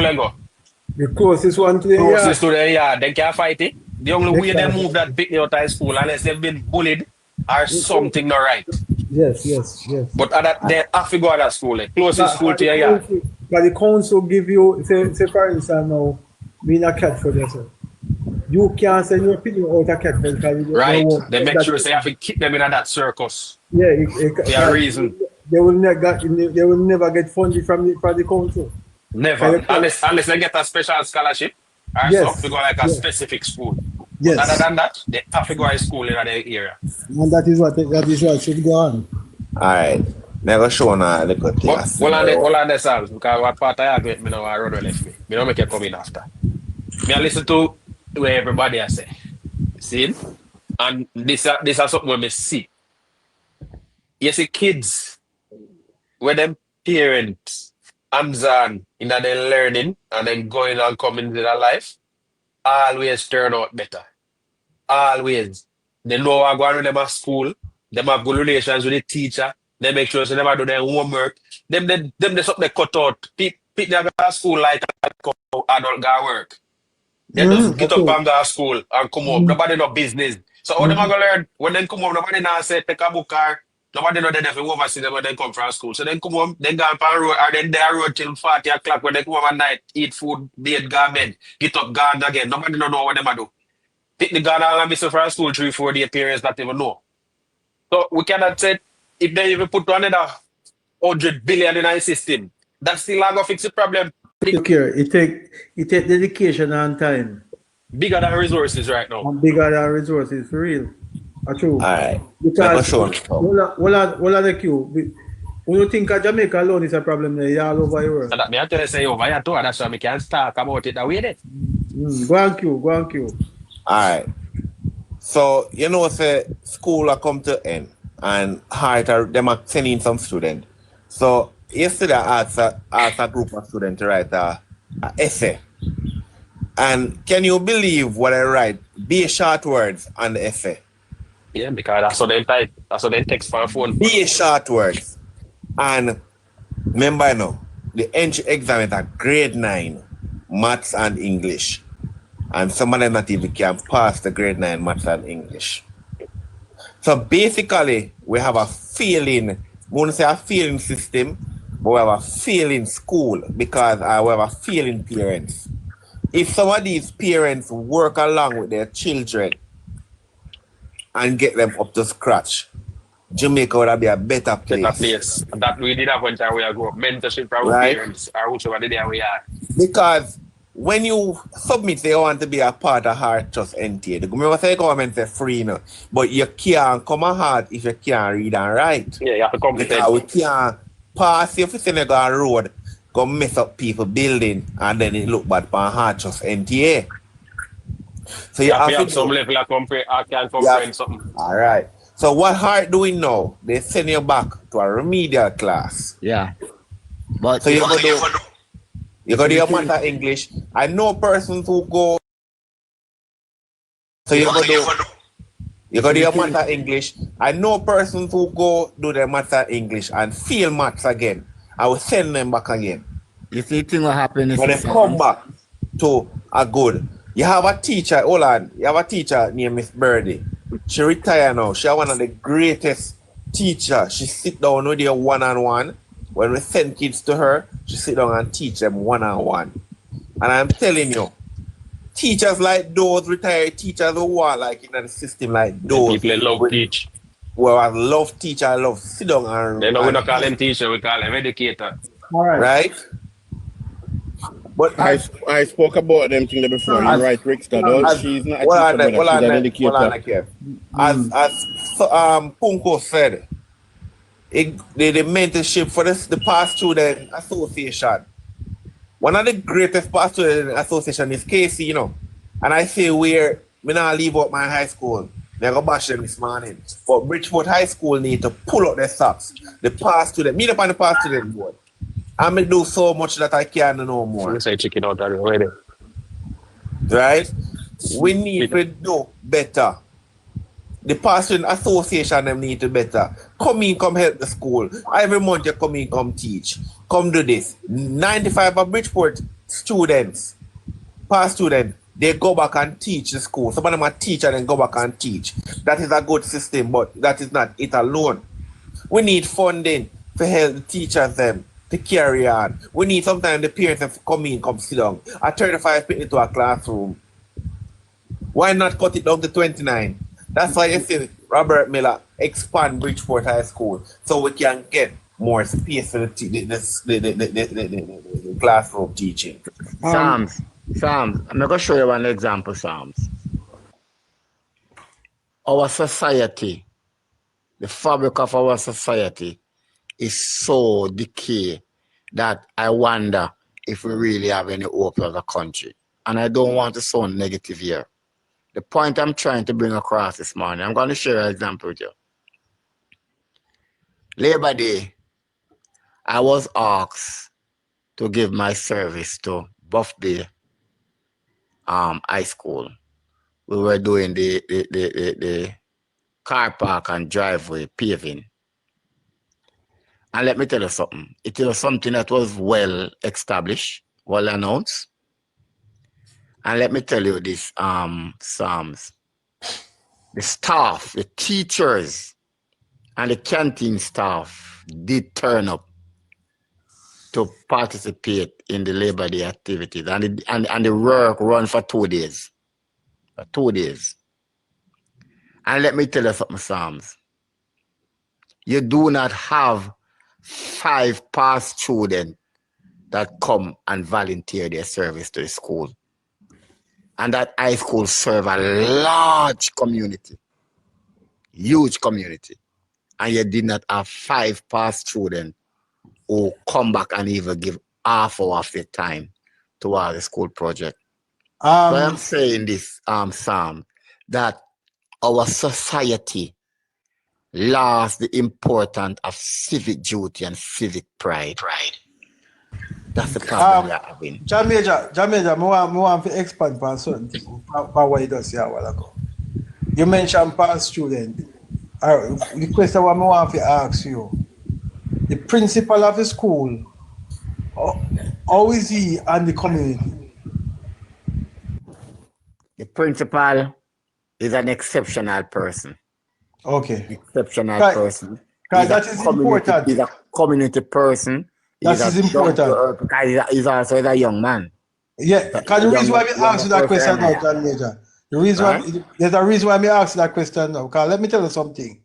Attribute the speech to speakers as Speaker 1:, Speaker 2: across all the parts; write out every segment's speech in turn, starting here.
Speaker 1: they go?
Speaker 2: The closest one to the
Speaker 1: Closest
Speaker 2: yard.
Speaker 1: to the yard. They can't fight it. The only way they
Speaker 2: Exactly.
Speaker 1: move that picnic out of school unless they've been bullied or something not right.
Speaker 2: Yes, yes, yes.
Speaker 1: But they have to go to that school. The closest school
Speaker 2: But
Speaker 1: to your yard.
Speaker 2: the council give you, say for instance now, being a Catford yourself. You can't send your opinion out of Catford because you don't
Speaker 1: Right.
Speaker 2: want
Speaker 1: They make sure
Speaker 2: that.
Speaker 1: they have to keep them in that circus.
Speaker 2: Yeah,
Speaker 1: For a reason.
Speaker 2: they will never get funded from the council.
Speaker 1: Never. Unless they get a special scholarship or
Speaker 2: Yes,
Speaker 1: something, to go like a
Speaker 2: yes,
Speaker 1: specific school. But
Speaker 2: yes.
Speaker 1: other than that, they have to go to school in their area.
Speaker 2: And that is what should go on.
Speaker 3: Alright. Never show na the good thing.
Speaker 1: Hold on the songs because what part I agree with me now I run left me. Me don't make it come in after. Me I listen to where everybody I say. See? And this is something where me see. You see kids where them parents hands on in their learning and then going and coming into their life, always turn out better. Always. They know what going on with them at school. Them have good relations with the teacher. They make sure they never do their homework. Them they something they cut out. People they go to school like adult go work. They just get up and go to school and come up. Nobody no business. So how them are gonna learn? When they come up, nobody now say take a book car. Nobody know they never oversee them when they come from school. So then come home, then go on road, or then they road till 40 o'clock when they come home at night, eat food, bathe, go bed, get up, gone again. Nobody don't know what them do. Pick the gun and miss from school 3-4 day parents that even know. So we cannot say if they even put another 100 billion in our system, that's still not gonna fix the problem.
Speaker 2: It take dedication and time.
Speaker 1: Bigger than resources right now.
Speaker 2: And bigger than resources, for real. True.
Speaker 3: Alright.
Speaker 2: Because what are the queue? When you think of Jamaica alone is a problem there, all over the world.
Speaker 1: And that me have to say over here too, and that's why we can't talk about it that way then.
Speaker 2: Go on queue.
Speaker 3: Alright. So you know say school are come to end and them are sending some student. So yesterday I asked a group of students to write a essay. And can you believe what I write? Be short words on the essay.
Speaker 1: Yeah, because that's what they type. That's what they text for a phone.
Speaker 3: Be short words. And remember now, the entry exam is at grade 9, maths and English. And some of them not even can pass the grade 9 maths and English. So basically, we have a failing, we won't say a failing system, but we have a failing school because we have a failing parents. If some of these parents work along with their children and get them up to scratch, Jamaica would be a better place.
Speaker 1: Better place. And that we did have one time we grew up. Mentorship for our parents or whichever the day we are.
Speaker 3: Because when you submit say you want to be a part of Heart Trust NTA, the government say government say free now, but you can't come a heart if you can't read and write.
Speaker 1: Yeah, you have to come
Speaker 3: because we can't pass if you see a road, go mess up people building and then it look bad for Heart Trust NTA. So you have to
Speaker 1: some level of comprehend something.
Speaker 3: Alright. So what Heart doing now? They send you back to a remedial class.
Speaker 4: Yeah. But
Speaker 3: so you go do your math English. I know persons who go. So you go do your math English. I know persons who go do their math English and fail maths again. I will send them back again.
Speaker 4: You see thing will happen
Speaker 3: when they come back to a good. You have a teacher, hold on. You have a teacher named Miss Birdie. She retired now. She one of the greatest teachers. She sit down with you one-on-one. When we send kids to her, she sit down and teach them one-on-one. And I'm telling you, teachers like those, retired teachers who are like in the system like those.
Speaker 1: People love teach.
Speaker 3: Well, I love teacher, I love sit down and...
Speaker 1: we don't call them teacher, we call them educator.
Speaker 2: All right.
Speaker 3: Right? But
Speaker 5: I spoke about them things before. You're right, Rick Scott. She's not a teacher, but she's an educator.
Speaker 3: As Punko said, the mentorship for the past student association. One of the greatest past student association is KC, you know. And I say where me not leave out my high school. They go bash them this morning. But Bridgeport High School need to pull out their socks. The past student, meet up on the past student board. I'm going to do so much that I can't no more.
Speaker 1: You say chicken out already.
Speaker 3: Right? We need to do better. The past student association them need to better. Come in, come help the school. Every month you come in, come teach. Come do this. 95 of Bridgeport students, past students, they go back and teach the school. Some of them are teach and then go back and teach. That is a good system, but that is not it alone. We need funding to help the teachers them to carry on. We need sometimes the parents to come sit down. A 35 people into a classroom. Why not cut it down to 29? That's why you see Robert Miller expand Bridgeport High School so we can get more space for the classroom teaching.
Speaker 4: Psalms, I'm going to show you one example, Psalms. Our society, the fabric of our society is so decayed that I wonder if we really have any hope as a country. And I don't want to sound negative here. The point I'm trying to bring across this morning, I'm going to share an example with you. Labor Day, I was asked to give my service to Buff Bay High School. We were doing the car park and driveway paving. And let me tell you something. It was something that was well established, well announced. And let me tell you this, Psalms. The staff, the teachers, and the canteen staff did turn up to participate in the Labor Day activities. And the work run for 2 days. For 2 days. And let me tell you something, Psalms. You do not have 5 past students that come and volunteer their service to the school. And that high school serve a large community, huge community. And you did not have 5 past students who come back and even give half hour of their time towards the school project. So I'm saying this, Sam, that our society lost the importance of civic duty and civic pride. That's the problem we are having.
Speaker 2: Jamaica, I want to expand on certain things, on what you just said a while ago. You mentioned past student. The question I want to ask you, the principal of the school, how is he and the community?
Speaker 4: The principal is an exceptional person.
Speaker 2: Okay.
Speaker 4: Exceptional person.
Speaker 2: Because that is important.
Speaker 4: He's a community person.
Speaker 2: That is important.
Speaker 4: Because he's also a young man.
Speaker 2: Yeah, because the reason why we ask you that question now, John Major, there's a reason why I ask you that question now. Because let me tell you something.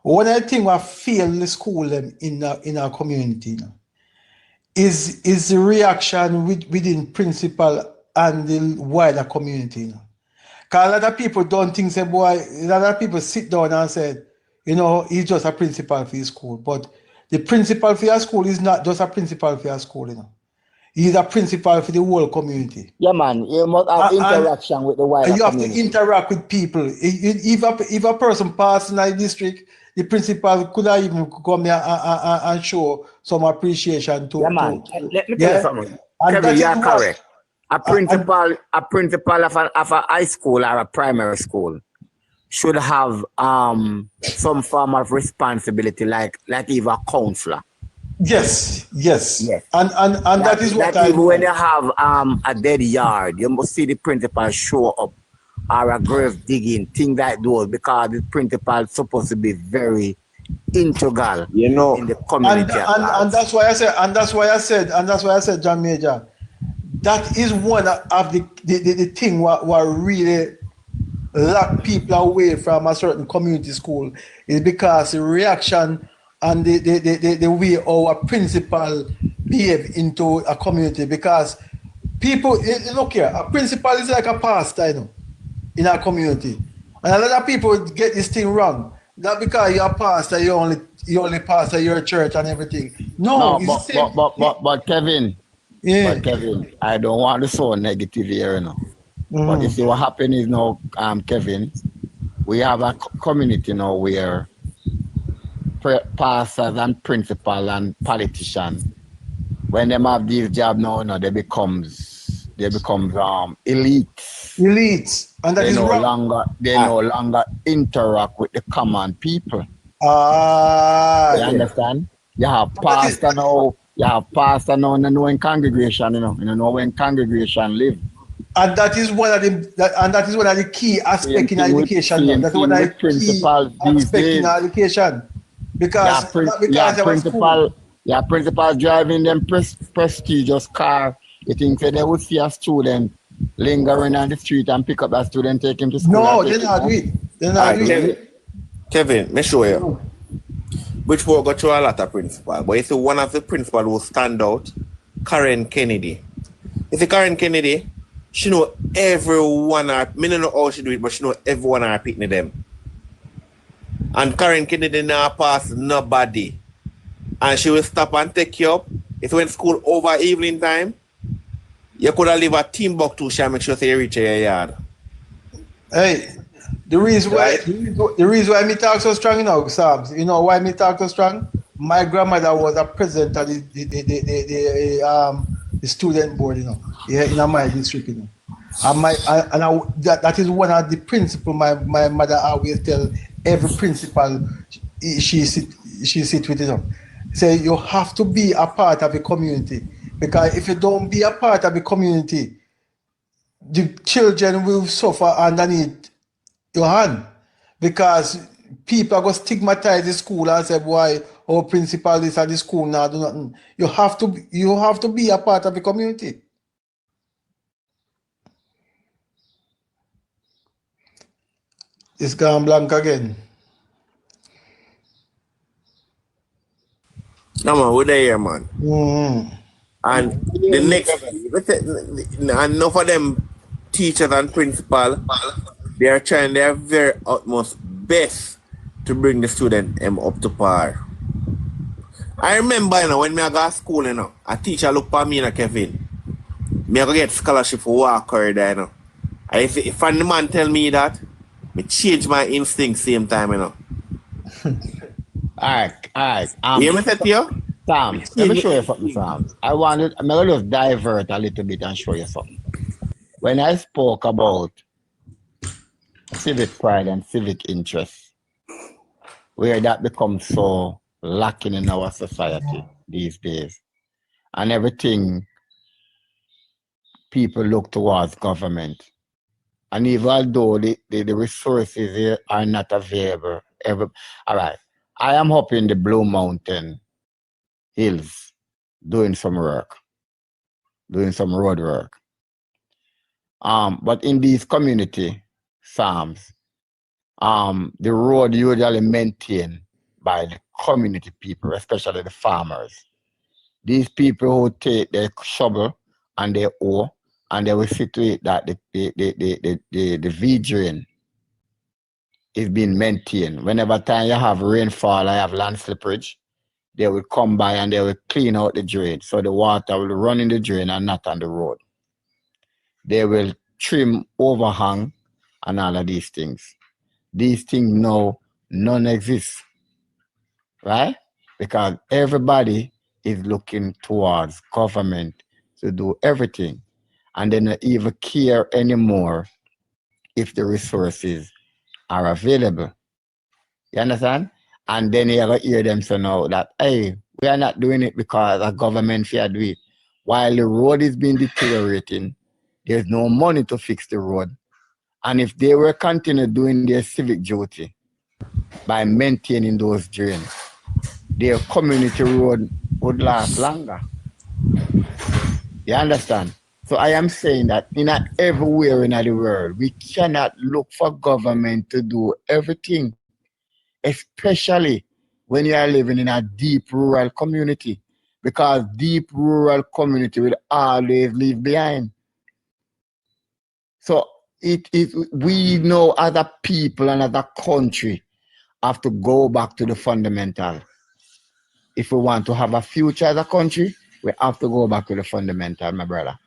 Speaker 2: One of the things I feel the school in our community now, is the reaction within principal and the wider community now. Because a lot of people don't think, say, boy, a lot of people sit down and say, you know, he's just a principal for his school. But the principal for your school is not just a principal for your school, you know. He's a principal for the whole community.
Speaker 4: Yeah, man. You must have interaction with the wider
Speaker 2: community.
Speaker 4: You have
Speaker 2: to interact with people. If a person passes in a district, the principal could have even come here and show some appreciation to.
Speaker 4: Yeah, man. Let me tell you something. Kevin, you are correct. A principal of a high school or a primary school should have some form of responsibility, like even a counselor.
Speaker 2: Yes. And that is what I
Speaker 4: even when you have a dead yard, you must see the principal show up, or a grave digging, things like those, because the principal is supposed to be very integral, you know, in the community.
Speaker 2: And that's why I said, John Major, that is one of the thing what really lock people away from a certain community school, is because the reaction and the way our principal behave into a community. Because people, look here, a principal is like a pastor, you know, in our community. And a lot of people get this thing wrong. Not because you're a pastor, you only pastor your church and everything.
Speaker 4: But Kevin,
Speaker 2: yeah.
Speaker 4: But Kevin, I don't want to sound negative here, you know. But you see what happened is now, Kevin, we have a community now where pastors and principal and politicians, when they have these jobs now, you know, they become elite.
Speaker 2: And that
Speaker 4: they
Speaker 2: is
Speaker 4: no
Speaker 2: wrong.
Speaker 4: No longer interact with the common people. You understand? You have pastor now Yeah, pastor now in knowing congregation, you know when congregation live.
Speaker 2: And that is one of the key aspect in education now. That's one of the key aspect in education. Because
Speaker 4: principal driving them prestigious car. You think that they would see a student lingering on the street and pick up that student, take him to school?
Speaker 2: No, they're not doing it. They're not doing it.
Speaker 3: Kevin, let me show you. Which will go through a lot of principal. But you see one of the principal who stand out, Karen Kennedy. You see Karen Kennedy, she know everyone, I don't know how she do it, but she know everyone are picking them. And Karen Kennedy now pass nobody. And she will stop and take you up. If you went school over evening time, you could have leave a Timbuktu, she make sure you reach your yard.
Speaker 2: Hey, the reason why me talk so strong, you know, Sam, you know why me talk so strong? My grandmother was a president of the student board, you know, here in my district, you know. And that is one of the principles my mother always tell every principal she sit with, you know. Say you have to be a part of the community, because if you don't be a part of the community, the children will suffer underneath your hand, because people are going to stigmatize the school and say, boy, our principal is at the school now, do nothing. You have to be a part of the community. It's gone blank again.
Speaker 3: No man, we're there, man.
Speaker 2: Mm-hmm.
Speaker 3: And the next, and enough of them teachers and principal, they are trying their very utmost best to bring the student up to par. I remember, you know, when I got to school, you know, a teacher looked for me and Kevin. Me I go get scholarship for walk corridor, you know. And if the man tell me that, me change my instinct same time, you know.
Speaker 4: Alright.
Speaker 3: You hear me say to you?
Speaker 4: Sam, let me show you something, Sam. I'm going to just divert a little bit and show you something. When I spoke about civic pride and civic interest, where that becomes so lacking in our society these days, and everything people look towards government, and even though the resources here are not available, all right, I am up in the Blue Mountain Hills doing some work, doing some road work. But in these community farms, the road usually maintained by the community people, especially the farmers. These people who take their shovel and their oar, and they will situate that the V drain is being maintained. Whenever time you have rainfall, I have land slippage, they will come by and they will clean out the drain, so the water will run in the drain and not on the road. They will trim overhang and all of these things. These things now none exist, right? Because everybody is looking towards government to do everything, and they don't even care anymore if the resources are available. You understand? And then you hear them say now that, hey, we are not doing it because the government should do it. While the road is being deteriorating, there's no money to fix the road. And if they were continue doing their civic duty by maintaining those drains, their community road would last longer. You understand? So I am saying that in everywhere in the world, we cannot look for government to do everything, especially when you are living in a deep rural community, because deep rural community will always leave behind. So we know other people and other country have to go back to the fundamental. If we want to have a future as a country, we have to go back to the fundamental, my brother.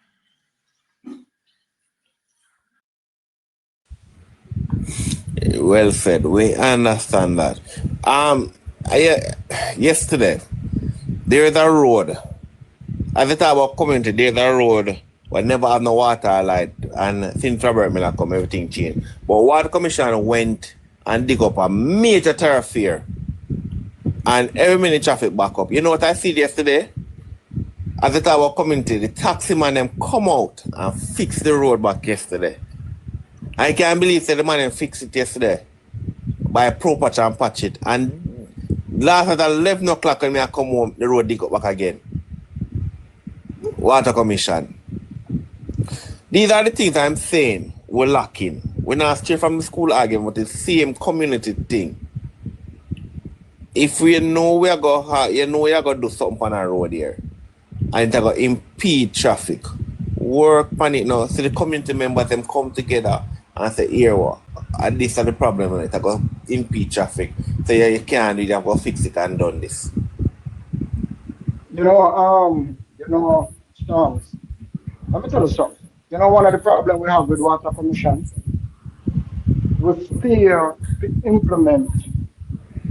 Speaker 3: Well said. We understand that. Yesterday, there is a road. As we talk about community, there's a road we never have no water light, and since Robert Miller come, everything changed. But Water Commission went and dig up a major thoroughfare, and every minute traffic back up. You know what I see yesterday? as it our community, the taxi man them come out and fix the road back yesterday. I can't believe that the man them fix it yesterday by proper and patch it. And last night at 11 o'clock when I come home, the road dig up back again. Water Commission. These are the things I'm saying we're lacking. We're not straight from the school argument, but the same community thing. If we know we are going to do something on our road here, and it's going to impede traffic, work on it now. So the community members them come together and say, here what? And this is the problem, it's going to impede traffic. So yeah, you can't do it, you have to fix it and done this.
Speaker 6: Storms. Let me tell you something. One of the problems we have with Water Commission, we fail to implement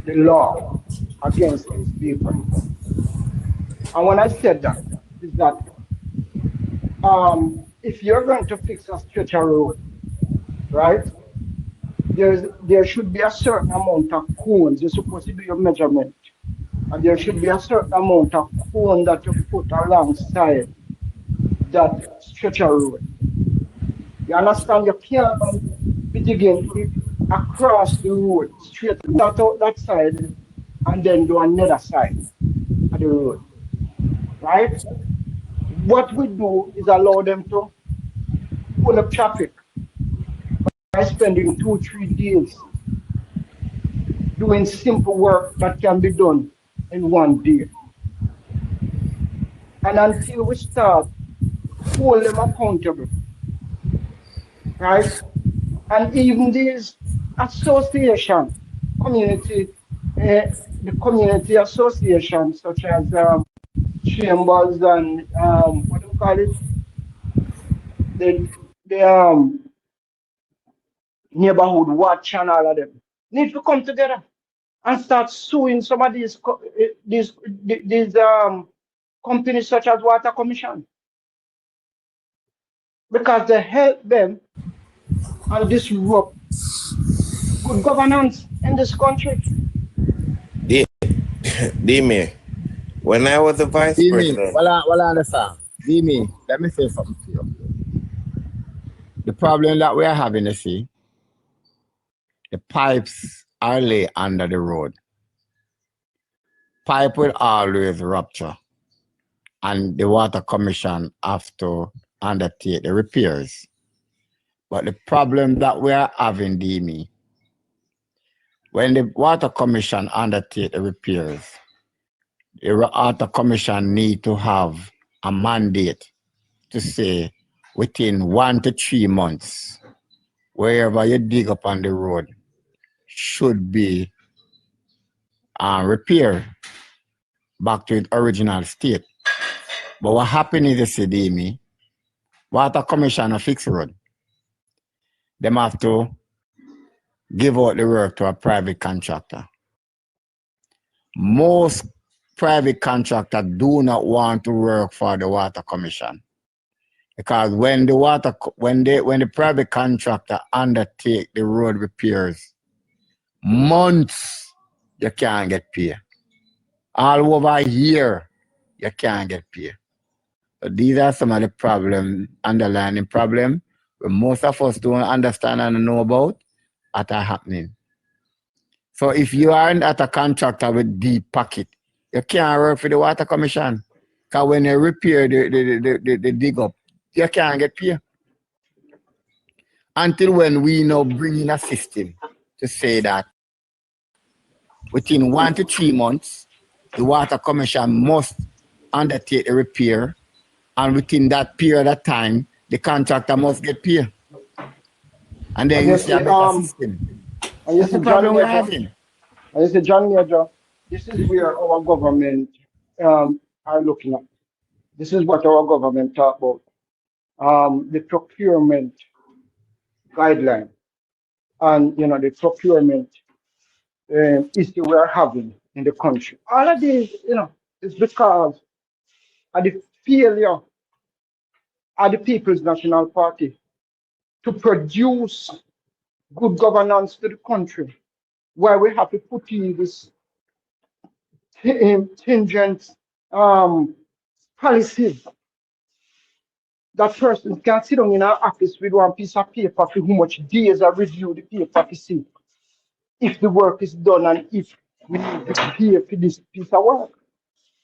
Speaker 6: the law against its people. And when I said that, is that if you're going to fix a stretch of road, right, there should be a certain amount of cones. You're supposed to do your measurement. And there should be a certain amount of cone that you put alongside that stretch of road. You understand? You can't be digging across the road, straight out that side, and then do another side of the road. Right? What we do is allow them to pull up traffic by spending 2-3 days doing simple work that can be done in 1 day. And until we start hold them accountable, right? And even these association, the community associations such as chambers and what do you call it? The neighborhood watch and all of them need to come together and start suing some of these companies such as Water Commission, because they help them and disrupt good governance in this country.
Speaker 3: Dime, when I was the vice president.
Speaker 4: Well, I understand. Dime, let me say something to you. The problem that we are having, you see, the pipes are laid under the road. Pipe will always rupture, and the Water Commission have to undertake the repairs. But the problem that we are having, Dimi, when the Water Commission undertake the repairs, the Water Commission need to have a mandate to say within 1 to 3 months, wherever you dig up on the road should be repaired back to its original state. But what happened is, you see, Dimi, Water Commission a fix road. They have to give out the work to a private contractor. Most private contractors do not want to work for the Water Commission, because when the private contractor undertake the road repairs, months you can't get paid. All over a year you can't get paid. So these are some of the underlying problems that most of us don't understand and know about that are happening. So if you aren't at a contractor with deep pocket, you can't work for the Water Commission. Because when you repair the dig up, you can't get paid. Until when we now bring in a system to say that within 1 to 3 months, the Water Commission must undertake a repair, and within that period of time, the contractor must get paid. And then you see a better system.
Speaker 6: That's the problem we're having. And you say, John Major, this is where our government are looking at. This is what our government talk about. The procurement guideline and the procurement issue we're having in the country. All of this, is because of the failure of the People's National Party to produce good governance to the country, where we have to put in this stringent policies that person can sit down in our office with one piece of paper for how much days I review the paper to see if the work is done and if we need to pay for this piece of work.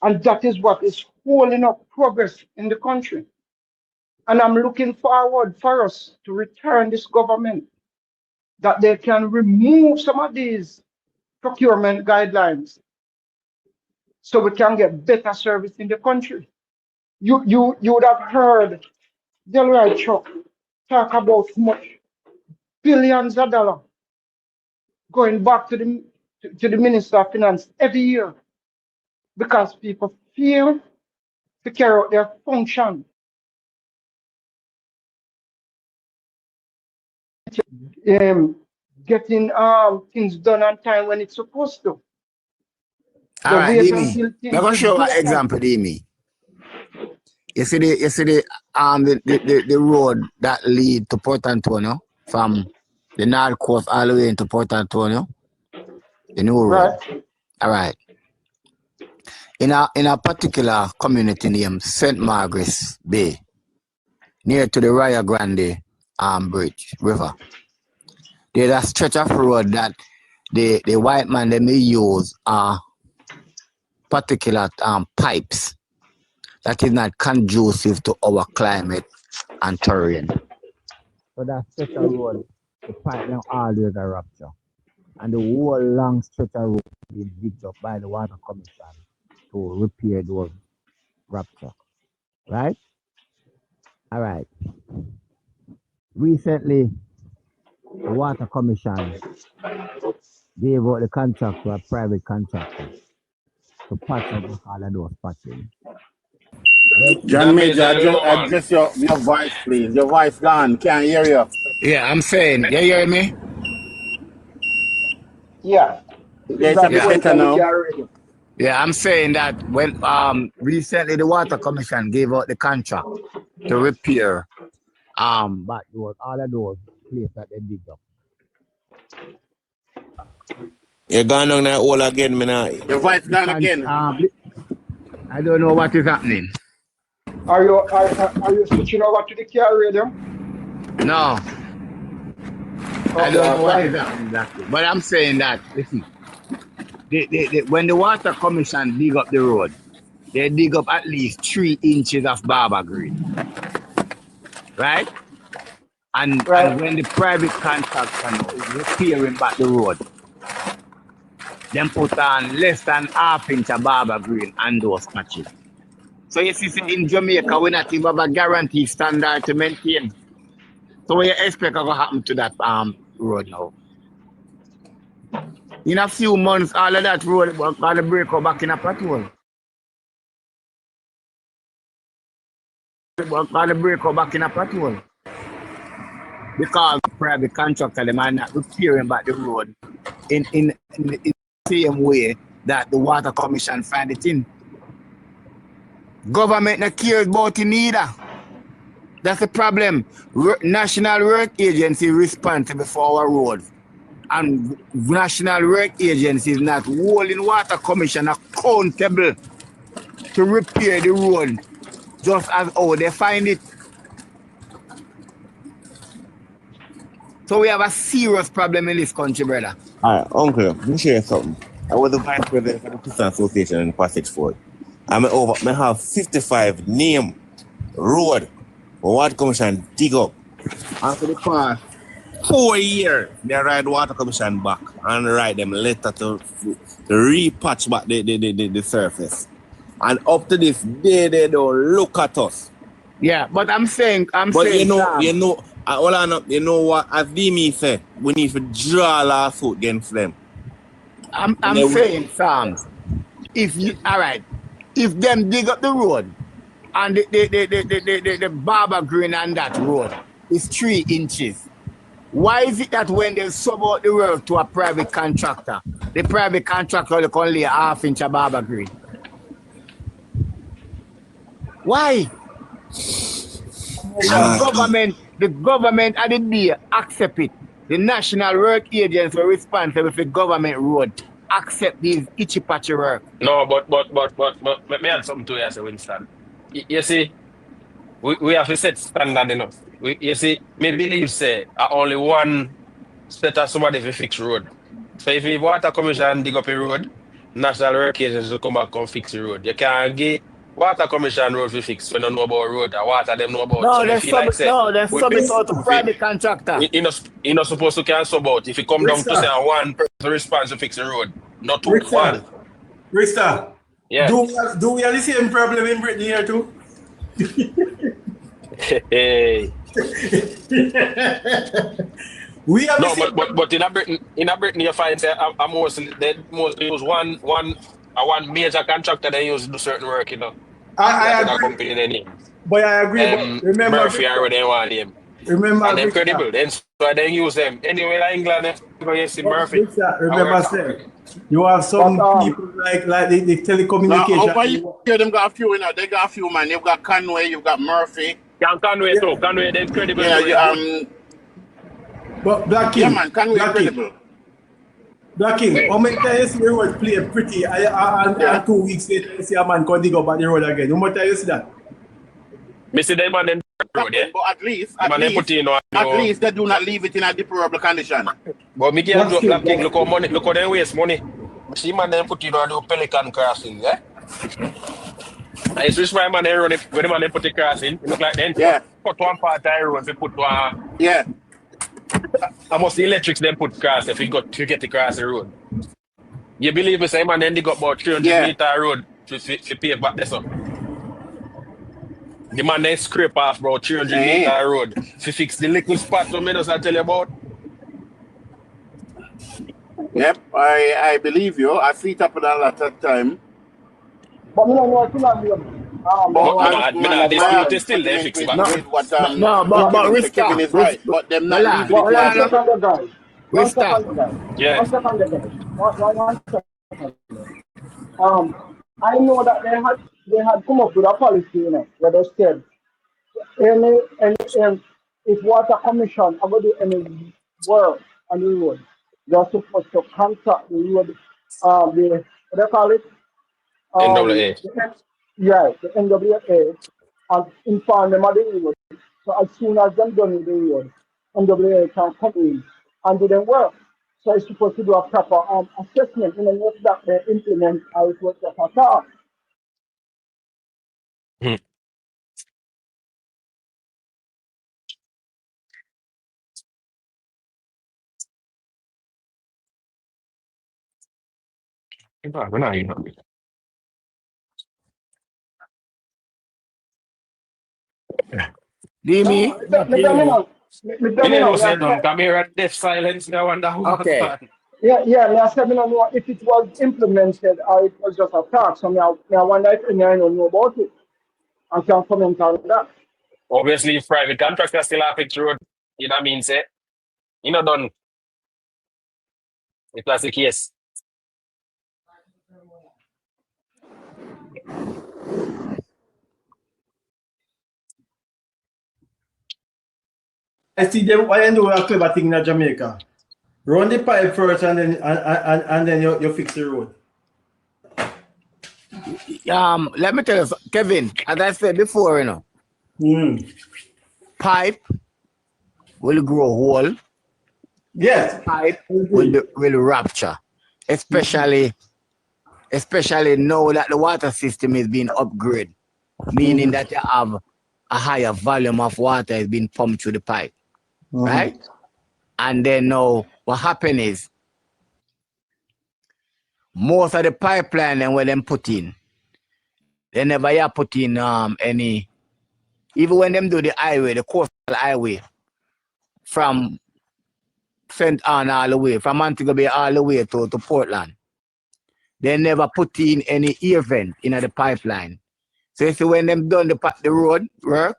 Speaker 6: And that is what is holding up progress in the country. And I'm looking forward for us to return this government, that they can remove some of these procurement guidelines so we can get better service in the country. You would have heard Delroy Chuck talk about how much billions of dollars going back to the Minister of Finance every year because people feel to carry out their function. Getting things done on time when it's supposed to.
Speaker 4: All right, Dimi. I'm gonna show an example, Dimi. You see the road that lead to Port Antonio from the North Coast all the way into Port Antonio. The new road.
Speaker 6: Right.
Speaker 4: All right. In a particular community named St. Margaret's Bay, near to the Rio Grande Bridge River, there's a stretch of road that the white man they may use particular pipes that is not conducive to our climate and terrain. So that stretch of road, the pipe now always a rupture. And the whole long stretch of road is digged up by the Water Commission to repair those rupture. Right? All right. Recently, the Water Commission gave out the contract to a private contractor to patch up all of those patching.
Speaker 5: John Major, address your voice, please. Your voice gone. Can't hear you.
Speaker 4: Yeah, I'm saying, you hear me?
Speaker 6: Yeah.
Speaker 5: Yeah, it's a bit better now.
Speaker 4: Yeah, I'm saying that when recently the Water Commission gave out the contract to repair but all of those places that they dig up.
Speaker 3: You're gone on that all again, man.
Speaker 5: Your voice gone again.
Speaker 4: I don't know what is happening.
Speaker 6: Are you switching over to the car radio?
Speaker 4: No. Okay, I don't know what is happening exactly. But I'm saying that, listen, when the Water Commission dig up the road, they dig up at least 3 inches of barber green. Right? And when the private contractor now is repairing back the road, then put on less than ½ inch of barber green and those patches. So you see, in Jamaica, we not even have a guarantee standard to maintain. So what you expect will happen to that road now? In a few months, all of that road will break up back in a patrol. Because the private contractor, they might not repairing back the road in the same way that the Water Commission find it in. Government not cares about it neither. That's the problem. National Work Agency responsible for our roads. And National Work Agency is not holding Water Commission accountable to repair the road just as how they find it. So we have a serious problem in this country, brother.
Speaker 3: All right, Uncle, let me share something. I was the vice president for the Christian Association in Passage Ford. I have 55 name road Water Commission dig up. And for the past 4 years, they write Water Commission back and write them letter to repatch back the surface. And up to this day, they don't look at us.
Speaker 4: Yeah, but I'm saying,
Speaker 3: you know what? As Dimi said, we need to draw a lawsuit against them.
Speaker 4: I'm saying, Sam, if them dig up the road and the barber green on that road is 3 inches, why is it that when they sub out the work to a private contractor, the private contractor will only lay ½ inch of barber green? Why? The government at the day accept it. The National Work Agency responsible for government road accept these itchy patchy work.
Speaker 1: No, but let me add something to you, Winston. You see, we have to set standard enough. You see, me believe say only one set of somebody to fix road. So if the water commission dig up a road, national work agencies will come back and fix the road. You can't get water commission road to fix when you know about road and water them know about. So
Speaker 4: No,
Speaker 1: me
Speaker 4: they
Speaker 1: feel like say we
Speaker 4: sub it out to private contractor.
Speaker 1: you not supposed to can sub out. If you come down to say
Speaker 2: Rista,
Speaker 1: one person response to fix the road, not two, one.
Speaker 2: Rista, Rista.
Speaker 1: Yeah.
Speaker 2: Do we have the same problem in Britain here too?
Speaker 1: Hey.
Speaker 2: We have
Speaker 1: No,
Speaker 2: the same
Speaker 1: but in a Britain you find say I mostly use one major contractor they use to do certain work, you know.
Speaker 2: I
Speaker 1: That in a
Speaker 2: agree,
Speaker 1: company they name.
Speaker 2: but I agree. But remember,
Speaker 1: Murphy or what they want name. And they're
Speaker 2: Victor,
Speaker 1: credible. Then so then use them. Anyway, like England, you see Murphy.
Speaker 2: Victor,
Speaker 1: I
Speaker 2: remember,
Speaker 1: work.
Speaker 2: say, you have some
Speaker 6: But
Speaker 2: people like the
Speaker 5: Now,
Speaker 2: telecommunication.
Speaker 5: over here, them got a few, you know. They got a few, man. You've got Conway, you've got Murphy.
Speaker 1: Conway
Speaker 2: Yeah,
Speaker 1: too. Conway, they're credible
Speaker 5: Yeah,
Speaker 1: too. They're good.
Speaker 2: but Black
Speaker 5: yeah,
Speaker 2: King,
Speaker 5: man. Conway
Speaker 2: Black King,
Speaker 5: credible.
Speaker 2: Black King. How many times you see the road play pretty? And
Speaker 5: Yeah.
Speaker 2: 2 weeks later, you see a man come dig up at the road again. How much times you see that?
Speaker 1: Me see them on them road, yeah.
Speaker 5: But at least,
Speaker 1: At least
Speaker 5: they do not leave it in a deplorable condition.
Speaker 1: But me can't do Black King. Look how money. Look how they waste money. See man, them put on the Pelican crossing, yeah. I switch my man there when the man they put the crossing. It look like then
Speaker 5: Yeah.
Speaker 1: put one part of the road. They put one.
Speaker 5: Yeah.
Speaker 1: I must the electrics then put cross if you got to get the cross the road. You believe me? Say man, then they got about 300-meter road to pay back this up. The man then scrape off about 300-meter road to fix the little spot to me I tell you about.
Speaker 5: Yep, I believe you. I see it happen a lot of time.
Speaker 6: but me don't know what to do.
Speaker 1: But dispute is still there fix it back.
Speaker 4: But
Speaker 5: Kevin is right. But them not leaving
Speaker 6: One
Speaker 5: it.
Speaker 6: second, guys. One second, guys.
Speaker 1: Yeah.
Speaker 6: One second, guys. One second. I know that they had come up with a policy, you know, where they said if water commission ever do any work on the road, they're supposed to contact the road, what do they call it?
Speaker 1: NWA.
Speaker 6: The NWA, and inform them of the road. So as soon as them done with the road, NWA can come in and do their work. So it's supposed to do a proper assessment, you know, what that they implement how it works at all.
Speaker 4: Do me?
Speaker 1: Come here at deaf silence now and
Speaker 4: Okay.
Speaker 6: Yeah, I said, I don't know if it was implemented or it was just a talk. So I wonder if I don't know about it. I can comment on that.
Speaker 1: Obviously, if private contractors still have it road, you know what I mean, say, you know, done. If that's the case.
Speaker 2: I see them. Why do a clever thing in Jamaica? Run the pipe first, and then you fix the road.
Speaker 4: Let me tell you, Kevin, as I said before, you know, pipe will grow whole.
Speaker 2: Yes.
Speaker 4: Pipe will rupture, especially now that the water system is being upgraded, meaning that you have a higher volume of water is being pumped through the pipe, right? And then now what happens is most of the pipeline and where them put in, they never put in any, even when them do the highway, the coastal highway from St. Anne all the way, from Montego Bay all the way to Portland, they never put in any ear vent in the pipeline. So you see when them done the road work,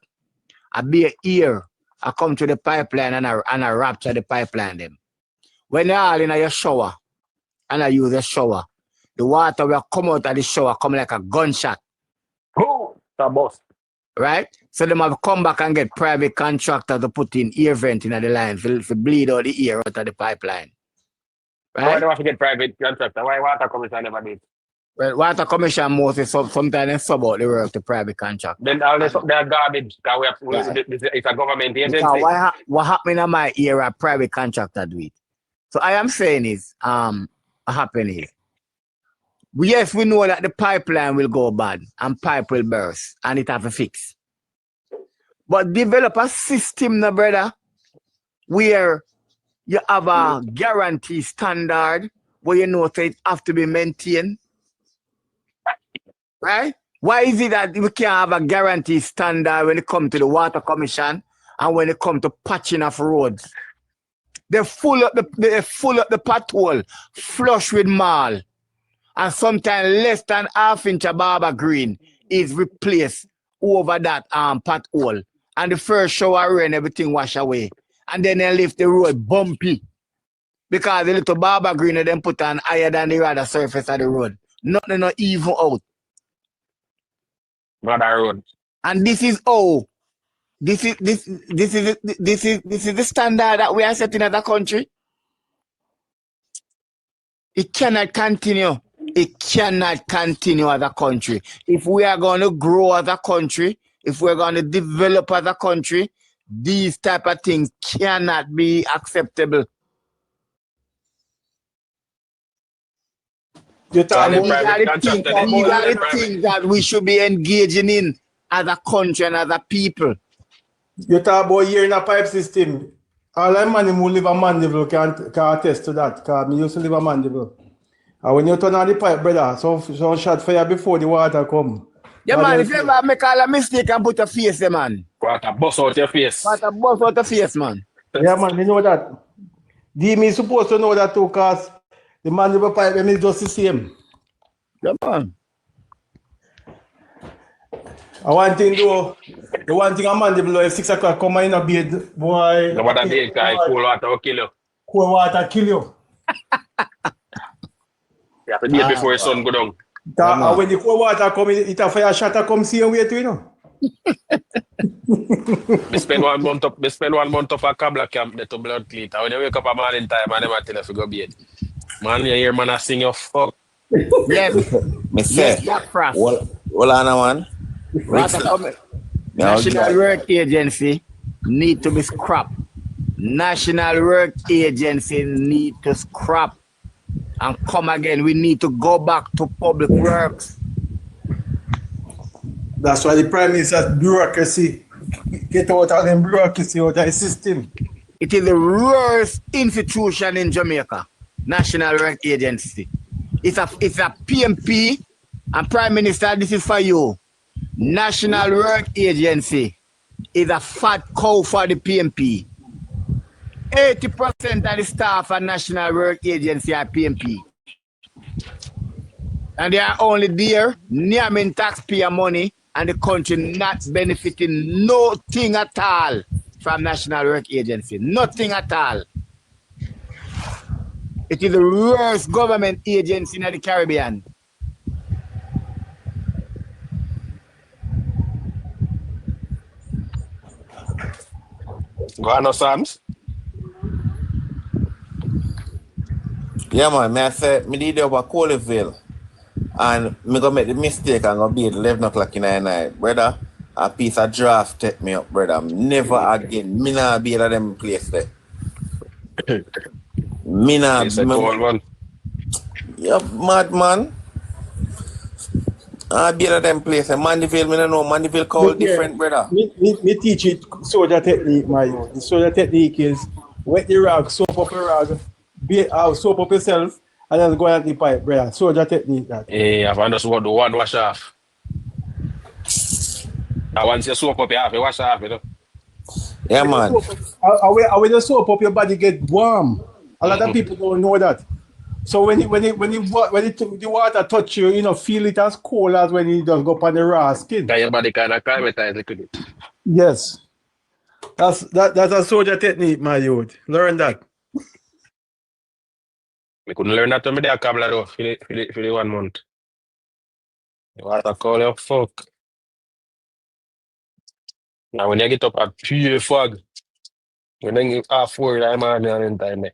Speaker 4: a big ear I come to the pipeline and I rapture the pipeline them. When you're all in your shower and I use a shower, the water will come out of the shower come like a gunshot.
Speaker 1: Oh, that boss.
Speaker 4: Right? So they have come back and get private contractor to put in ear vent in the line to bleed out the ear out of the pipeline.
Speaker 1: Why do I have to get private contractor? Why water commission never did?
Speaker 4: Well, water commission mostly sometimes they sub out the work to private contract.
Speaker 1: Then all this up there garbage, because
Speaker 4: Right.
Speaker 1: it's a government
Speaker 4: Because
Speaker 1: agency.
Speaker 4: what happened in my era, private contractor do it. So I am saying is, what happened is, yes, we know that the pipeline will go bad and pipe will burst and it have to fix. But develop a system, no brother, where you have a guarantee standard where you know that it have to be maintained. Right? Why is it that we can't have a guarantee standard when it comes to the water commission and when it comes to patching of roads? They full up the pothole, flush with marl. And sometimes less than half inch of barber green is replaced over that pothole. And the first shower rain, everything wash away. And then they leave the road bumpy. Because the little barber green they then put on higher than the other surface of the road. Nothing not even out.
Speaker 1: Brother road.
Speaker 4: And this is how this is the standard that we are setting as a country. It cannot continue. It cannot continue as a country. If we are going to grow as a country, if we're going to develop as a country, these type of things cannot be acceptable.
Speaker 2: You talk
Speaker 1: So
Speaker 2: about
Speaker 4: These are the things that we should be engaging in as a country and as a people.
Speaker 2: You talk about here in a pipe system. All the man who live a Mandeville can attest to that. Because I used to live a Mandeville. And when you turn on the pipe, brother, some shot fire before the water come.
Speaker 4: Yeah, man, if you ever make all a mistake and put a face there, man.
Speaker 1: Water bust out your face.
Speaker 4: Water bust out the face, man.
Speaker 2: Yeah, man, you know that. Me supposed to know that too, because the Mandeville pipe them is just the same.
Speaker 4: Yeah, man.
Speaker 2: And one thing though, the one thing a Mandeville, if 6 o'clock come in a bed, boy.
Speaker 1: No matter the guy, cool water will kill you.
Speaker 2: Cool water kill you.
Speaker 1: You have to do it before the sun go down.
Speaker 2: And when the cold water come, it a fire shot come see and wait to, you know.
Speaker 1: I spend 1 month up a Cabla camp there to blood clean. And when you wake up a morning time, and them a tell you to go bed. Man, you hear man a sing your fuck.
Speaker 4: Yes.
Speaker 3: Me say, well, on one.
Speaker 4: National Work Agency need to be scrapped. National Work Agency need to scrap and come again. We need to go back to public works.
Speaker 2: That's why the Prime Minister's bureaucracy, get out of them bureaucracy, out of the system.
Speaker 4: It is the worst institution in Jamaica, National Work Agency. It's a PMP, and Prime Minister, this is for you. National Work Agency is a fat cow for the PMP. 80% of the staff at National Work Agency are PMP. And they are only there, nearing taxpayer money, and the country not benefiting nothing at all from National Work Agency. Nothing at all. It is the worst government agency in the Caribbean.
Speaker 1: Go on, no Sams.
Speaker 3: Yeah, man, I say, me did over Coleville. And me go make the mistake and go be at 11 o'clock in the night. Brother, a piece of draft take me up, brother. Never again. Me not be at them place there. Me not
Speaker 1: It's a cold one.
Speaker 3: Yup, madman. I be at them place. Mandeville, me don't know. Mandeville call different, brother.
Speaker 2: Me teach it soldier technique, my youth. The soldier technique is wet the rag, soap up the rag, soap up yourself, and then go at the pipe, brother. Soldier technique that.
Speaker 1: Hey, I've understood the one wash off. I want you soap up, you have to wash off, you know.
Speaker 3: Yeah, man.
Speaker 2: When you soap up, your body get warm. A lot of people don't know that. So when the water touch you, you know, feel it as cold as when you just go up on the raw skin.
Speaker 1: That your body kind of climatized a little bit.
Speaker 2: Yes. That's a soldier technique, my youth. Learn that.
Speaker 1: We couldn't learn that when we did a Cabla though, for the 1 month. The water call you fuck. Now when you get up at pure fog, when you half 4 in the morning and in time there.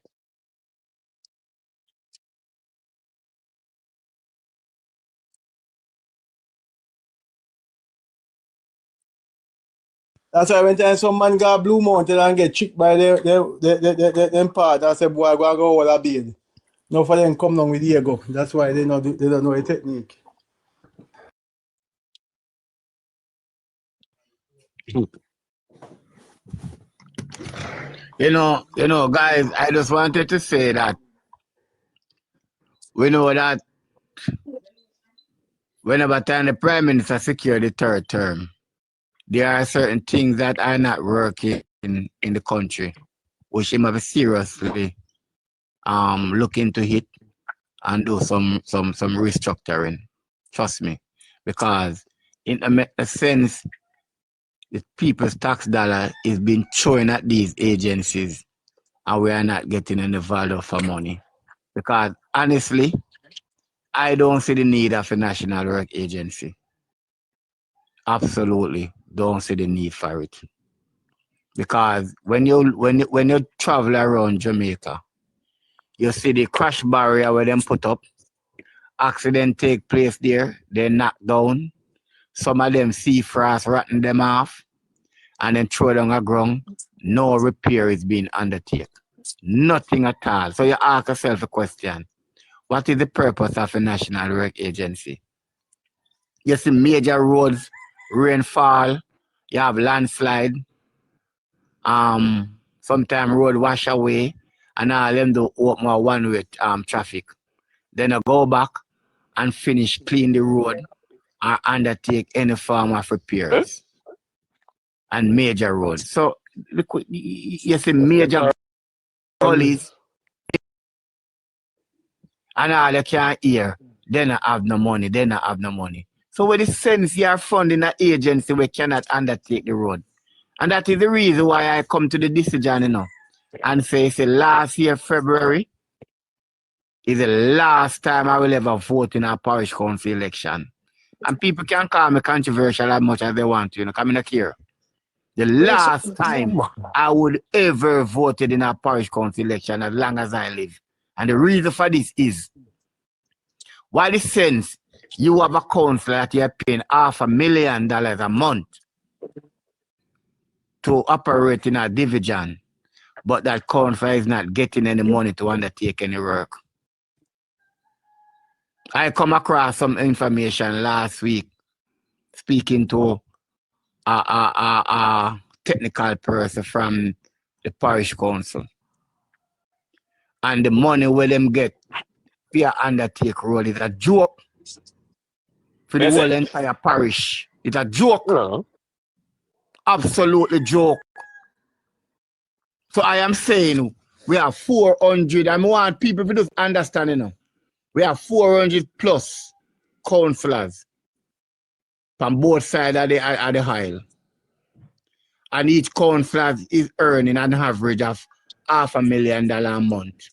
Speaker 2: That's why when time some man got Blue Mountain and get tricked by them part, I say, boy, go all a beard. No for them come down with ego. That's why they don't know the technique.
Speaker 4: You know, guys, I just wanted to say that we know that whenever time the Prime Minister secure the third term, there are certain things that are not working in the country, which he must seriously look into it and do some restructuring. Trust me. Because in a sense, the people's tax dollar is being thrown at these agencies and we are not getting any value for money. Because honestly, I don't see the need of a national work agency. Absolutely don't see the need for it. Because when you travel around Jamaica, you see the crash barrier where them put up, accident take place there, they knock down, some of them sea frost rotten them off, and then throw down a ground, no repair is being undertaken. Nothing at all. So you ask yourself a question. What is the purpose of a national work agency? You see major roads, rainfall, you have landslide, sometimes road wash away, and all them do open a one-way traffic. Then I go back and finish clean the road or undertake any form of repairs and major roads. So look, you see major gullies and all you can't hear, then I have no money, then I have no money. So with the sense you are funding an agency we cannot undertake the road. And that is the reason why I come to the decision, and say last year, February, is the last time I will ever vote in a parish council election. And people can call me controversial as much as they want to, come in here. The last time I would ever voted in a parish council election as long as I live. And the reason for this is, why the sense you have a councillor that you're paying $500,000 a month to operate in a division, but that councillor is not getting any money to undertake any work. I come across some information last week speaking to a technical person from the parish council. And the money where them get for undertake road is a joke for the whole entire parish. It's a joke. Absolutely joke. So I am saying we have 400, I want people to just understand, we have 400 plus councillors from both sides of the aisle. And each councillor is earning an average of $500,000 a month.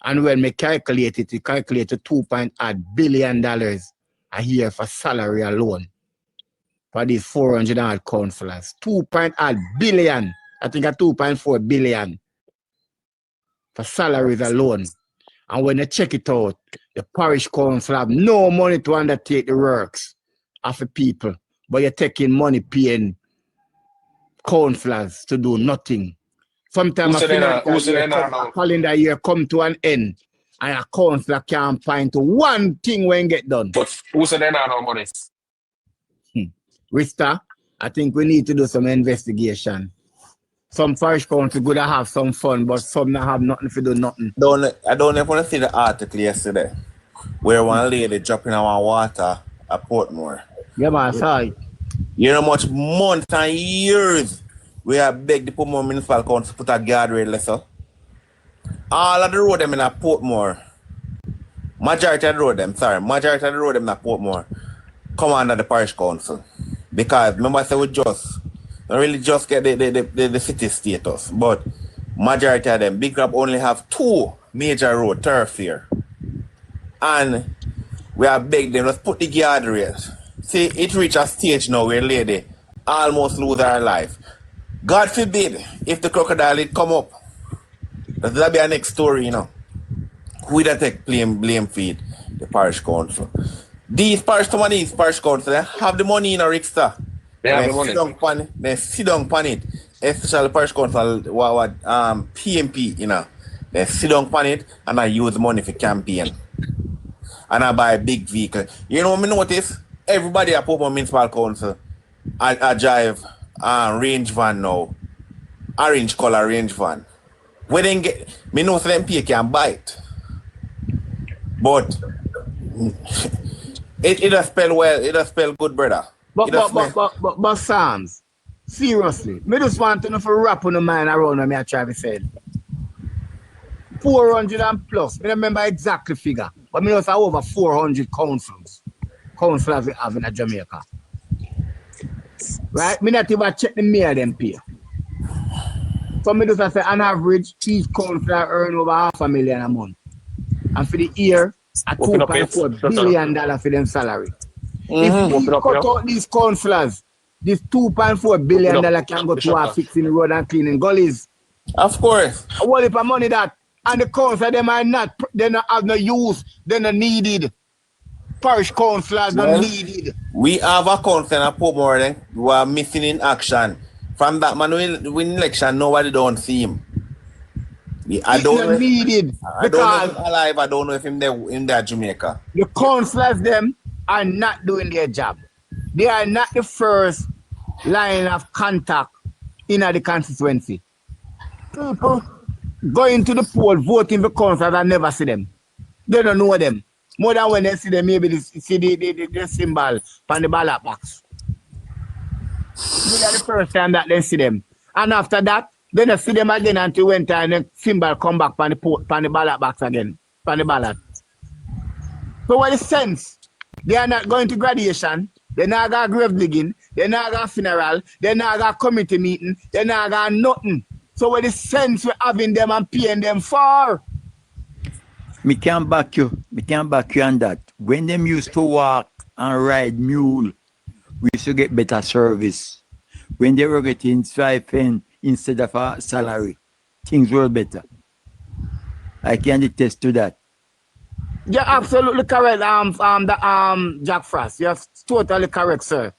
Speaker 4: And when we calculate it, we calculate $2.8 billion a year for salary alone for these 400 odd councillors. 2.8 billion, I think a 2.4 billion for salaries alone. And when you check it out, the parish council have no money to undertake the works of the people, but you're taking money paying councillors to do nothing. Sometimes a calendar year come to an end and a councillor can't find to one thing when get done.
Speaker 1: But who said they not no money?
Speaker 4: Rista, I think we need to do some investigation. Some parish council good to have some fun, but some not have nothing to do nothing.
Speaker 3: I don't ever want to see the article yesterday where one lady dropping our water at Portmore.
Speaker 4: Yeah, man, sorry.
Speaker 3: You know how much months and years we have begged the Portmore Municipal Council to put a guardrail lesser. All of the road them in a Portmore, majority of the road them in a Portmore come under the parish council. Because remember I said we don't really just get the city status, but majority of them, Big Crab only have 2 major road thoroughfare. And we have begged them, let's put the guardrails. See, it reached a stage now where lady almost lose her life. God forbid if the crocodile it come up. That'll be our next story, Who that take blame feed? The parish council. Some of these parish council they have the money in a Rickster.
Speaker 1: They have the money.
Speaker 3: They sit down on it. Especially parish council, PMP, you know. They sit down on it and I use money for campaign. And I buy a big vehicle. You know what I notice? Everybody at Portmore Municipal Council, I drive range van now. Orange color range van. When they get, me know so them pay can buy it. But it does spell well, it does spell good, brother.
Speaker 4: But Sam's, seriously, me just want to know for wrap on the mind around when I try to say 400 and plus. I remember exactly figure. But me know it's over 400 councillors we have in Jamaica. Right? Me not even check the mayor them pay. So me just say on average, each councillor earn over $500,000 a month. And for the year, at $2.4 billion for them salary. If we cut out these councillors, this $2.4 billion can go to our fixing the road and cleaning gullies.
Speaker 3: Of course.
Speaker 4: What if money that? And the council, they don't have no use, they're not needed. Parish councillors not needed.
Speaker 3: We have a council in Portmore who are missing in action. From that man win election, nobody don't see him. I don't know
Speaker 4: needed.
Speaker 3: I don't know if he's alive, I don't know if him there in that Jamaica.
Speaker 4: The councillors them are not doing their job. They are not the first line of contact in the constituency. People going to the poll, voting for councillors and never see them. They don't know them. More than when they see them, maybe they see the symbol on the ballot box. They are the first time that they see them. And after that, then they see them again until when time the symbol come back on the ballot box again, on the ballot. So what is sense? They are not going to graduation, they not got grave digging, they not got funeral, they not got committee meeting, they not got nothing. So what is sense we're having them and paying them for?
Speaker 7: Me can back you on that. When them used to walk and ride mule, we used to get better service. When they were getting stipend instead of a salary, things were better. I can attest to that.
Speaker 4: You're absolutely correct, Jack Frost. You're totally correct, sir.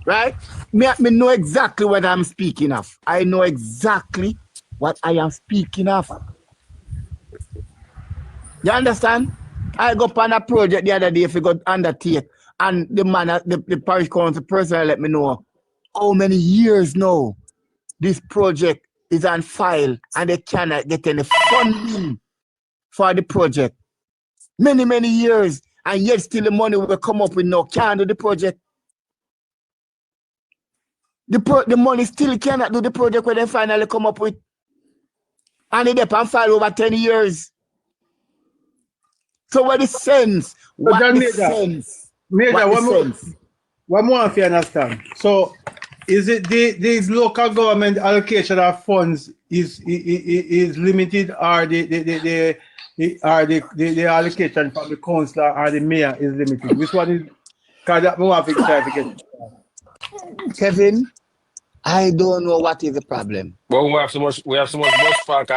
Speaker 4: Right? Me know exactly what I'm speaking of. I know exactly what I am speaking of. You understand? I go on a project the other day if we got undertake, and the man, the parish council person let me know how many years now this project is on file and they cannot get any funding for the project. Many years, and yet still the money will come up with no can't do the project. The money still cannot do the project when they finally come up with. And it depends file over 10 years. So what is sense? What is sense?
Speaker 2: Major, what more if you understand? So is it these local government allocation of funds is limited, or the allocation from the councillor or the mayor is limited? Which one is? Because that more of it.
Speaker 4: Kevin, I don't know what is the problem.
Speaker 1: Well, we have so much bus park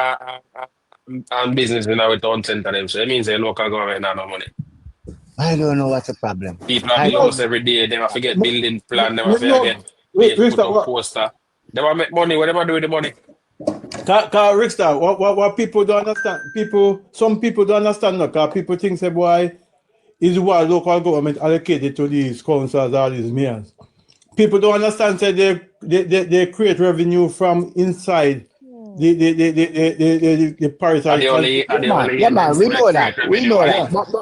Speaker 1: and business in our town center them. So it means the local government have no money.
Speaker 4: I don't know what's the problem.
Speaker 1: People have the house every day, they have to get building plan, they have to get put up poster. They want to make money, what they want to do with the money?
Speaker 2: Rickster, what people don't understand, some people don't understand, because people think say, boy, is what local government allocated to these councils or these mayors. People don't understand, say they create revenue from inside the parish.
Speaker 4: Yeah, man, we know that.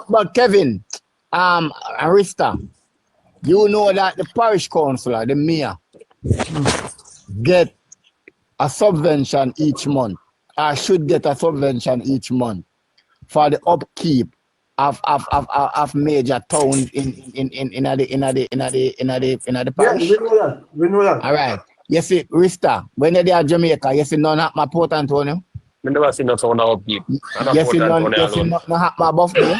Speaker 4: But Kevin, Arista, you know that the parish councillor, the mayor, get a subvention each month. I should get a subvention each month for the upkeep of major towns in the parish.
Speaker 2: Yeah, we know that.
Speaker 4: All right. You see, Rista, when they are Jamaica, you see none at my Port Antonio.
Speaker 1: I never seen no town upkeep.
Speaker 4: You see none at my Buffalo.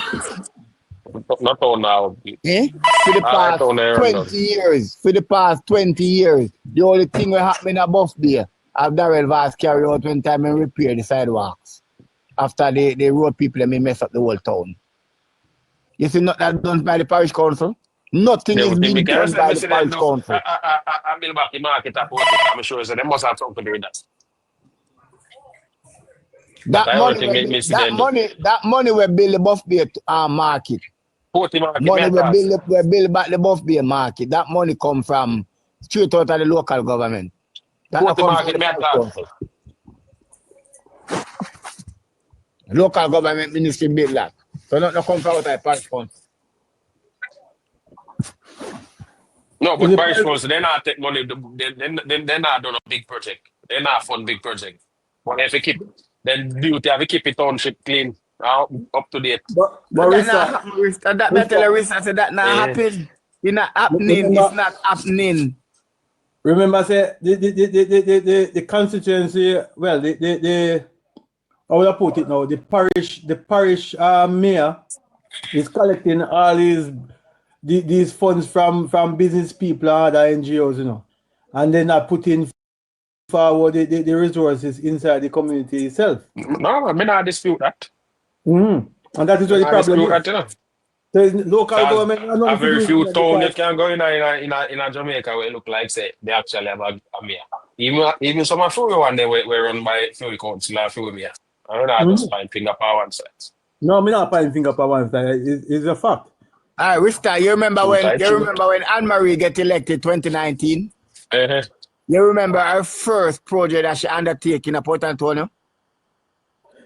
Speaker 1: Not town now.
Speaker 4: Eh? For the past 20 years. For the past 20 years, the only thing that happened at Buffalo, I've Darrell Vaz carry out one time and repair the sidewalks. After the road people, they mess up the whole town. You see, not that done by the parish council. Nothing
Speaker 1: They
Speaker 4: is
Speaker 1: would think we
Speaker 4: being
Speaker 1: can
Speaker 4: done
Speaker 1: say,
Speaker 4: by
Speaker 1: me
Speaker 4: the
Speaker 1: see them
Speaker 4: parish
Speaker 1: do.
Speaker 4: council.
Speaker 1: I build back the market at Port. I'm sure so they must have something to do with that. But I only think me see them do.
Speaker 4: That money we build the Buff Bay market.
Speaker 1: Port market,
Speaker 4: Money
Speaker 1: me
Speaker 4: we build back the Buff Bay market. That money come from straight out of the local government. That
Speaker 1: Port
Speaker 4: come
Speaker 1: market,
Speaker 4: from the
Speaker 1: me
Speaker 4: parish council. Local government ministry build that. So not come from out of the parish council.
Speaker 1: No, but parish council, they not take money. They not done a big project. They not fund big project. But if you keep, then duty have to keep it township clean, up to date.
Speaker 2: But
Speaker 4: that tell Risa said that not happen. It's not happening. It's not happening.
Speaker 2: Remember, say the constituency. Well, how would I put it now? The parish mayor is collecting all these funds from business people and other NGOs, you know, and then are putting forward the resources inside the community itself.
Speaker 1: No, I mean I dispute that.
Speaker 2: And that is where the problem is.
Speaker 1: That, you know.
Speaker 2: So local government.
Speaker 1: A very few towns you can go in a Jamaica where it look like say they actually have a mayor. Even some of the one they were run by few council or few mayor. I don't know how to find finger power one side.
Speaker 2: No, me not find finger power one side. It's a fact.
Speaker 4: All right, Rista, you remember when Anne-Marie get elected 2019? You remember her first project that she undertake in Port Antonio?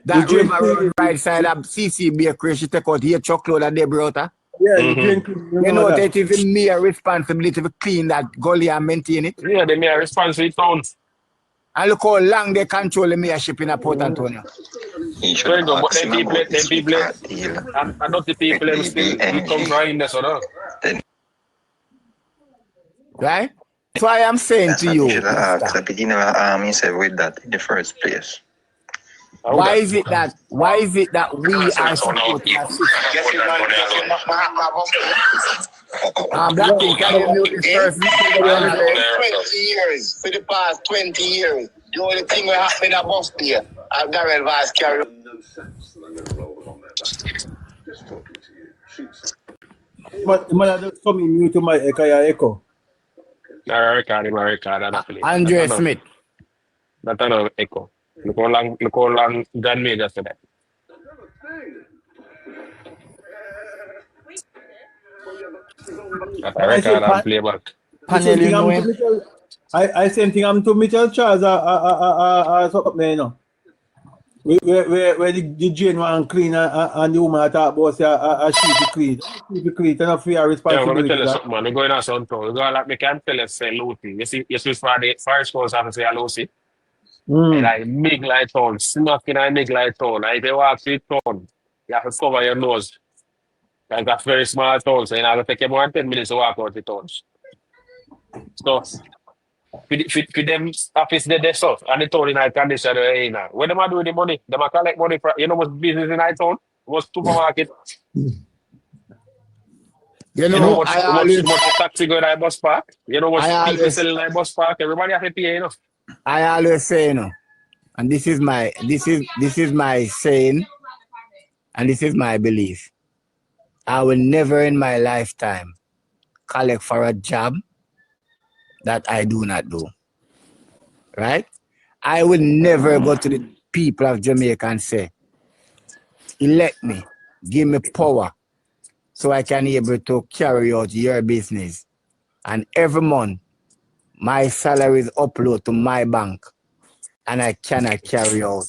Speaker 4: That river right side of CC Bakery, she take out here chocolate that they brought her.
Speaker 2: Yeah,
Speaker 4: you know that it is the mayor responsibility to clean that gully and maintain it.
Speaker 1: Yeah, the mayor responsibility towns.
Speaker 4: And look how long they control the mayorship in Port Antonio.
Speaker 1: But them people, and not the people them still come from this or not.
Speaker 4: Right? So I am saying to you,
Speaker 8: with that in the first place.
Speaker 4: Why is it that we are supporting a system? Black thing, can you mute this person?
Speaker 8: 20 years, for the past 20 years, the only thing will happen at Buff Bay, and Garrel Vice carry.
Speaker 2: But man, just coming mute to my echo.
Speaker 4: Andre Smith.
Speaker 1: That's another echo. Look how long John made us today.
Speaker 2: I same thing I'm to Mitchell Charles something, you know. Where the Jane one clean and the woman talk about say she clean. She clean, and free responsibility.
Speaker 1: Yeah, let me tell you something, man. We're going on some town. We go like me can tell you say Lucy. You see for the first course have to say Lucy. Like big light town, smacking and big light town. And if you walk through town, you have to cover your nose. Like that's very small town, so you have to take you more than 10 minutes to walk out the town. So for them office they stuff and the town in high condition in now. When them are doing the money, them are collect money from what's business in high town, what's supermarket. You know much taxi go in bus park. You know what people selling in bus park. Everybody have to pay enough.
Speaker 4: I always say, and this is my saying, and this is my belief. I will never in my lifetime collect for a job that I do not do. Right? I will never go to the people of Jamaica and say, elect me, give me power, so I can be able to carry out your business. And every month, my salary is uploaded to my bank, and I cannot carry out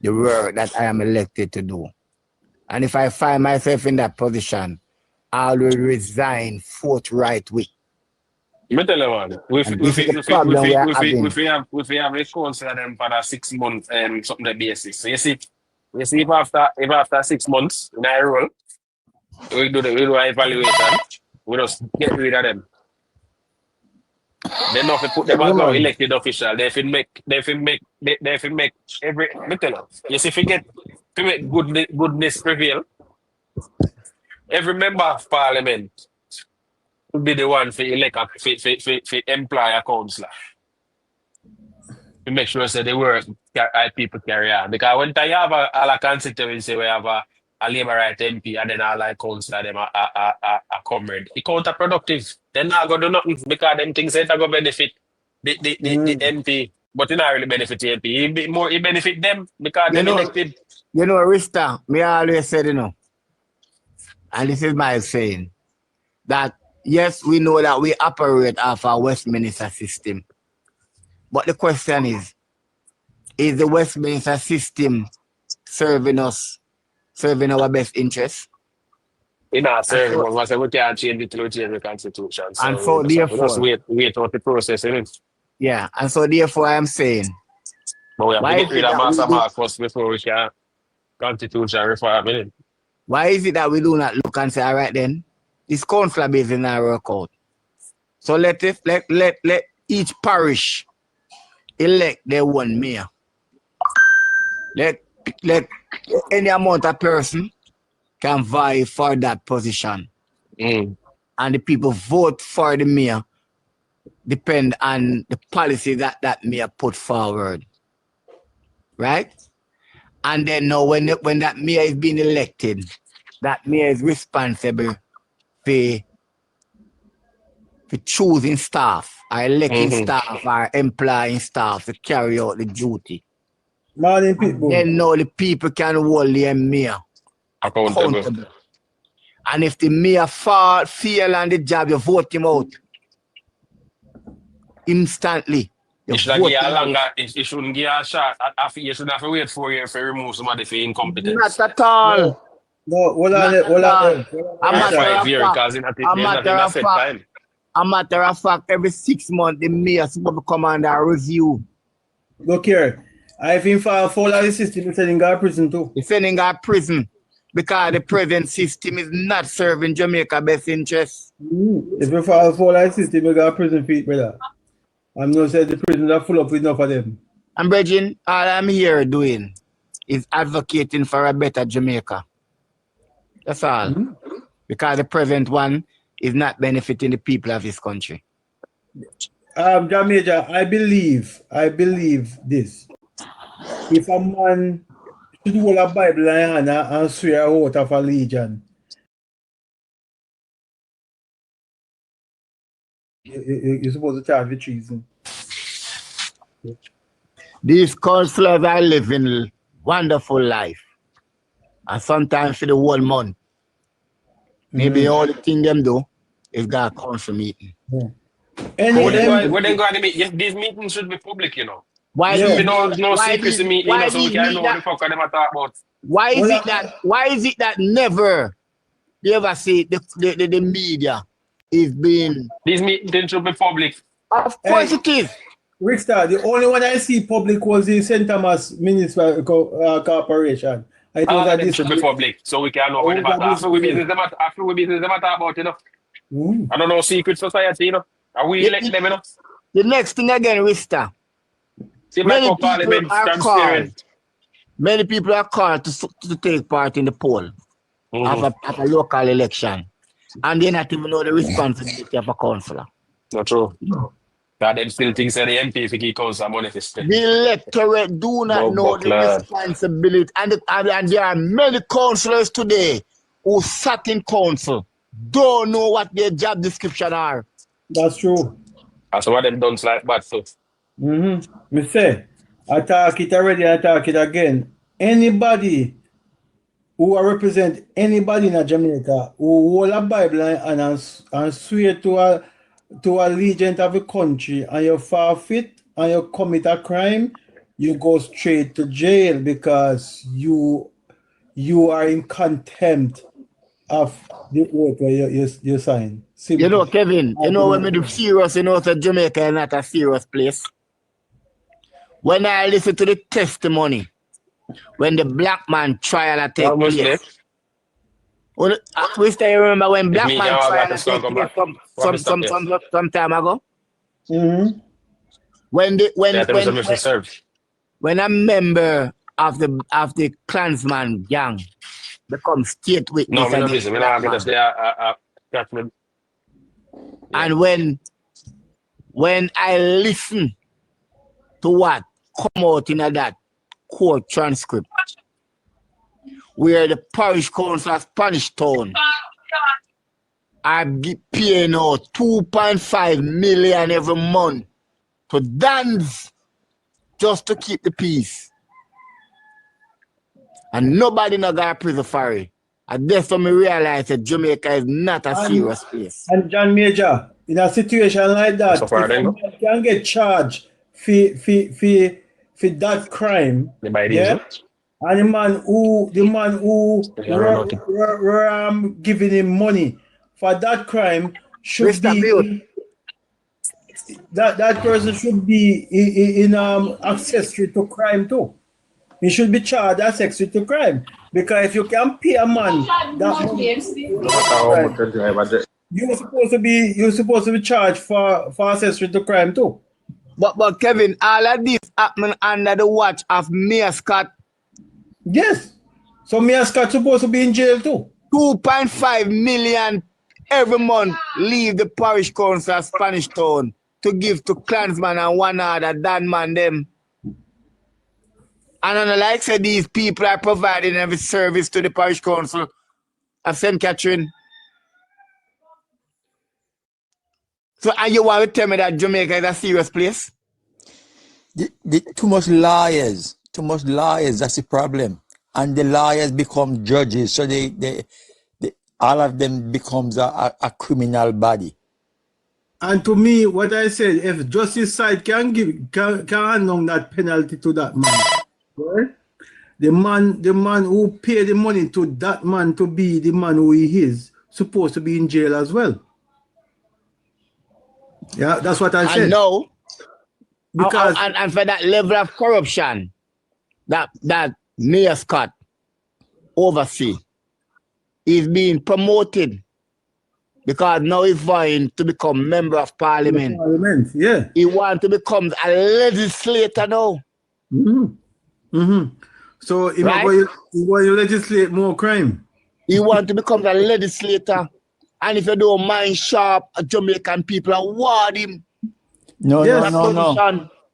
Speaker 4: the work that I am elected to do. And if I find myself in that position, I will resign forthright.
Speaker 1: Me tell you man, if we have a course for them for 6 months something like basis. So you see if after 6 months in a role, we do evaluation, we just get rid of them. They not put them as no elected official. They make every me tell you. You see, to make goodness prevail, every member of parliament would be the one for elect for employ a councillor. To make sure that the work people carry on. Because when you have a constituency where you have a Labour right MP and then I like councillor them a comrade. It's counterproductive. Then not go do nothing because them things ain't go benefit the MP. But it not really benefit the MP. It benefit them because them elected.
Speaker 4: You know, Rista, me always said, and this is my saying, that yes, we know that we operate off a Westminster system. But the question is the Westminster system serving our best interests?
Speaker 1: It's not serving us. We can't change it through change the constitution.
Speaker 4: And so therefore,
Speaker 1: we just wait out the process, innit?
Speaker 4: Yeah, and so therefore I am saying,
Speaker 1: but we have to get rid of Master Mark first before we can constitution reform, innit?
Speaker 4: Why is it that we do not look and say, all right then, this council base in our work out. So let each parish elect their one mayor. Let any amount of person can vie for that position. And the people vote for the mayor depend on the policy that mayor put forward. Right? And then now when that mayor is being elected, that mayor is responsible for choosing staff, or electing staff, or employing staff to carry out the duty.
Speaker 2: Morning, people.
Speaker 4: Then now the people can hold the mayor
Speaker 1: accountable.
Speaker 4: And if the mayor fail on the job, you vote him out instantly.
Speaker 1: You shouldn't give a shot. You shouldn't have to wait 4 years to remove somebody for incompetence.
Speaker 4: Not at all.
Speaker 2: No, hold on.
Speaker 4: A matter of fact, every 6 months, the mayor is supposed to come under review.
Speaker 2: Look here. I've been follow the system, he's sending our prison too.
Speaker 4: He's sending our prison because the present system is not serving Jamaica best interests.
Speaker 2: If you follow the system, you got prison feet, brother. I'm not saying the prisons are full up with enough of them.
Speaker 4: And Bridget, all I'm here doing is advocating for a better Jamaica. That's all. Because the present one is not benefiting the people of this country.
Speaker 2: Jamaica, I believe this. If a man should hold a Bible in hand and swear an oath of allegiance, you're supposed to charge with treason.
Speaker 4: These councillors are living wonderful life. And sometimes for the whole month. Maybe all the thing them do is got a council meeting.
Speaker 1: When they go to meet, these meetings should be public,
Speaker 4: Why
Speaker 1: no secrecy meeting, so we can know what the fuck them talk about.
Speaker 4: Why is it that never you ever see the media is being...
Speaker 1: These meetings should be public.
Speaker 4: Of course it is.
Speaker 2: Rickstar, the only one I see public was the St. Thomas Municipal Corporation. I thought that
Speaker 1: this should be public, so we can know what after we business them talk about, I don't know secret society, Are we elect them,
Speaker 4: The next thing again, Rickstar. Many people are called to take part in the poll of a local election. And they not even know the responsibility of a councillor.
Speaker 1: Not true. God, them still thinks that the MP for key council money for stay.
Speaker 4: The electorate do not know the responsibility. And there are many councillors today who sat in council, don't know what their job description are.
Speaker 2: That's true.
Speaker 1: That's what them done like bad stuff.
Speaker 2: Me say, I talk it already, I talk it again. Anybody who represent anybody in Jamaica who hold a Bible and swear to allegiance of the country and you forfeit and you commit a crime, you go straight to jail because you are in contempt of the oath where you sign. Simple.
Speaker 4: Kevin, when we do serious, that Jamaica is not a serious place. When I listen to the testimony, when the black man trial take place. We still remember when black man trial take place some time ago? When a member of the Klansman gang becomes state witness. And when I listen to what come out in that court transcript, where the parish council of Spanish Town are paying out 2.5 million every month to dance just to keep the peace. And nobody not got a prison for it. And that's when we realize that Jamaica is not a serious place.
Speaker 2: And John Major, in a situation like that, if a man can get charged for that crime, yeah, and the man who giving him money for that crime should be that person should be in accessory to crime too. He should be charged accessory to crime, because if you can pay a man that money, you're supposed to be charged for accessory to crime too.
Speaker 4: But Kevin, all of this happened under the watch of Mayor Scott.
Speaker 2: Yes. So Mayor Scott supposed to be in jail too.
Speaker 4: 2.5 million every month leave the parish council of Spanish Town to give to clansman and one other Dan man them. And on the likes of these people are providing every service to the parish council of St. Catherine. So and you want to tell me that Jamaica is a serious place?
Speaker 7: Too much lawyers, that's the problem. And the lawyers become judges, so they all of them becomes a criminal body.
Speaker 2: And to me, what I said, if justice side can hand on that penalty to that man, right? The man who paid the money to that man to be the man who he is supposed to be in jail as well. Yeah, that's what I said.
Speaker 4: I know.
Speaker 2: Because
Speaker 4: and for that level of corruption that Mayor Scott oversee, he's being promoted because now he's vying to become member of parliament.
Speaker 2: Yeah.
Speaker 4: He wants to become a legislator now.
Speaker 2: So he want to legislate more crime.
Speaker 4: He wants to become a legislator. And if you don't mind sharp, Jamaican people award him.
Speaker 7: No,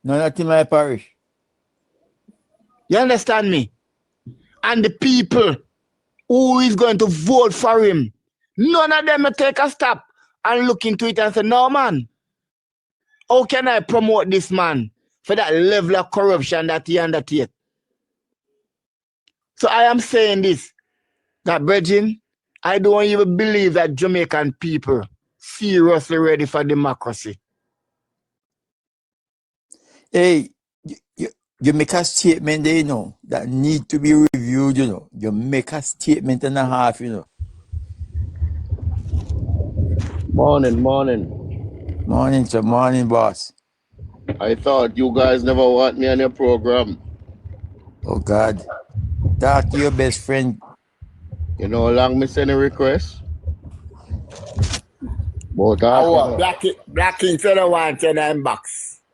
Speaker 7: not in my parish.
Speaker 4: You understand me? And the people who is going to vote for him, none of them will take a step and look into it and say, no, man, how can I promote this man for that level of corruption that he undertakes? So I am saying this, that, brethren, I don't even believe that Jamaican people seriously ready for democracy.
Speaker 7: Hey, you make a statement there, that need to be reviewed, You make a statement and a half,
Speaker 5: Morning.
Speaker 7: Morning, sir. Morning, boss.
Speaker 5: I thought you guys never want me on your program.
Speaker 7: Oh, God. Talk to your best friend.
Speaker 5: You know how long me send a request? But
Speaker 4: Black King said I want to inbox.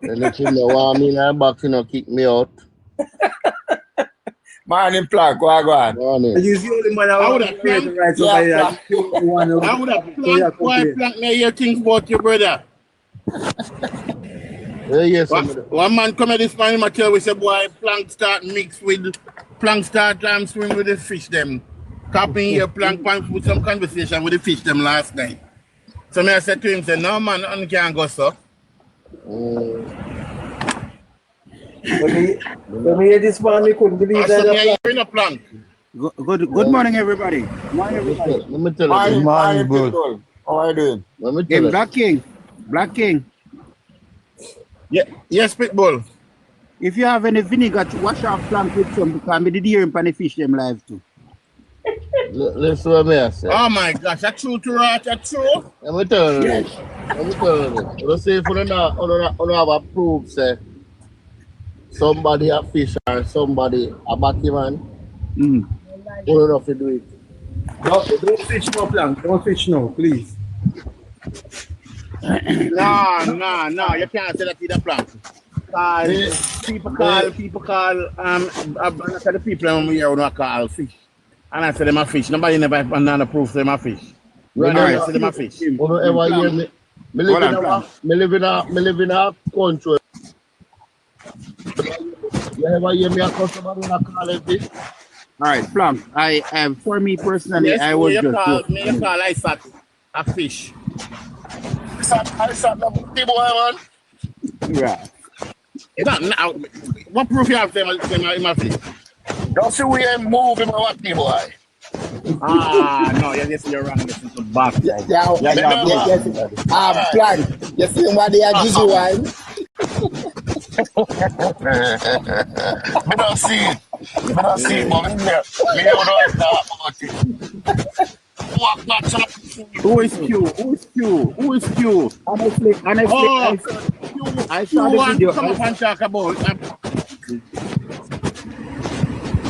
Speaker 5: They let you know want me in the box, kick me out.
Speaker 4: Morning, Plank, go on.
Speaker 5: Morning.
Speaker 2: You're the only man
Speaker 5: I would have why Plank now you think about your brother. Yes. One man come at this morning and tell we say boy Plank start swim with the fish them. Copying your Plank with some conversation with the fish them last night. So I said to him, say, no man, I can't go so.
Speaker 2: When we hear this man, we couldn't believe that.
Speaker 9: Good morning, everybody.
Speaker 5: Let me tell you.
Speaker 4: Morning, Bull. How are you doing?
Speaker 5: Let me tell you.
Speaker 9: Black King.
Speaker 5: Yeah, yes, Pitbull.
Speaker 9: If you have any vinegar to wash off Plank with some, because I did hear him on the fish them live too.
Speaker 5: Listen what I say. Oh my gosh, that's true to right, that's true. Let me tell you this. Let's say if you don't have a proof, say somebody a fish or somebody a batty man. You don't have to do it.
Speaker 2: Don't fish no, Plank. Don't fish no, please.
Speaker 5: No, you can't say that to the Plank. People call the people here who don't call fish. And I said them a fish. Nobody never banana proof them a fish. Right now, I said them a fish. You don't ever hear me. Me live in a country. You ever hear me a customer when I call it fish?
Speaker 9: right, Plank. For me personally,
Speaker 5: Yes,
Speaker 9: I was
Speaker 5: you
Speaker 9: just
Speaker 5: call
Speaker 9: joking.
Speaker 5: I sat a fish. I sat the booty boy, man.
Speaker 9: Yeah.
Speaker 5: Now, what proof you have them in my fish? Don't see we ain't moving my what boy. No, you're wrong. This is the box.
Speaker 4: Yeah,
Speaker 5: Remember?
Speaker 4: yes. Plan. You see what they are Gigi wine?
Speaker 5: Me don't see it. Me don't see it, but me don't know about it. What not so
Speaker 9: Who is Q? Who is Q? Honestly,
Speaker 5: oh,
Speaker 9: I
Speaker 5: you
Speaker 9: saw the
Speaker 5: want to
Speaker 9: video.
Speaker 5: come up and talk about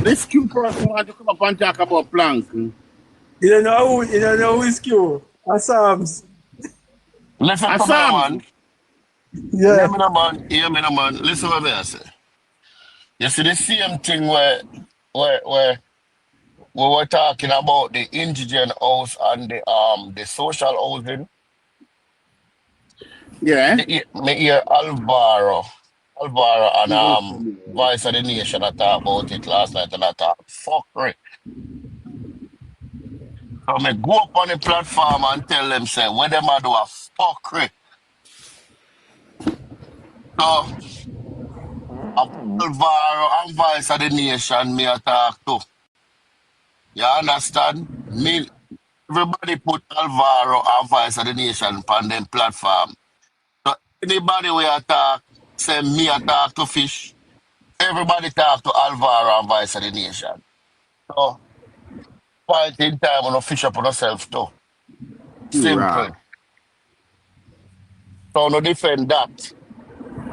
Speaker 5: this Q person want to come up and talk about Plank.
Speaker 2: You don't know who is Q. Assams.
Speaker 5: Listen to me, man.
Speaker 2: Yeah.
Speaker 5: Hear me, man. Listen what I say. You see the same thing where we were talking about the indigent house and the social housing.
Speaker 9: Yeah.
Speaker 5: Me hear Alvaro and Voice of the Nation I talked about it last night and I thought, fuck it. So me go up on the platform and tell them say what them a do a fuck it. So Alvaro and Voice of the Nation me a talk to. You understand? Me everybody put Alvaro and Voice of the Nation on them platform. So anybody we attack, say me attack to fish. Everybody talk to Alvaro and Voice of the Nation. So point in time on fish up on yourself too. Simple.
Speaker 9: Right.
Speaker 5: So no defend that.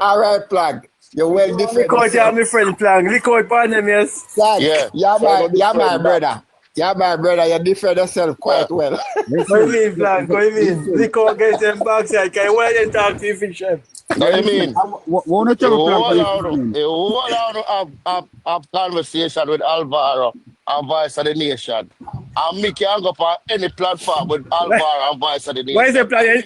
Speaker 4: All right, Plan. You well defend yourself.
Speaker 2: My friend Plank. Look out for them, yes.
Speaker 4: Plan.
Speaker 5: Yeah.
Speaker 4: You're
Speaker 5: So no
Speaker 4: my
Speaker 5: defend that.
Speaker 4: brother. You're my brother. You defend yourself quite well.
Speaker 2: What do you mean, Plank? What do you mean? Look out against them backside. Can you talk to you, fish?
Speaker 5: What do you mean?
Speaker 9: Wanna
Speaker 5: You
Speaker 9: trouble Plank?
Speaker 5: all out have conversation with Alvaro and Voice of the Nation. And me can go on any platform with Alvaro and Voice of the Nation.
Speaker 2: What is the plan?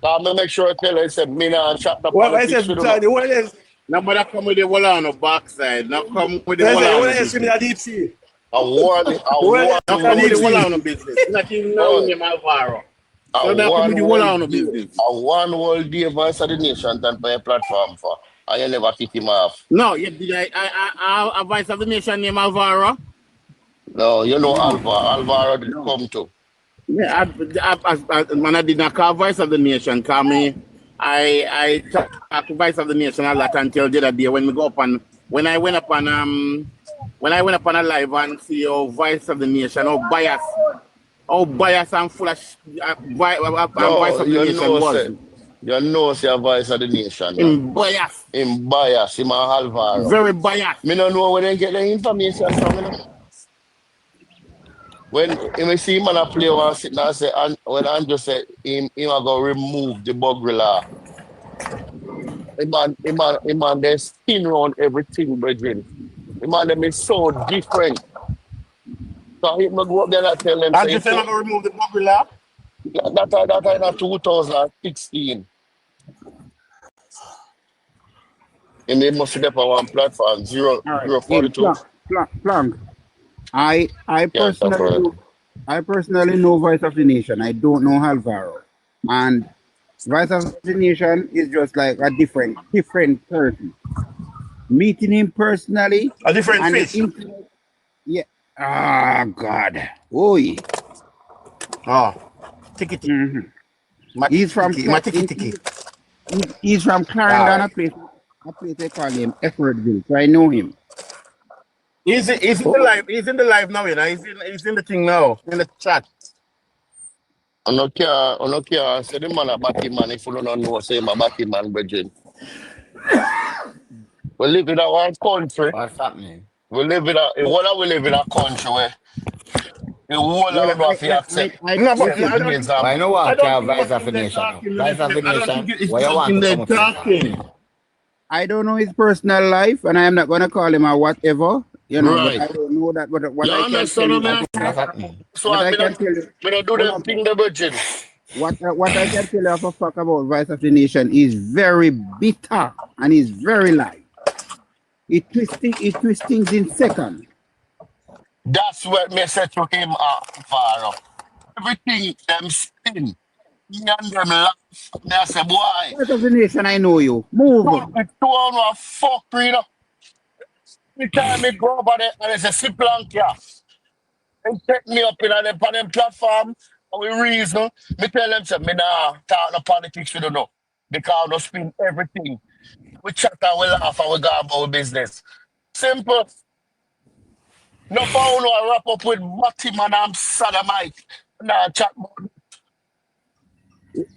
Speaker 5: I'm gonna make sure I tell you, say, me now shut up
Speaker 2: What
Speaker 5: on
Speaker 2: is
Speaker 5: the
Speaker 2: the
Speaker 5: fish.
Speaker 2: plan? What is
Speaker 5: Nobody come with the wall on the backside. Now come with the
Speaker 2: what
Speaker 5: wall on the
Speaker 2: is
Speaker 5: business.
Speaker 2: in the deep sea?
Speaker 5: I warn you.
Speaker 2: What
Speaker 5: Now
Speaker 2: is
Speaker 5: come with
Speaker 2: deep
Speaker 5: the wall
Speaker 2: sea?
Speaker 5: on the business. Nothing now in Alvaro. So now come with the wall on the business. A one whole day Voice of the Nation and play a platform for. And you never kick him off. No, I Voice of the Nation name Alvaro. No, you know Alvaro did come to. Yeah, I did not call Voice of the Nation. Call me. I talk to Voice of the Nation a lot until the other day when we go up on when I went up on a live and see your Voice of the Nation, how biased and full of Voice of the Nation was. You know, say a Voice of the Nation. In bias. In bias, in my Alvaro. Very biased. Me don't know where they get the information from. You know? When you see man a play one sitting and say, when Andrew say him a go remove the bugler, him man they spin around everything, brethren. Him man them is so different. So he go up there and tell them,
Speaker 10: Andrew say I'm gonna remove the bugler.
Speaker 5: That in 2016. And they must step on one platform, 042.
Speaker 9: Plank. I personally know Voice of the Nation. I don't know Alvaro. And Voice of the Nation is just like a different person. Meeting him personally.
Speaker 10: A different fish.
Speaker 9: Yeah. Ah, God. Oi.
Speaker 10: Oh. Tiki.
Speaker 9: He's from
Speaker 10: Tiki.
Speaker 9: He's from Clarendon, a place they call him Effortville. So I know him.
Speaker 10: He's in the live. He's in the live now, you know. He's in the thing now, in the chat.
Speaker 5: I no care. Say the man a batty man if you don't know, say him a batty man, brethren. We live in our country.
Speaker 4: What's happening?
Speaker 5: We live in a country where the whole of us accept.
Speaker 10: I know
Speaker 4: what Voice of the Nation. Voice of the Nation. What you want to come
Speaker 9: I don't know his personal life, and I am not gonna call him a whatever. You know,
Speaker 5: right.
Speaker 9: but I don't know that. But what
Speaker 5: you
Speaker 9: I can tell
Speaker 5: you, so I can tell you, we don't do them thing, the virgin.
Speaker 9: What I can tell you for fuck about Voice of the Nation is very bitter and is very light. It twists things in seconds.
Speaker 5: That's what me said to him, Faro. Everything them spin. Me and them laugh. Me I say, boy,
Speaker 9: Part of the nation, I know you. Move.
Speaker 5: don't fuck, you know. Every time me go over there and it's a sit blank here. And take me up in on them platform and we reason. Me tell them say, me nah talk no politics we don't know. Because we spin everything. We chat and we laugh and we go about business. Simple. No phone no wrap up with Matty man and Sodomite. Nah chat about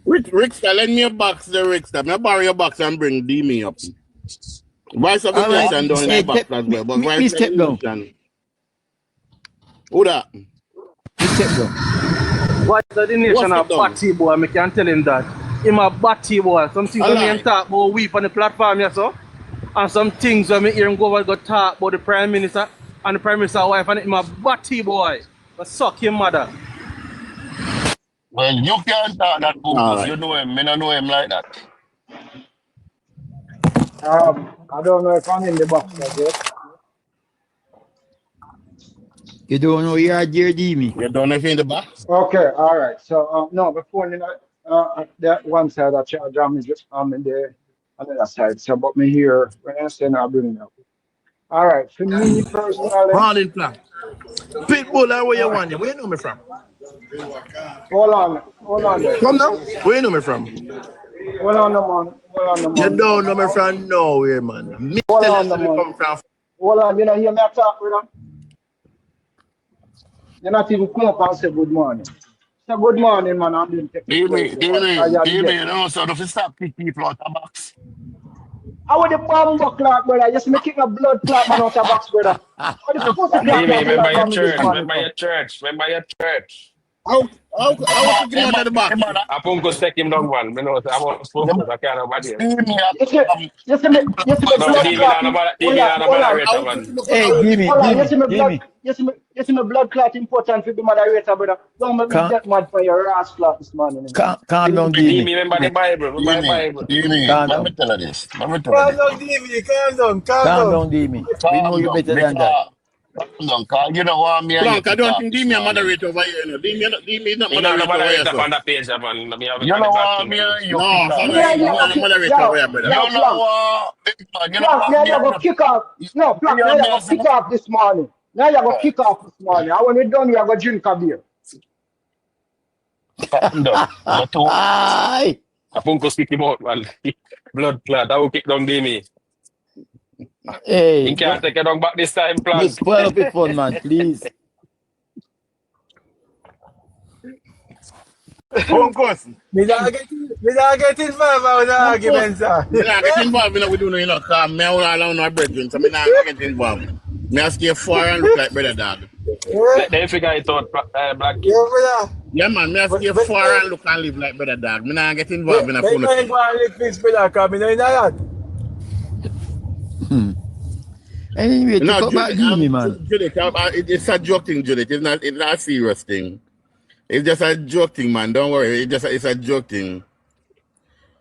Speaker 10: Rickster, lend me a box there, Rickster. Me borrow your box and bring D-Me up. Vice of the
Speaker 7: All right.
Speaker 10: nation down in
Speaker 7: Hey,
Speaker 10: the box as well, but vice of
Speaker 7: step
Speaker 10: the
Speaker 7: down.
Speaker 10: nation. Who that?
Speaker 7: Step down.
Speaker 11: What the nation a batty boy, I can tell him that. Him a batty boy. Some things when me talk about we on the platform, yes, so. And some things when me hear him go over go talk about the Prime Minister and the Prime Minister's wife, and him a batty boy. But suck your mother.
Speaker 5: well, you can't talk that book because
Speaker 10: Right.
Speaker 5: you know him. Me don't know him like that.
Speaker 6: I don't know if I'm in the box yet.
Speaker 7: You don't know you're JD
Speaker 10: You don't know if you're in the box?
Speaker 6: Okay, all right. So no, before you know, that one side of charge, I'm in the other side. So, but me here when I say now, bring it up. All right. For me personally,
Speaker 12: Harlan plan. Pitbull, where you want you? Where you know me from?
Speaker 6: hold on there.
Speaker 12: Come now. Where you know me from?
Speaker 6: Hold on, the man.
Speaker 12: You don't know me from nowhere, man. Me
Speaker 6: Hold
Speaker 12: tell
Speaker 6: on,
Speaker 12: you
Speaker 6: the
Speaker 12: where me
Speaker 6: man.
Speaker 12: come from.
Speaker 6: Hold on, you know, hear me talk, brother. You're not even come up and say good morning. So good morning, man. I'm being taken place.
Speaker 5: You know, so don't stop kick people out of box.
Speaker 6: I want the bomb clock, brother. Just making a blood clot man out of box, brother. How the pussy clock
Speaker 1: Dimi,
Speaker 6: you pull
Speaker 1: remember
Speaker 6: out
Speaker 1: your
Speaker 6: on me this
Speaker 1: church.
Speaker 6: morning,
Speaker 1: Remember
Speaker 6: bro?
Speaker 1: your church. Remember your church.
Speaker 10: How we kick him out of the box?
Speaker 1: Apunko take him down one. Me know I was Punko. I can't nobody.
Speaker 6: You see me
Speaker 1: No,
Speaker 6: blood
Speaker 1: Dimi
Speaker 6: clot.
Speaker 1: na no
Speaker 6: Hold on, hold on.
Speaker 1: moderator man.
Speaker 7: Hey, Jimmy,
Speaker 6: Hold on, you see me blood,
Speaker 7: Jimmy.
Speaker 6: you see me blood clot important for the moderator, brother. Don't make me get mad for your ass clot this morning.
Speaker 7: Calm down,
Speaker 1: Dimi,
Speaker 7: Jimmy.
Speaker 1: remember the Bible. Remember the Bible.
Speaker 5: Let me tell you this.
Speaker 12: Calm down, Jimmy. Calm down,
Speaker 7: Jimmy. We know you better than that.
Speaker 5: Calm down, Carl. You know what me and you
Speaker 10: Blanc, I don't
Speaker 5: talk
Speaker 10: think
Speaker 5: this
Speaker 10: D-Me a
Speaker 5: morning.
Speaker 10: moderator over here. No. D-Me is not
Speaker 1: He not no
Speaker 10: moderator over here,
Speaker 1: moderator
Speaker 10: so.
Speaker 1: on that page, man. Me have it
Speaker 5: You
Speaker 1: on the
Speaker 5: know
Speaker 1: Black
Speaker 5: what
Speaker 1: King
Speaker 5: me and
Speaker 1: page.
Speaker 5: you
Speaker 10: No,
Speaker 5: talk.
Speaker 10: son,
Speaker 6: Me and
Speaker 10: you
Speaker 6: you
Speaker 10: are
Speaker 6: go
Speaker 10: the
Speaker 6: kick,
Speaker 10: moderator over here,
Speaker 5: You
Speaker 10: brother.
Speaker 5: know what, big man, you know
Speaker 6: Plank,
Speaker 5: what
Speaker 6: now
Speaker 5: me
Speaker 6: you
Speaker 5: and
Speaker 6: go
Speaker 5: you.
Speaker 6: kick off. No, Plank, now you go kick off this morning. Now you go kick off this morning. And when we're done, we are going to drink a beer.
Speaker 5: Calm down. You too.
Speaker 7: Aye.
Speaker 1: Apunko stick him out, man. Blood clot. I will kick down Dimi. He
Speaker 7: Hey,
Speaker 1: can't take it down back this time,
Speaker 7: don't
Speaker 1: Plank.
Speaker 7: spoil up your fun, man, please.
Speaker 10: Focus.
Speaker 12: Me not get involved in the argument, sir.
Speaker 10: Me not get involved in what we do now, you know, because me all alone my brethren, so me not get involved. Me ask you far and look like brother dog.
Speaker 12: Yeah,
Speaker 1: They figure it out, Black
Speaker 12: yeah,
Speaker 1: King.
Speaker 12: brother.
Speaker 10: Yeah, man, me ask you far and look and live like brother dog. Me not get involved in a phone
Speaker 12: Make
Speaker 10: thing.
Speaker 12: go and lick this brother, because me know that.
Speaker 7: Anyway,
Speaker 10: No,
Speaker 7: talk about Jimmy, man.
Speaker 10: Judith, it's a joke thing, Judith. It's not a serious thing. It's just a joke thing, man. Don't worry. It's a joke thing.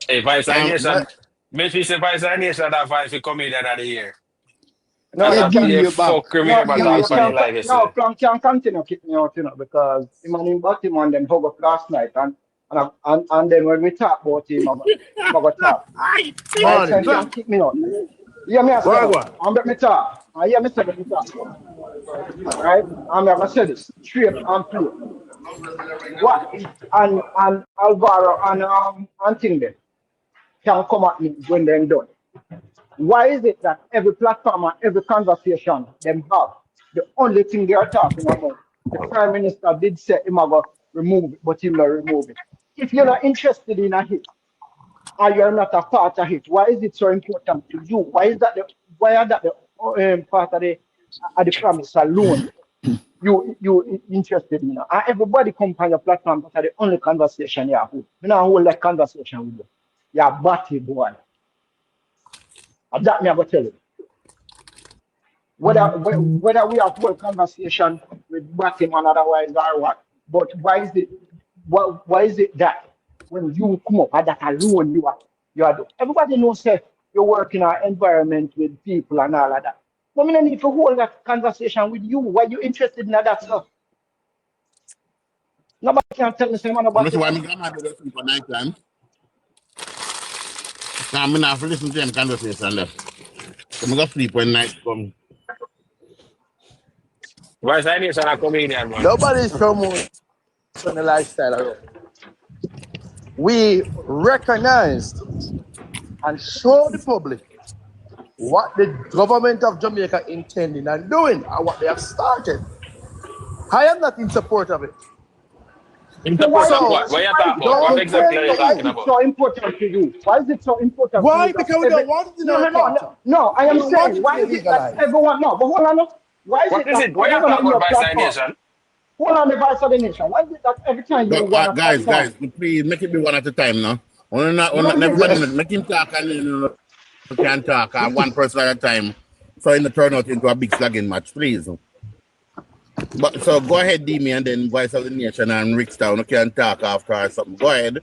Speaker 1: Hey, Vice Nation.
Speaker 10: But,
Speaker 1: Make sure you say Vice Nation that Vice will come in the end of the year.
Speaker 6: No,
Speaker 1: And
Speaker 6: you
Speaker 7: Hey,
Speaker 1: after
Speaker 6: can't.
Speaker 7: Jimmy,
Speaker 1: the
Speaker 7: you're back.
Speaker 1: fuck me
Speaker 6: No,
Speaker 1: ever
Speaker 6: no,
Speaker 1: talk
Speaker 6: you
Speaker 1: for the
Speaker 6: can't.
Speaker 1: live
Speaker 6: No,
Speaker 1: yesterday.
Speaker 6: Plank can't continue kick me out, because him and him got him on them hug up last night, and then when we talk about him, I'm going to talk. Right, so
Speaker 12: Morning.
Speaker 6: you can't kick me out. Hear me, I say
Speaker 12: What,
Speaker 6: that.
Speaker 12: what?
Speaker 6: I'm let me talk. I hear me say let me talk. Right? I'm going to say this straight and clear. What? And Alvaro and thing there can come at me when they're done. Why is it that every platform and every conversation them have, the only thing they are talking about, the Prime Minister did say him going remove it, but he'll not remove it. If you're not interested in a hit, or you're not a part of it, why is it so important to you? Why are that the part of the promise alone you interested in? And everybody come on your platform, that's the only conversation you have. You know, hold that conversation with you. You're a batty boy. And that me I go tell you. Whether we have whole conversation with Batim and otherwise or what, but why is it that when you come up and that alone you are doing? Everybody knows that you work in an environment with people and all of that. But I don't need to hold that conversation with you. Why you interested in that stuff? Nobody can tell me something about
Speaker 10: That's why I'm going to do this for night time. I'm going to have to listen to them conversation. I'm going to sleep when night comes.
Speaker 1: Why is that a comedian, man?
Speaker 11: Nobody's promoting the lifestyle. We recognized and show the public what the government of Jamaica intending and doing and what they have started. I am not in support of it.
Speaker 1: In support of what? What are you talking about? What exactly are you talking
Speaker 6: Why is it so important to you? Why is it so important
Speaker 11: Why?
Speaker 6: to you?
Speaker 11: Because we don't want to know.
Speaker 6: No, I am saying, why is it that everyone, no, but hold on, no. Why is
Speaker 1: what
Speaker 6: it
Speaker 1: is
Speaker 6: that
Speaker 1: it? What are you
Speaker 6: everyone
Speaker 1: talking
Speaker 6: in your
Speaker 1: about, Vice
Speaker 6: platform?
Speaker 1: Nation?
Speaker 6: Hold on, the Vice of the Nation. Why is it that every time you want to
Speaker 10: guys, please make it be one at a time now. Everybody make him talk and you can talk one person at a time. So in the turn out into a big slugging match, please. But so go ahead, Demi, and then Voice of the Nation and Rickstown. You can talk after or something. Go ahead.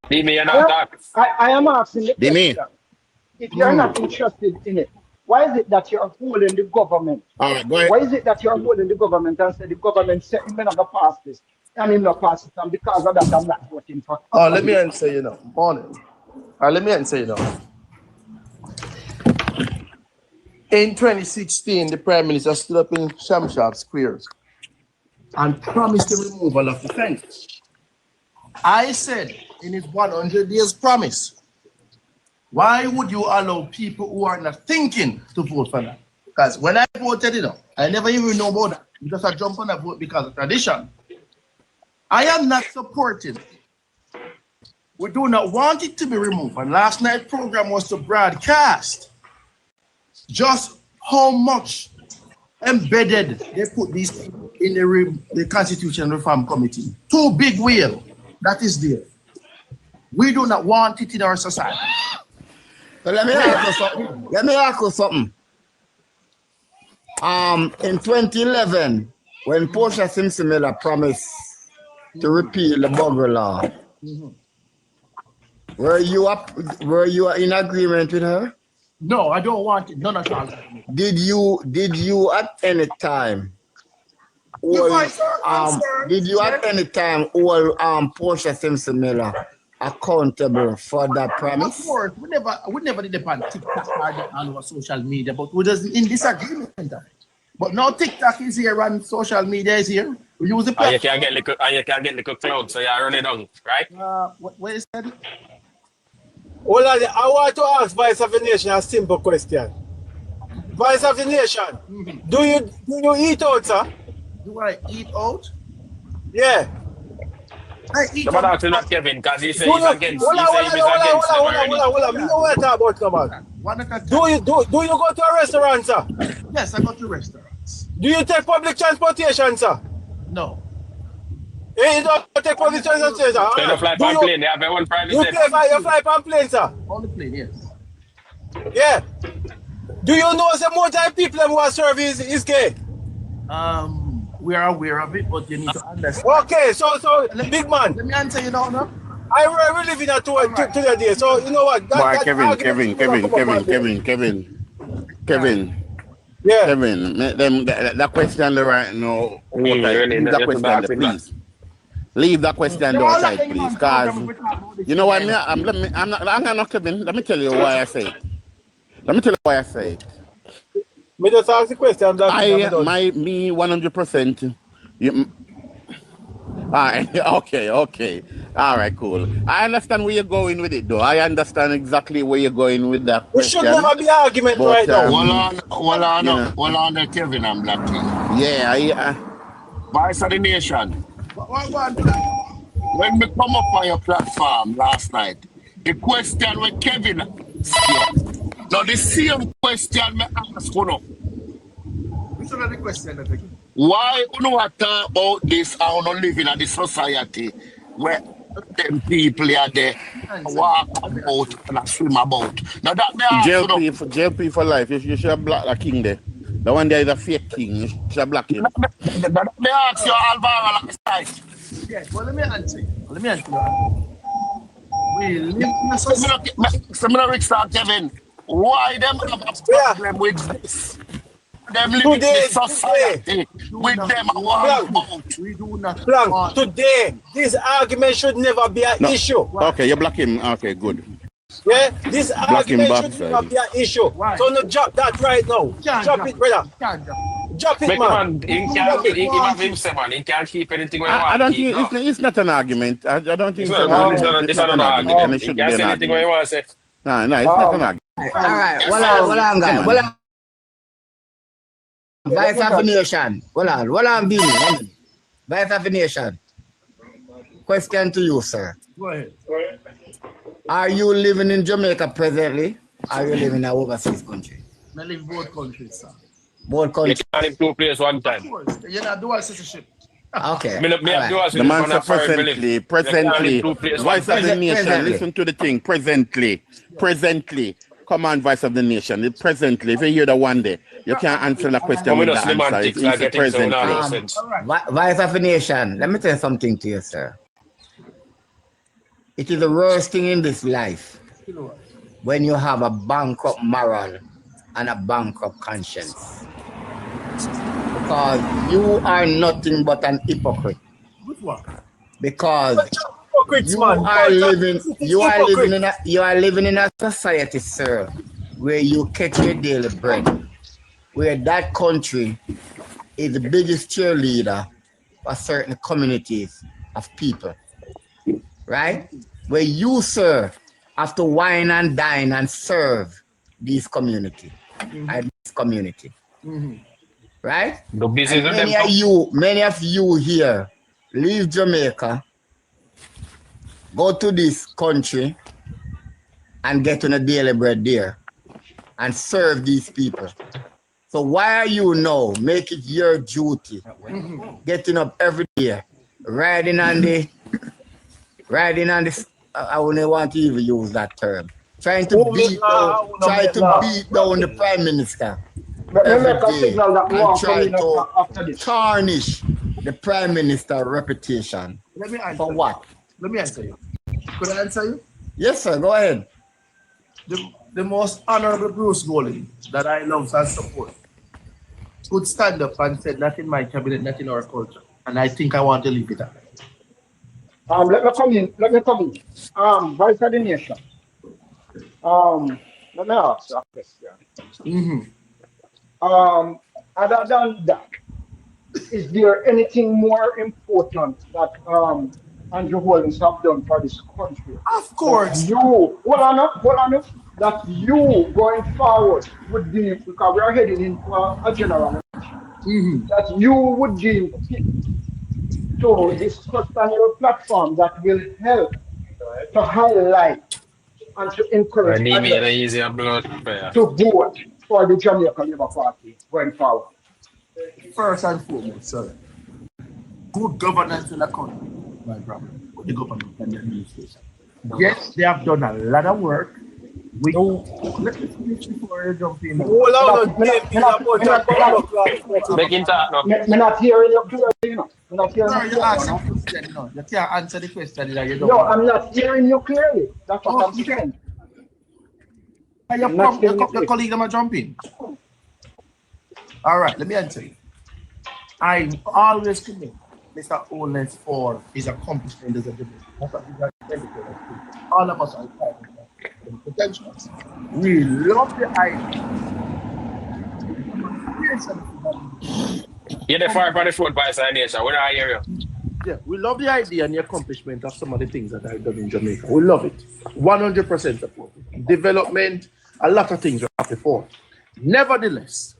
Speaker 1: Demi, you're not talking.
Speaker 6: I am asking the
Speaker 10: Demi.
Speaker 6: question. If you're not interested in it, why is it that you're holding the government?
Speaker 10: All right, go ahead.
Speaker 6: Why is it that you're holding the government and say the government said him not pass this and him not pass it, and because of that I'm not voting for?
Speaker 11: Oh, let me answer you now. Morning. Let me answer you now. In 2016, the Prime Minister stood up in Shamshad Squares and promised the removal of the fence. I said in his 100 days promise, why would you allow people who are not thinking to vote for that? Because when I voted, I never even know about that. You just jump on a vote because of tradition. I am not supporting. We do not want it to be removed. And last night's program was to broadcast just how much embedded they put these people in the Constitution Reform Committee. Too big wheel that is there. We do not want it in our society.
Speaker 4: So let me ask you something. In 2011, when Portia Simpson Miller promised to repeal the Bugger Law, were you in agreement with her?
Speaker 11: No, I don't want it. None at all.
Speaker 4: Did you at any time hold Portia Simpson Miller accountable for that promise?
Speaker 11: Of course, we never did it on TikTok or all over social media, but we just in disagreement of it. But now TikTok is here and social media is here. We use the platform.
Speaker 1: And you can get little cloud, so you run it down, right?
Speaker 11: What is that?
Speaker 12: Well, I want to ask Vice of the Nation a simple question. Vice of the Nation, do you eat out, sir?
Speaker 11: Do I eat out?
Speaker 12: Yeah.
Speaker 11: I eat
Speaker 1: Somebody
Speaker 11: out.
Speaker 1: ask not Kevin, because he said he's against.
Speaker 12: Hold on. Me know what talk about, come on. Do you go to a restaurant, sir?
Speaker 11: Yes, I go to restaurants.
Speaker 12: Do you take public transportation, sir?
Speaker 11: No.
Speaker 12: Hey, you don't take public transportation, sir?
Speaker 1: So you don't fly on plane, they have their own private jet.
Speaker 12: You fly on plane, sir?
Speaker 11: On the plane, yes.
Speaker 12: Yeah. Do you know the more time people who are serving is gay?
Speaker 11: We are aware of it, but you need to understand.
Speaker 12: Okay, so big man.
Speaker 11: Let me answer you now, no?
Speaker 12: I live in a two day, so you know what?
Speaker 10: Kevin.
Speaker 12: Yeah.
Speaker 10: Kevin, that question right now. Leave that question, please. Leave that question outside, please. Cause you know what? I'm not Kevin. Let me tell you why I say it.
Speaker 12: Me just ask the question.
Speaker 10: Me 100%. Okay. All right, cool. I understand where you're going with it, though. I understand exactly where you're going with that question.
Speaker 12: It should never be argument right now.
Speaker 5: Hold on, Kevin and Black King.
Speaker 10: Yeah.
Speaker 5: Vice of the Nation. When we come up on your platform last night, the question with Kevin asked, now the same question me ask you.
Speaker 11: Which one is the question that again?
Speaker 5: Why you know talk about this and you live in this society where them people are there walk about and swim about? Now that me ask
Speaker 10: JLP for life. You should have black a king there. The one there is a fake king. You should have black him.
Speaker 5: Me ask you Alvaro last night.
Speaker 11: Yes, well let me answer you.
Speaker 5: We live in a society.
Speaker 10: Similar Rick Star Kevin. Why them have a problem with this? Them live in the society with them
Speaker 5: We do not
Speaker 12: Blank, today, this argument should never be an issue.
Speaker 10: Okay, you block him. Okay, good.
Speaker 12: Yeah, this
Speaker 10: Block him
Speaker 12: argument should never be an issue. So no drop that right now. Drop it, brother. Drop it, man.
Speaker 1: He can't keep anything.
Speaker 10: I don't think it's not an argument. I don't think
Speaker 1: it's not an argument.
Speaker 10: And it should be an
Speaker 1: anything you want to say.
Speaker 10: No, it's not an argument.
Speaker 4: All right, hold on, guys. Hold on. Vice of the nation. Hold on, Billy. Vice of the nation. Question to you, sir.
Speaker 5: Go ahead.
Speaker 4: Are you living in Jamaica presently? Are you living in an overseas country?
Speaker 5: I live both countries, sir.
Speaker 4: Both countries.
Speaker 1: You can't live two places one time.
Speaker 5: Of course. You're not dual citizenship.
Speaker 4: Okay.
Speaker 10: The man said presently. Vice of the nation, listen to the thing. Presently. Come on, Vice of the nation. Presently. If you hear the one day, you can't answer the question with the answer. It's presently.
Speaker 4: Vice of the nation, let me tell you something to you, sir. It is the worst thing in this life when you have a bankrupt moral and a bankrupt conscience. Because you are nothing but an hypocrite. Because you are living in a society, sir, where you catch your daily bread, where that country is the biggest cheerleader for certain communities of people, right? Where you, sir, have to wine and dine and serve these community, and this community, right? And many of you here leave Jamaica, go to this country, and get on a daily bread there, and serve these people. So why are you now make it your duty, getting up every day, riding on the, I wouldn't want to even use that term, trying to beat down the Prime Minister every day and try to tarnish the Prime Minister reputation. For what?
Speaker 5: Let me answer you. Could I answer you?
Speaker 4: Yes, sir, go ahead.
Speaker 5: The most honorable Bruce Golding that I love and support could stand up and say, not in my cabinet, not in our culture. And I think I want to leave it at that.
Speaker 6: Let me come in. Vice of the nation. Let me ask you a question. Other than that, is there anything more important that Andrew Holness have done for this country?
Speaker 5: Of course.
Speaker 6: Hold on. That you going forward would deem, because we are heading into a general election, that you would deem fit to discuss on your platform that will help to highlight and to encourage others to vote for the Jamaica Labour Party going forward?
Speaker 5: First and foremost, sir, good governance in the country, my brother, the government and the administration. Yes, they have done a lot of work. Let me finish before you jump in.
Speaker 6: Hold on, I'm not hearing you clearly.
Speaker 5: You can't answer the question that you don't.
Speaker 6: No, I'm not hearing you clearly. That's what I'm saying.
Speaker 5: Your colleague going to jump in. All right, let me answer you. I always commend Mr. Holness for his accomplishment as a Jamaican. All of us are potential. We love the idea.
Speaker 1: You're the fire by the front by side nation. Where I hear you?
Speaker 5: Yeah, we love the idea and the accomplishment of some of the things that I've done in Jamaica. We love it. 100% support it. Development, a lot of things are happy for. Nevertheless,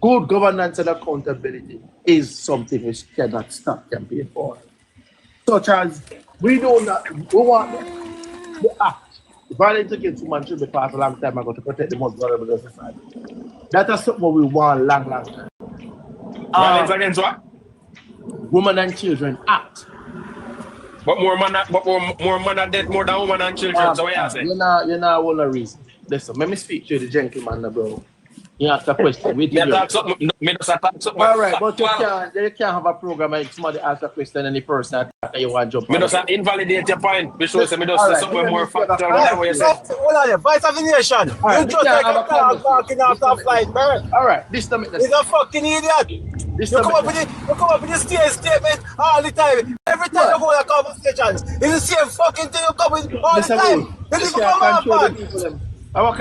Speaker 5: good governance and accountability is something which cannot stop campaign for. Such as we want the act. Violence against women should be passed a long time ago to protect the most vulnerable in society. That is something we want long time.
Speaker 1: Violence against what?
Speaker 5: Women and Children Act.
Speaker 1: But more man are dead more than women and children. So what you say?
Speaker 5: You know one reason. Listen, let me speak to the gentleman, bro.
Speaker 11: You ask a question.
Speaker 1: Me talk something. Me just talk something.
Speaker 11: All right, but you can't have a program like somebody ask a question and the person attack and you want to jump
Speaker 1: Me
Speaker 11: on
Speaker 1: just
Speaker 11: it.
Speaker 1: invalidate your point. Me show me just
Speaker 11: All
Speaker 1: say
Speaker 11: right,
Speaker 1: something more factual than
Speaker 12: Alright,
Speaker 1: what you say.
Speaker 12: hold on there. Vice of the nation.
Speaker 11: All right,
Speaker 12: You
Speaker 11: we
Speaker 12: just
Speaker 11: can't
Speaker 12: like
Speaker 11: have
Speaker 12: a
Speaker 11: a
Speaker 12: dog barking
Speaker 11: conversation.
Speaker 12: after a flight, man.
Speaker 11: All right, this time
Speaker 12: He's a fucking idiot.
Speaker 11: This
Speaker 12: You
Speaker 11: time
Speaker 12: come up with this statement all the time. Every time you go in a conversation, it's the same fucking thing you come with all the
Speaker 11: Mr.
Speaker 12: time.
Speaker 11: Bull,
Speaker 12: You
Speaker 11: you
Speaker 12: need to
Speaker 11: can't
Speaker 12: come on,
Speaker 11: control the
Speaker 12: man.
Speaker 11: people. Them. What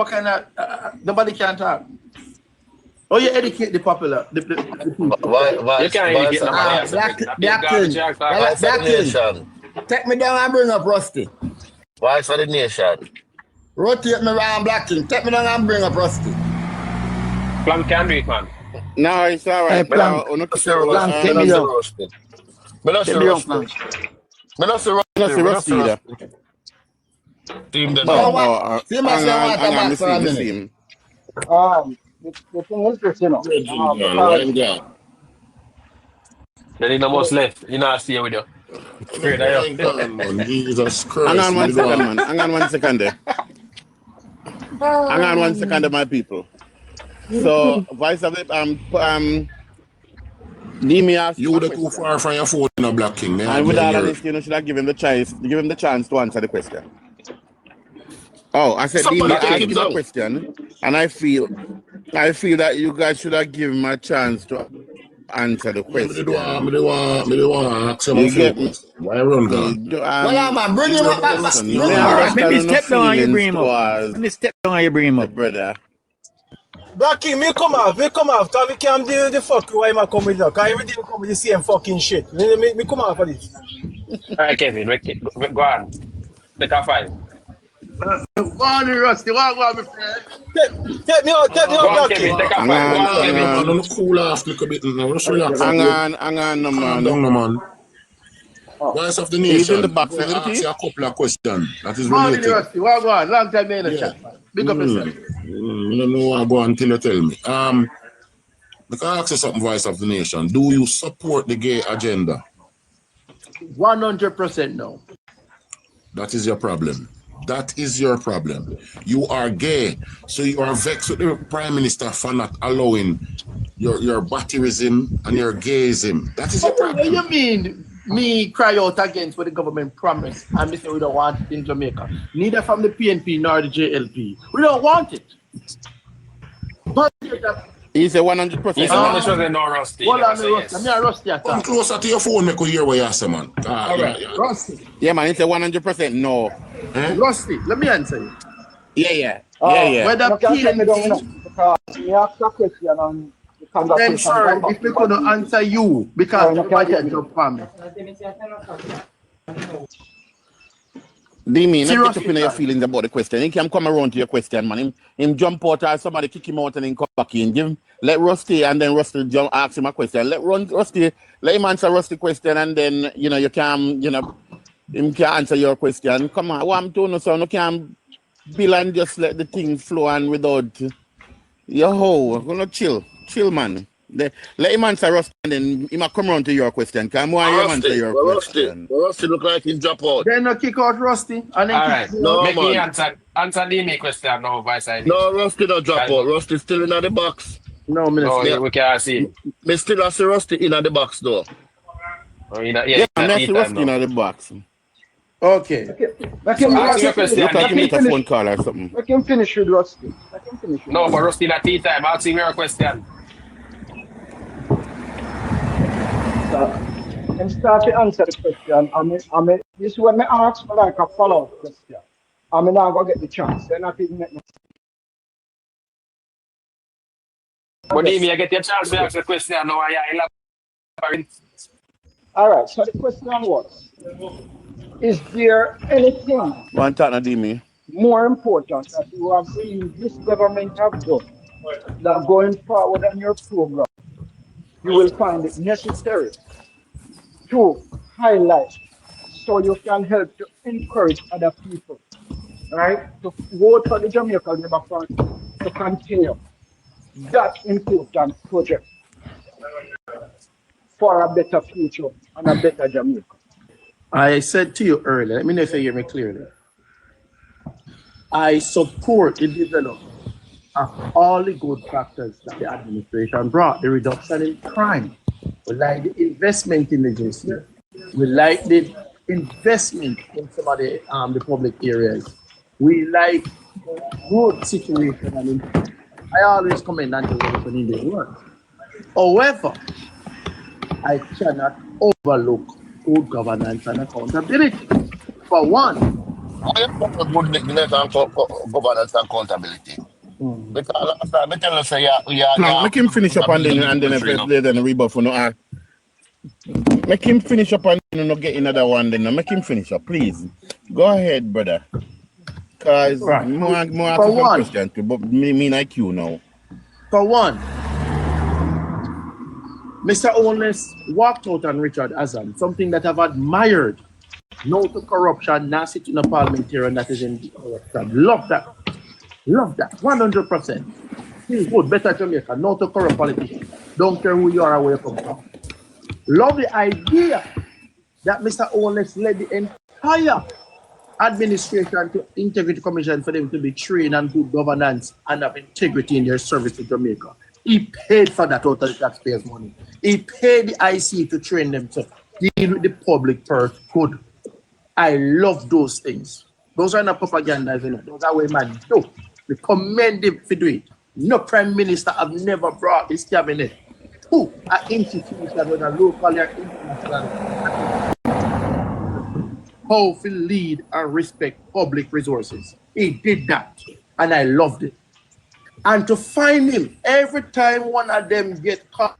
Speaker 11: kind of nobody can talk. Oh, you educate the popular, the people.
Speaker 1: You can't really get nobody else.
Speaker 4: Blackton. Take me down and bring up Rusty.
Speaker 8: Voice for the nation.
Speaker 4: Rotate me around Blackton. Take me down and bring up Rusty.
Speaker 1: Plan can do it, man.
Speaker 10: No, it's all right.
Speaker 7: Hey, Plank. Plank, take me down. Take me down, Plank.
Speaker 8: Me not see Rusty either. Team them.
Speaker 10: Hang on, see him.
Speaker 6: The thing is this, you know.
Speaker 1: Then in almost left. You know, I stay with you.
Speaker 8: Jesus Christ.
Speaker 10: Hang on 1 second, man. Hang on 1 second there. Hang on 1 second, my people. So, Vice of it, Dimi asked
Speaker 8: you would have too far from your phone in a Black King, man.
Speaker 10: And with all of this, you should have given the chance to answer the question. Oh, I said Dimi asked him a question, and I feel that you guys should have given him a chance to answer the question.
Speaker 8: Me want to ask him a few questions. Why run gone?
Speaker 4: Well, man, bring him up.
Speaker 7: Maybe step down and you bring him up. Maybe step down and you bring him up.
Speaker 10: Brother.
Speaker 12: Black King, me come off, cause we can't deal with the fuck why I come with now. Cause every day we come with the same fucking shit. Me come off for this.
Speaker 1: Alright, Kevin, go on. Take a 5.
Speaker 11: Morning, Rusty. What my friend?
Speaker 12: Take me out, Black King.
Speaker 1: Take a 5.
Speaker 8: I'm going to cool off a little bit now. Just relax.
Speaker 10: Hang on, no man.
Speaker 8: No, man. Voice of the nation.
Speaker 10: He's in the box,
Speaker 8: I'm going to ask you a couple of questions. That is
Speaker 11: Morning,
Speaker 8: related.
Speaker 11: Rusty. What go on? Long time in the chat. Big up yourself.
Speaker 8: I don't know what I go on until you tell me. I can ask you something, Voice of the Nation. Do you support the gay agenda?
Speaker 11: 100% no.
Speaker 8: That is your problem. That is your problem. You are gay, so you are vexed with the Prime Minister for not allowing your batterism and your gayism. That is your problem.
Speaker 11: What do you mean? Me cry out against what the government promised and me say we don't want it in Jamaica. Neither from the PNP nor the JLP. We don't want it. But
Speaker 10: he's a 100%.
Speaker 1: He's a sure no Rusty.
Speaker 11: Hold on, Rusty. I'm not Rusty at all.
Speaker 8: Come closer to your phone, make you hear what you say, man.
Speaker 11: Rusty.
Speaker 10: Yeah, man, it's a 100% no.
Speaker 11: Rusty, let me answer you.
Speaker 10: Yeah.
Speaker 11: Whether
Speaker 6: PNP... You ask a question on the conversation.
Speaker 11: I'm sorry, if we couldn't answer you, because nobody had your family.
Speaker 10: Dimi, not get up in your feelings about the question. He can come around to your question, man. Him jump out or somebody kick him out and then come back in. Let Rusty and then Rusty ask him a question. Let him answer Rusty question and then you can him can answer your question. Come on, what I'm doing so you can bill and just let the thing flow and without we're gonna chill, man. Let him answer Rusty and then he might come around to your question. Come on, answer your question.
Speaker 8: Rusty look like he drop out.
Speaker 11: Then kick out Rusty and then
Speaker 1: alright.
Speaker 8: No,
Speaker 1: make
Speaker 8: man.
Speaker 1: me answer the question now, Vice ID.
Speaker 8: No, Rusty don't drop out. Rusty still in the box.
Speaker 11: No,
Speaker 1: we can't see him.
Speaker 8: Me still see Rusty in the box though.
Speaker 10: Yeah, I see Rusty in the box.
Speaker 11: Okay.
Speaker 6: Let him
Speaker 10: make a phone call or something.
Speaker 6: Let him finish with Rusty.
Speaker 1: No, but Rusty in a tea time. I'll see your question.
Speaker 6: And start to answer the question. I mean, this is when I ask for like a follow-up question. I mean, I'm going to get the chance. Then I think make
Speaker 1: But Dimi, I get your chance to ask the question now.
Speaker 6: All right, so the question was, is there anything more important that you have seen this government have done that going forward on your program, you will find it necessary to highlight so you can help to encourage other people, right, to vote for the Jamaica Labour Party to continue that important project for a better future and a better Jamaica?
Speaker 11: I said to you earlier, let me know if you hear me clearly. I support the development of all the good factors that the administration brought. The reduction in crime. We like the investment in the JC. We like the investment in some of the public areas. We like the road situation. And I always commend anti-corruption in their work. However, I cannot overlook good governance and accountability. For one,
Speaker 10: I have good governance and accountability. Because I tell you, say,
Speaker 5: Now, make him finish up and then if there's any rebuff, make him finish up and not get another one. Then make him finish up, please. Go ahead, brother. Cause
Speaker 11: right.
Speaker 5: more asking some question too, but me like you now.
Speaker 11: For one, Mr. Holness walked out on Richard Azam, something that I've admired. No to corruption, not sitting in a parliamentarian that is in corruption. Love that. Love that. 100%. Feel good, better Jamaica. No to corrupt politicians. Don't care who you are or where you come from. Love the idea that Mr. Holness led the entire administration to Integrity Commission for them to be trained and good governance and have integrity in their service to Jamaica. He paid for that out of the taxpayers' money. He paid the IC to train them to deal with the public purse good. I love those things. Those are not propaganda, isn't it? Those are what man do. We commend him for doing it. No prime minister have never brought this cabinet to an institution when a local or international powerful lead and respect public resources. He did that, and I loved it. And to find him every time one of them get caught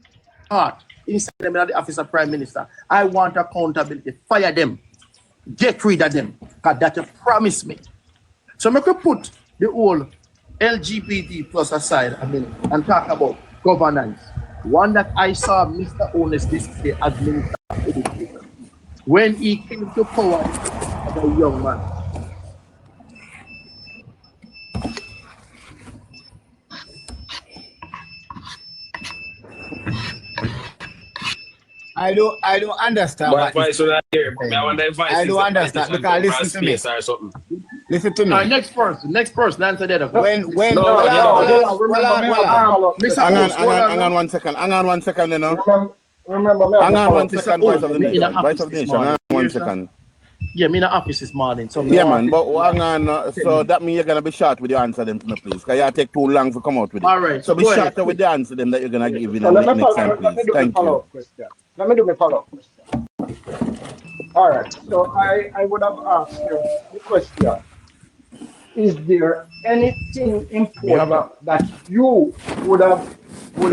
Speaker 11: inside them in the office of prime minister, I want accountability. Fire them. Get rid of them, because that you promised me. So I could put the whole LGBT plus aside and talk about governance. One that I saw Mr. Holness display as Minister of Education when he came to power as a young man.
Speaker 9: I don't understand.
Speaker 1: But I don't
Speaker 9: understand because listen to me. Listen to me.
Speaker 11: Next person, answer that.
Speaker 5: Hang on 1 second. Hang on 1 second, you know.
Speaker 6: Remember,
Speaker 5: hang on 1 second, Voice of the Nation. Voice of the Nation. Hang on 1 second.
Speaker 11: Yeah, me in the office this morning. So
Speaker 5: yeah, man. But hang on. So that means you're gonna be short with the answer them to me, please. Because you take too long to come out with it.
Speaker 11: All right.
Speaker 5: So be shorter with the answer them that you're gonna give in the next time, please. Thank you.
Speaker 6: Let me do my follow-up question. All right. So I would have asked you the question: is there anything important that you would have that you would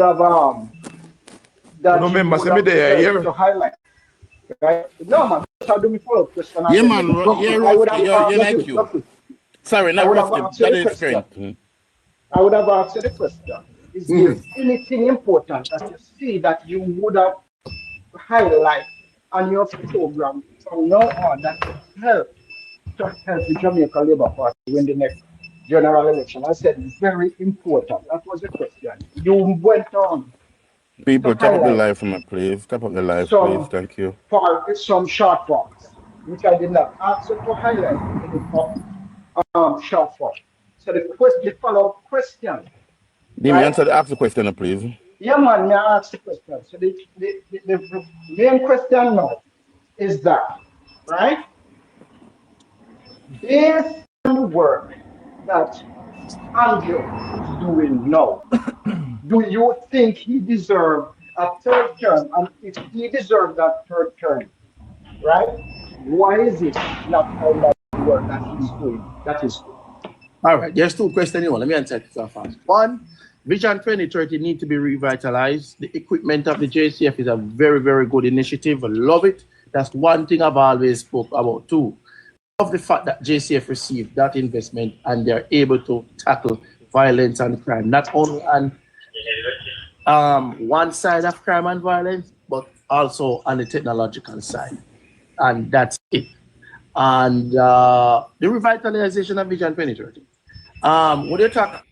Speaker 6: have to highlight? Right? No, man. I'll do my follow-up question.
Speaker 5: Yeah, man. You're like you. Sorry, not rough. That is great.
Speaker 6: I would have asked you the question: is there anything important that you see that you would have highlight on your program from now on that will help the Jamaica Labour Party win the next general election? I said it's very important. That was the question. You went on.
Speaker 5: People, tap up the live for me, please. Tap up the live, please. Thank you.
Speaker 6: Some short forms, which I did not answer to highlight in the short form. So the follow-up question.
Speaker 5: Ask the question, please.
Speaker 6: Yeah, man, may I ask the question? So the main question now is that, right? Based on the work that Andrew is doing now, do you think he deserves a third term? And if he deserves that third term, right? Why is it not highlighting the work that he's doing? That is good.
Speaker 11: All right, there's two questions. Let me answer it fast. One, Vision 2030 needs to be revitalized. The equipment of the JCF is a very, very good initiative. I love it. That's one thing I've always spoke about too. I love the fact that JCF received that investment and they're able to tackle violence and crime, not only on one side of crime and violence, but also on the technological side. And that's it. And the revitalization of Vision 2030. What you talk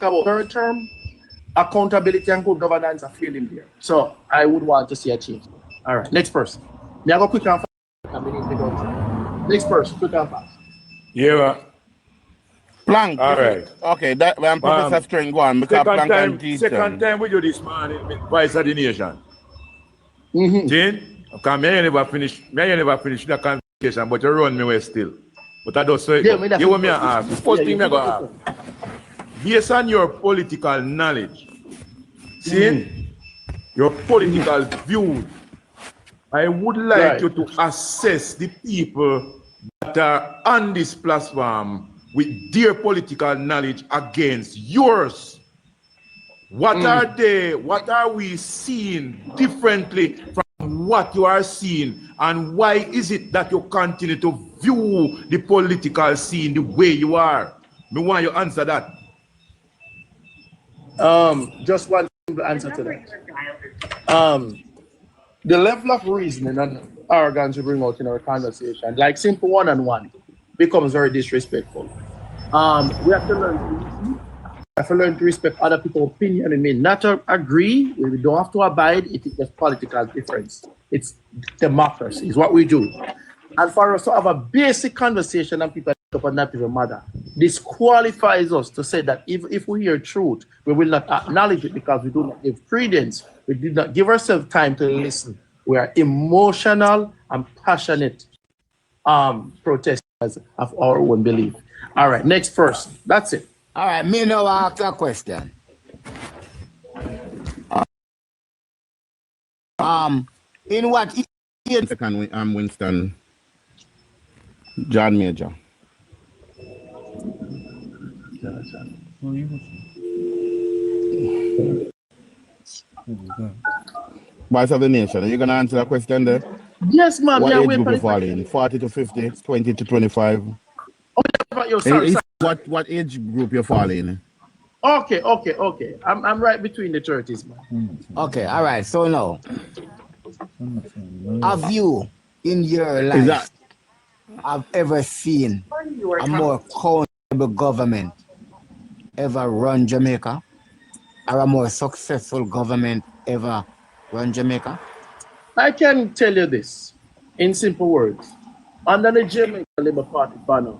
Speaker 11: about third term, accountability and good governance are failing there. So I would want to see a change. All right, next person. May I go quick and fast? Next person, quick and fast.
Speaker 13: Yeah.
Speaker 10: Plank.
Speaker 5: All right.
Speaker 10: Okay, that when Professor String go on because Plank and teacher.
Speaker 5: Second time we do this man, Vice of the Nation.
Speaker 10: Mm-hmm.
Speaker 5: Jane, okay, me never finish the conversation, but you run me way still. But I don't say
Speaker 10: Yeah,
Speaker 5: you want me to ask. The first thing I go ask. Based on your political knowledge, your political views, I would like you to assess the people that are on this platform with their political knowledge against yours. What are they? What are we seeing differently from what you are seeing? And why is it that you continue to view the political scene the way you are? Me want you to answer that.
Speaker 11: Just one simple answer to that. The level of reasoning and arrogance we bring out in our conversation, like simple one-on-one, becomes very disrespectful. We have to learn to listen. We have to learn to respect other people's opinion. I mean, not to agree, we don't have to abide. It is just political difference. It's democracy, is what we do. And for us to have a basic conversation and people up on that people matter, this qualifies us to say that if we hear truth, we will not acknowledge it because we do not give credence. We did not give ourselves time to listen. We are emotional and passionate protesters of our own belief. All right, next person. That's it.
Speaker 4: All right, me now ask a question. In what year?
Speaker 10: Second, I'm Winston John Major. Vice of the Nation, are you going to answer that question there?
Speaker 11: Yes, ma'am.
Speaker 10: What
Speaker 11: Yeah,
Speaker 10: age group you fall in? 40 to 50, 20 to 25?
Speaker 11: Sorry.
Speaker 10: What age group you fall in?
Speaker 11: Okay. I'm right between the 30s, man.
Speaker 4: Okay, all right. So now, have you in your life have ever seen a more accountable government ever run Jamaica? Or a more successful government ever run Jamaica?
Speaker 11: I can tell you this in simple words. Under the Jamaica Labour Party banner,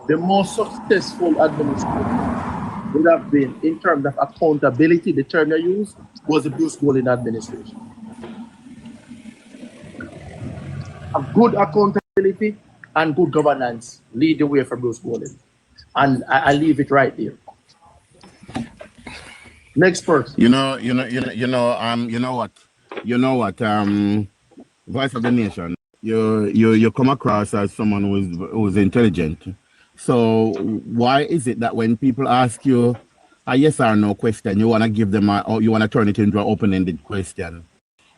Speaker 11: the most successful administration would have been, in terms of accountability, the term they used was the Bruce Golding administration. A good accountability and good governance lead the way for Bruce Golding. And I leave it right there. Next person.
Speaker 10: You know what, Voice of the Nation, you come across as someone who's intelligent. So why is it that when people ask you a yes or no question, you want to give them or you want to turn it into an open-ended question?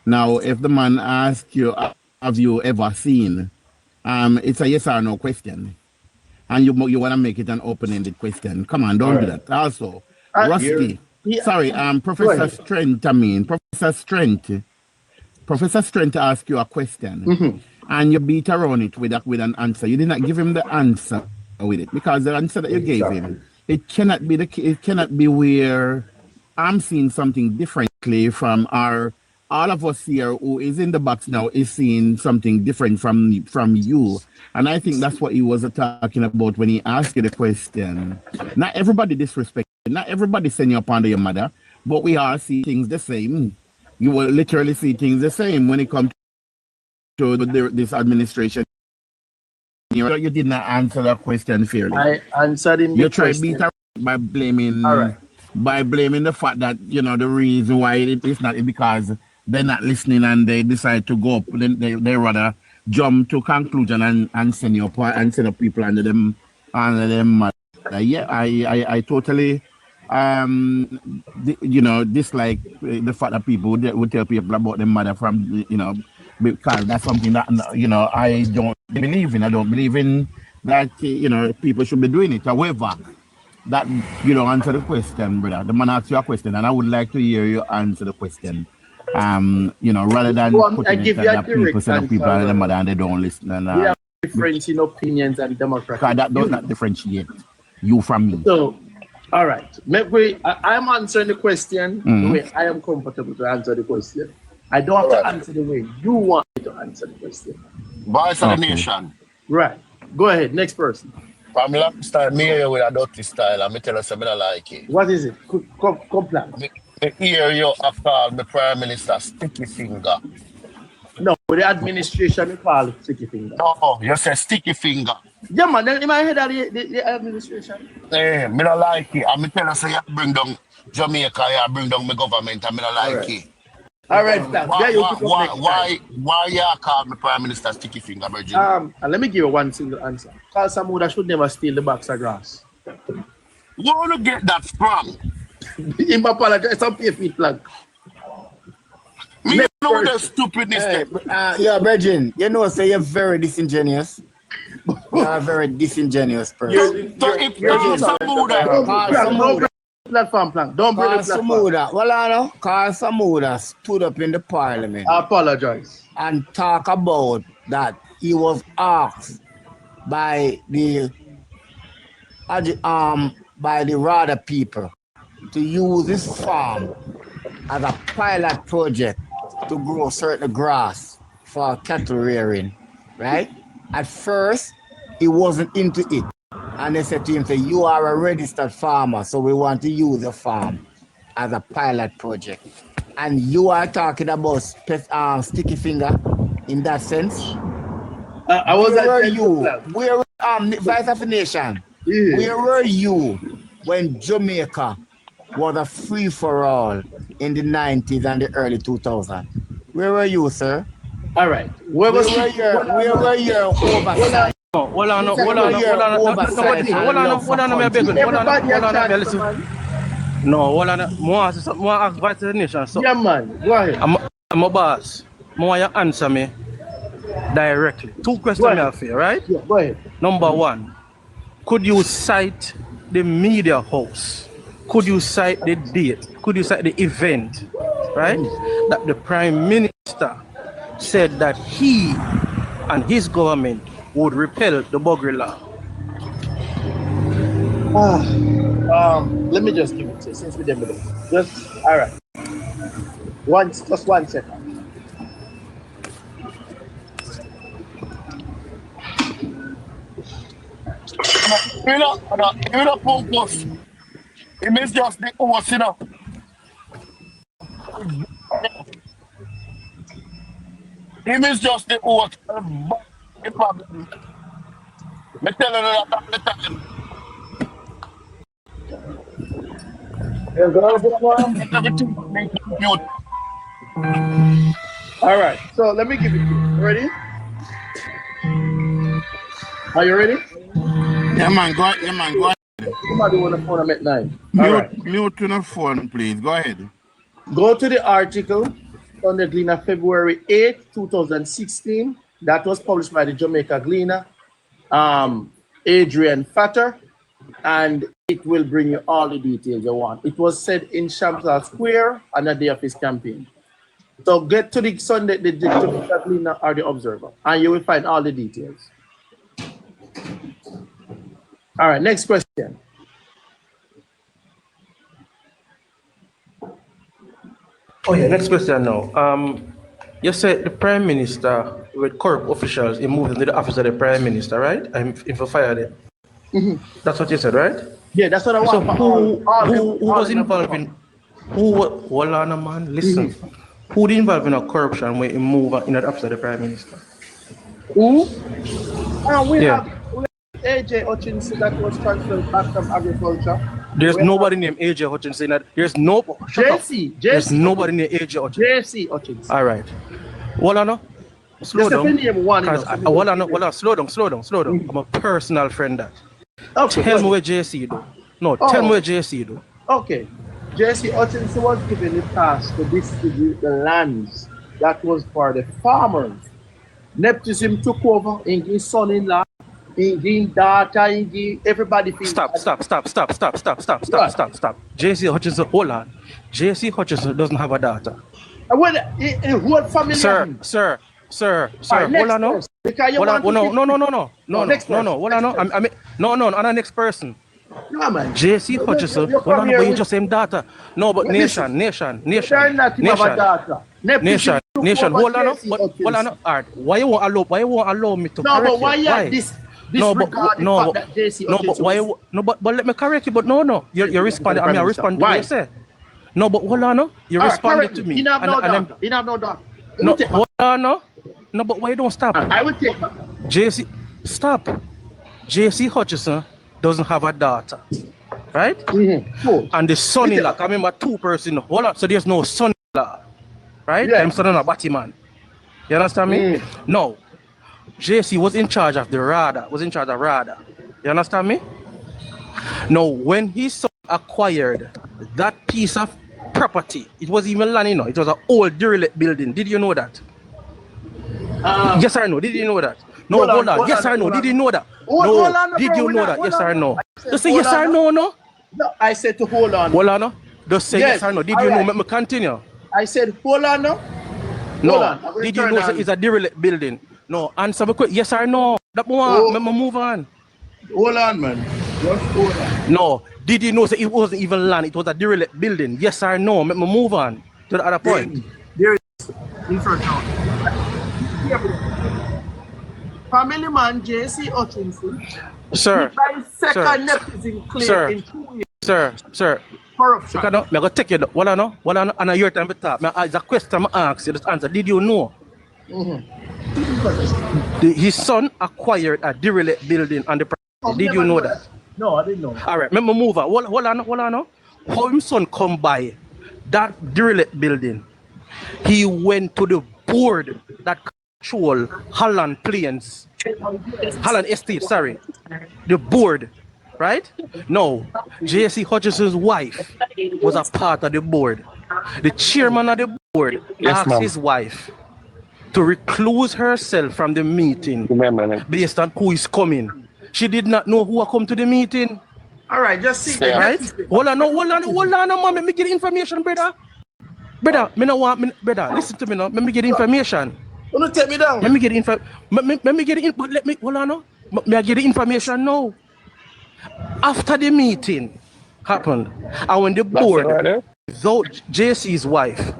Speaker 10: Now, if the man asks you, have you ever seen? It's a yes or no question, and you want to make it an open-ended question. Come on, don't do that. Also, Rusty. Sorry, Professor Strength asked you a question, and you beat around it with an answer. You did not give him the answer with it because the answer that you gave him, it cannot be where I'm seeing something differently from all of us here who is in the box now is seeing something different from you. And I think that's what he was talking about when he asked you the question. Not everybody disrespect, not everybody send you up under your mother, but we all see things the same. You will literally see things the same when it comes to this administration. You did not answer that question fairly.
Speaker 11: I answered him.
Speaker 10: You tried to beat her by blaming the fact that the reason why it's not because they're not listening and they decide to go up. They rather jump to conclusion and send you up and send up people under them. Yeah, I totally dislike the fact that people would tell people about their mother from because that's something that I don't believe in. I don't believe in that people should be doing it. However, that answer the question, brother. The man asked you a question, and I would like to hear you answer the question. Rather than putting it that people say that people are the mother and they don't listen. And,
Speaker 11: we have difference in opinions and democracy.
Speaker 10: That does not differentiate you from me.
Speaker 11: So, all right. I'm answering the question the way I am comfortable to answer the question. I don't have to answer the way you want me to answer the question.
Speaker 10: Voice of the Nation.
Speaker 11: Right. Go ahead. Next person.
Speaker 10: From long style, me hear you with a dirty style, and me tell you something I like it.
Speaker 5: What is it? Come plan.
Speaker 10: Me hear you have called the Prime Minister sticky finger.
Speaker 5: No, with the administration, they call it sticky finger.
Speaker 10: No, you say sticky finger.
Speaker 5: Yeah, man, then in my head, the administration.
Speaker 10: Hey, me don't like it. And me tell you, say you bring down Jamaica, you bring down my government, and me don't like it.
Speaker 5: All right, thanks.
Speaker 10: Why you call the Prime Minister sticky finger, Virgin?
Speaker 5: And let me give you one single answer. Because someone should never steal the box of grass.
Speaker 10: Where do you get that from?
Speaker 5: Him apologize, some pay feet flag.
Speaker 10: Me know the stupidness.
Speaker 4: Hey, yeah, Virgin, you know, say you're very disingenuous. You're a very disingenuous person.
Speaker 5: Platform plan. Don't bring the platform.
Speaker 4: Carl Samuda stood up in the parliament.
Speaker 5: I apologize.
Speaker 4: And talk about that he was asked by the Rada people to use this farm as a pilot project to grow certain grass for cattle rearing, right? At first, he wasn't into it. And they said to him, say, you are a registered farmer, so we want to use your farm as a pilot project. And you are talking about sticky finger in that sense?
Speaker 5: I was
Speaker 4: where were you? Vice of the Nation, where were you when Jamaica was a free-for-all in the 90s and the early 2000s? Where were you, sir?
Speaker 5: All right. Where were your oversight?
Speaker 11: Hold on, no, more ask Vice of the Nation. So,
Speaker 5: yeah, man, go ahead.
Speaker 11: I'm a boss. More you answer me directly. Two questions I have for you, right?
Speaker 5: Yeah, go ahead.
Speaker 11: Number one, could you cite the media house? Could you cite the date? Could you cite the event, right? That the Prime Minister said that he and his government would repeal the Buggery law.
Speaker 5: Let me just give it to you since we didn't do it. Just all right. Just 1 second.
Speaker 10: You know, purpose. It means just the horse, you know. It means just the horse. The problem. Me tell you that all the time.
Speaker 5: All right, so let me give it to you. Ready? Are you ready?
Speaker 10: Yeah, man, go ahead.
Speaker 5: Somebody want to phone at 9.
Speaker 10: Mute on the phone, please. Go ahead.
Speaker 5: Go to the article on the Gleaner, February 8, 2016. That was published by the Jamaica Gleaner, Adrian Fatter, and it will bring you all the details you want. It was said in Champlain Square on the day of his campaign. So get to the Sunday, the Jamaica Gleaner or the Observer, and you will find all the details. All right, next question.
Speaker 11: Oh yeah, next question now. You said the Prime Minister with corrupt officials, he moved into the office of the Prime Minister, right? And if I fired him. That's what you said, right?
Speaker 5: Yeah, that's what I want.
Speaker 11: So who was involved in? Hold on, man. Listen. Who was involved in a corruption when he moved in the office of the Prime Minister?
Speaker 5: Who? We have AJ Hutchinson that was transferred back from agriculture.
Speaker 11: There's nobody named AJ Hutchinson. There's no.
Speaker 5: JC.
Speaker 11: There's nobody named AJ Hutchinson.
Speaker 5: JC Hutchinson.
Speaker 11: All right. Hold on. Slow down. Slow down. I'm a personal friend that.
Speaker 5: Okay,
Speaker 11: tell me where JC do. No, tell me where JC do.
Speaker 5: Okay. JC Hutchinson was given the task to distribute the lands that was for the farmers. Nepotism took over in his son-in-law, in daughter, in everybody.
Speaker 11: Stop. JC Hutchinson, hold on. JC Hutchinson doesn't have a daughter.
Speaker 5: What family?
Speaker 11: Sir. Hold on, no. I'm the next person.
Speaker 5: No, man.
Speaker 11: JC Hutchinson, but you just same data. No, but nation. Nation. Hold on. All right. Why you won't allow me to correct you?
Speaker 5: But why you have this?
Speaker 11: disregard the fact that JC but let me correct you, but no. You're responding. I mean, I respond to what you say. No, but hold on, no. You responded to me.
Speaker 6: You have no doubt.
Speaker 11: No, hold on, no. No, but why you don't stop?
Speaker 6: I will take
Speaker 11: JC, stop. JC Hutchison doesn't have a daughter, right?
Speaker 6: Mm-hmm.
Speaker 11: And the son-in-law, I remember 2 persons. Hold on, so there's no son-in-law, right? Yeah. I'm son-in-law Batman. You understand me? No. JC was in charge of the RADA, You understand me? Now, when his son acquired that piece of property, it was even land, you know, it was an old derelict building. Did you know that? Yes or no? Did you know that? No, hold on. Yes or no? Did you know that? No. Did you know that? Yes or no? Just say yes or no, no?
Speaker 6: No, I said to hold on.
Speaker 11: Hold on, no? Just say yes or no. Did you know? Let me continue.
Speaker 6: I said hold on, no?
Speaker 11: No. Did you know that it's a derelict building? No. Answer me quick. Yes or no? That one. Let me move on.
Speaker 6: Hold on, man. Just hold on.
Speaker 11: No. Did you know that it wasn't even land? It was a derelict building. Yes or no? Let me move on to the other point.
Speaker 6: There is different now. Family man JC Hutchinson.
Speaker 11: Sir.
Speaker 6: Second nepotism claim in 2 years.
Speaker 11: Sir.
Speaker 6: Corruption.
Speaker 11: I'm going to take you. What I know? And your time to talk. It's a question I ask you. Just answer. Did you know? His son acquired a derelict building on the property. Did you know that?
Speaker 6: No, I didn't know.
Speaker 11: All right. Let me move on. Hold on. How his son come by that derelict building? He went to the board that control Holland Estate, the board, right? No, J.C. Hutchison's wife was a part of the board. The chairman of the board asked his wife to recluse herself from the meeting based on who is coming. She did not know who will come to the meeting.
Speaker 6: All right, just see.
Speaker 11: Right? Hold on, mom. Let me get information, brother. Brother, listen to me now. Let me get information.
Speaker 6: Don't take me down.
Speaker 11: Let me get hold on now. May I get the information now? After the meeting happened, and when the board, without JC's wife,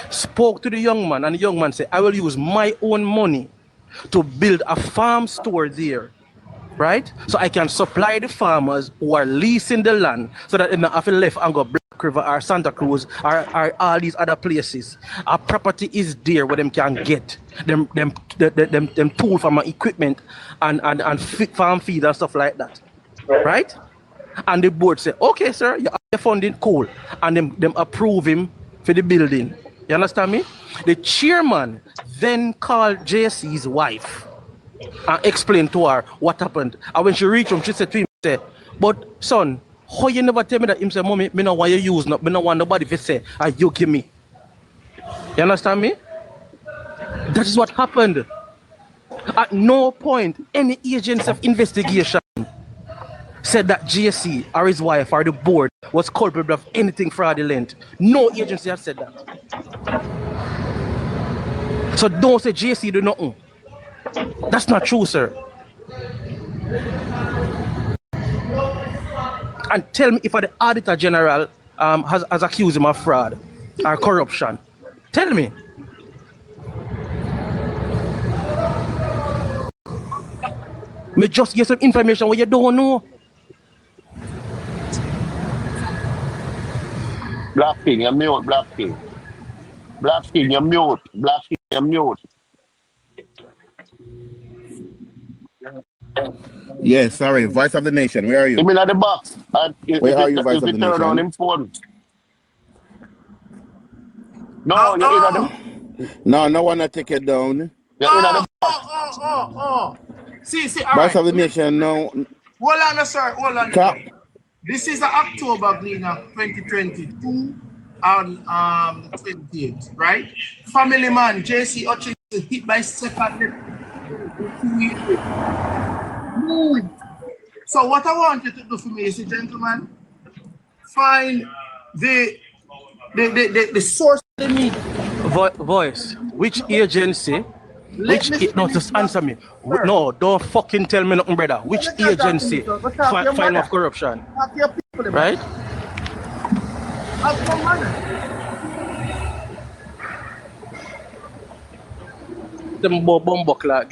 Speaker 11: spoke to the young man, and the young man said, I will use my own money to build a farm store there, right? So I can supply the farmers who are leasing the land so that they don't have to left and go Black River or Santa Cruz or all these other places. Our property is there where them can get them tool from equipment and farm feed and stuff like that, right? And the board said, okay, sir, you have the funding, cool. And them approve him for the building. You understand me? The chairman then called JC's wife and explained to her what happened. And when she reached him, she said to him, but son, how you never tell me that? Him say, mommy, me not want you use, me not want nobody to say, you give me. You understand me? That is what happened. At no point, any agency of investigation said that JC or his wife or the board was culpable of anything fraudulent. No agency has said that. So don't say JC do nothing. That's not true, sir. And tell me if the Auditor General has accused him of fraud or corruption. Tell me. Me just get some information what you don't know.
Speaker 5: Black King, you're mute, Black King. Black King, you're mute. Black King, you're mute.
Speaker 10: Yes, sorry, Voice of the Nation, where are you?
Speaker 5: I'm in at the box.
Speaker 10: Where are you, Voice of the Nation?
Speaker 5: On him phone. No, you're in at the...
Speaker 10: No one to take it down.
Speaker 5: You're in at the box.
Speaker 6: See, all
Speaker 10: Voice
Speaker 6: right.
Speaker 10: of the Nation, no.
Speaker 6: Hold on, sir, hold on.
Speaker 10: Stop.
Speaker 6: This is October, Gleaner, 2022 and 28, right? Family man, JC Hutchinson hit by second. So what I want you to do for me is, gentlemen, find the source of the media.
Speaker 11: Voice, which agency? No, just answer me. No, don't fucking tell me nothing, brother. Which agency find of corruption? Right? Them bomb clock,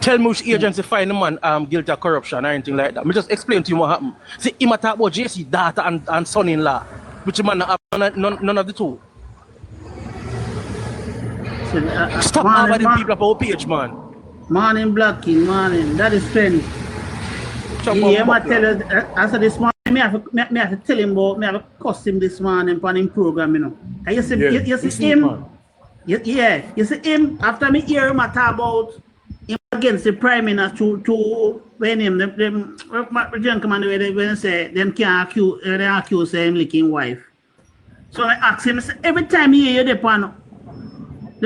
Speaker 11: tell me which agency find the man guilty of corruption or anything like that. Me just explain to you what happened. See, him talk about JC daughter and son-in-law, which man have none of the two. Stop about the people up our page, man.
Speaker 13: Morning, Black King, morning. That is friend. Yeah, I tell you, after this morning, me have to tell him about, me have to cuss him this morning for him program, you know. And you see, you see him, you see him, after me hear him talk about him against the Prime Minister to when him, them gentlemen, when they say, them can't accuse him licking wife. So I ask him, every time you hear the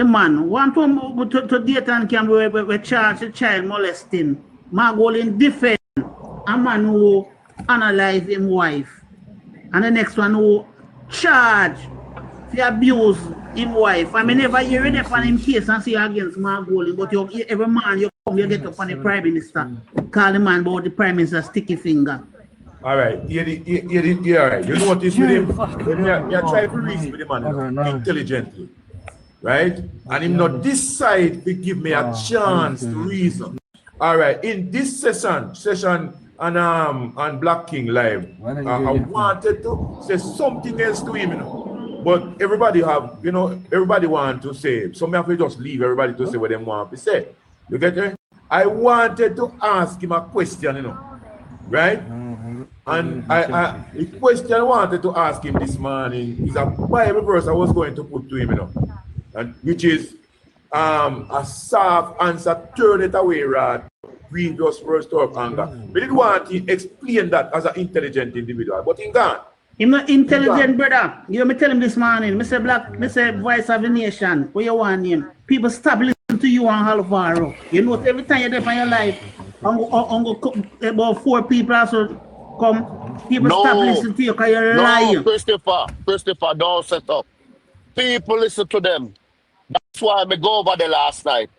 Speaker 13: man want to date and can we charge a child molesting, my goal in defense a man who analyze him wife, and the next one who charge for abuse him wife. I mean, never hear it on him case and say against my goal, but every man you come, you get up on the Prime Minister, call the man about the Prime Minister sticky finger.
Speaker 14: All right, all right. You know what is with him? You try to reason with the man intelligently, right? And him not decide to give me a chance to reason. All right, in this session on Black King Live, I wanted to say something else to him, you know. But everybody have, you know, everybody want to say. Some have to just leave everybody to say what they want to say. You get it? I wanted to ask him a question, you know, right? And the question I wanted to ask him this morning is a Bible verse I was going to put to him, you know, and which is a soft answer, turn it away, rod, grievous first of anger. We didn't want to explain that as an intelligent individual, but in God.
Speaker 13: He's not intelligent, brother. You me tell him this morning, Mr. Black, Mr. Voice of the Nation, where you want him. People stop listening to you on Alvaro. You know, every time you're there in your life, about 4 people also come, people stop listening to you because you're lying.
Speaker 5: No, Christopher, don't set up. People listen to them. That's why I go over there last night.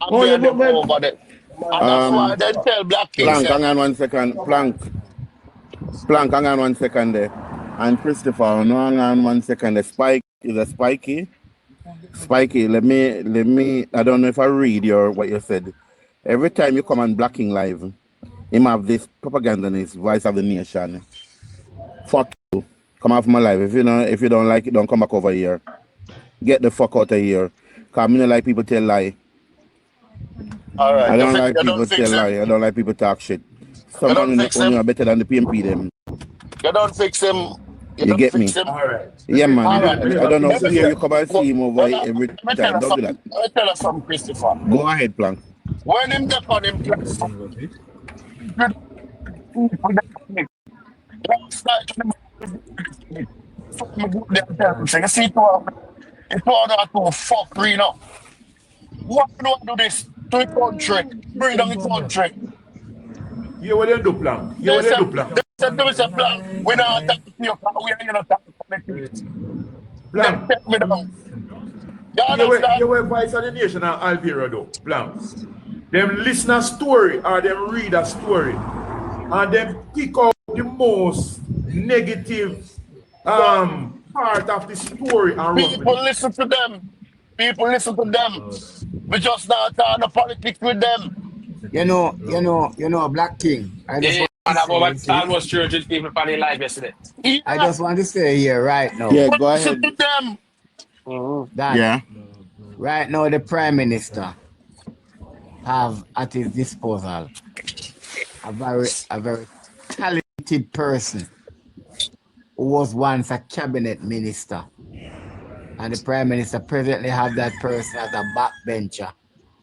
Speaker 5: I'm go over there. And that's why they tell Black King.
Speaker 10: Plank, hang on 1 second. Plank, hang on 1 second there. And Christopher, no, hang on 1 second. The Spike is a Spiky. Spiky, let me, I don't know if I read what you said. Every time you come on Black King Live, him have this propaganda in his Voice of the Nation. Fuck you. Come off my life. If you don't like it, don't come back over here. Get the fuck out of here. Because I don't like people tell lie.
Speaker 5: All right.
Speaker 10: I don't like people tell lie. I don't like people talk shit. Someone are better than the PMP them.
Speaker 5: You don't fix him.
Speaker 10: You get me?
Speaker 14: All right.
Speaker 10: Yeah, man.
Speaker 5: Right.
Speaker 10: I don't know if you come and see him over every time. Don't do that.
Speaker 5: Let me tell you something, Christopher.
Speaker 10: Go ahead, Plank.
Speaker 5: When him get on him place, you see, it's not to fuck Reno. What do I do this to the country? Bring down the country.
Speaker 14: You what you do, Plank? You what you do, Plank?
Speaker 5: They said, Plank, we don't attack you, we are not attacking
Speaker 14: Plank.
Speaker 5: Take me down.
Speaker 14: You were Voice of the Nation and Alvaro though, Plank. Them listen a story or them read a story and them pick out the most negative part of the story and
Speaker 5: people listen to them. People listen to them. We just not talk the politics with them.
Speaker 9: You know, Black King. I
Speaker 1: almost 300 people on the live yesterday.
Speaker 9: I just want to say here right now.
Speaker 10: Yeah, go ahead.
Speaker 5: Listen to them.
Speaker 9: That
Speaker 10: Yeah.
Speaker 9: right now the Prime Minister have at his disposal a very talented person who was once a cabinet minister. And the Prime Minister presently have that person as a backbencher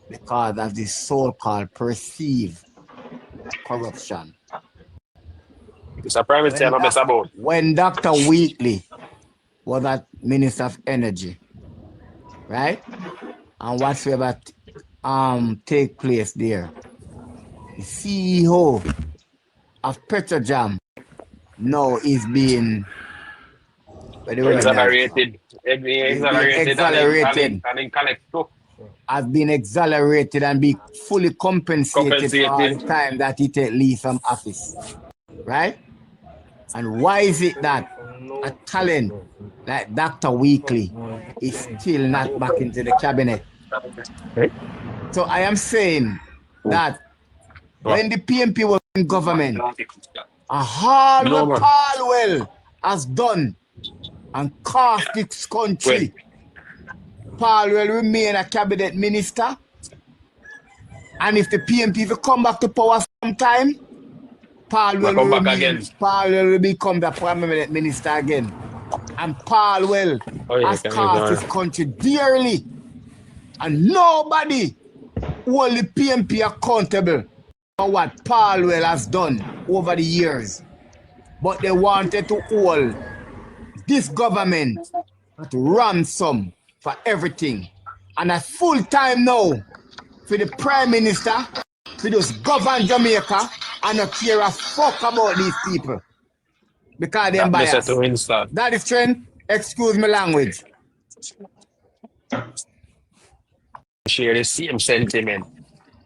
Speaker 9: because of the so-called perceived corruption.
Speaker 1: It's a prime minister, not about.
Speaker 9: When Dr. Wheatley was at Minister of Energy, right? And whatsoever take place there, the CEO of Petrojam now is being
Speaker 1: exonerated.
Speaker 9: Has been exonerated and be fully compensated for all the time that he take leave from office, right? And why is it that a talent like Dr. Weekly is still not back into the cabinet? So I am saying that when the PMP was in government, all what Palwell has done and cost this country, Palwell remain a cabinet minister. And if the PMP will come back to power sometime, Palwell will become the permanent minister again. And Palwell has cost this country dearly. And nobody hold the PMP accountable for what Palwell has done over the years. But they wanted to hold this government at ransom for everything. And at full time now, for the Prime Minister to just govern Jamaica and not care a fuck about these people. Because they're biased. That is trend. Excuse my language.
Speaker 1: Share the same sentiment.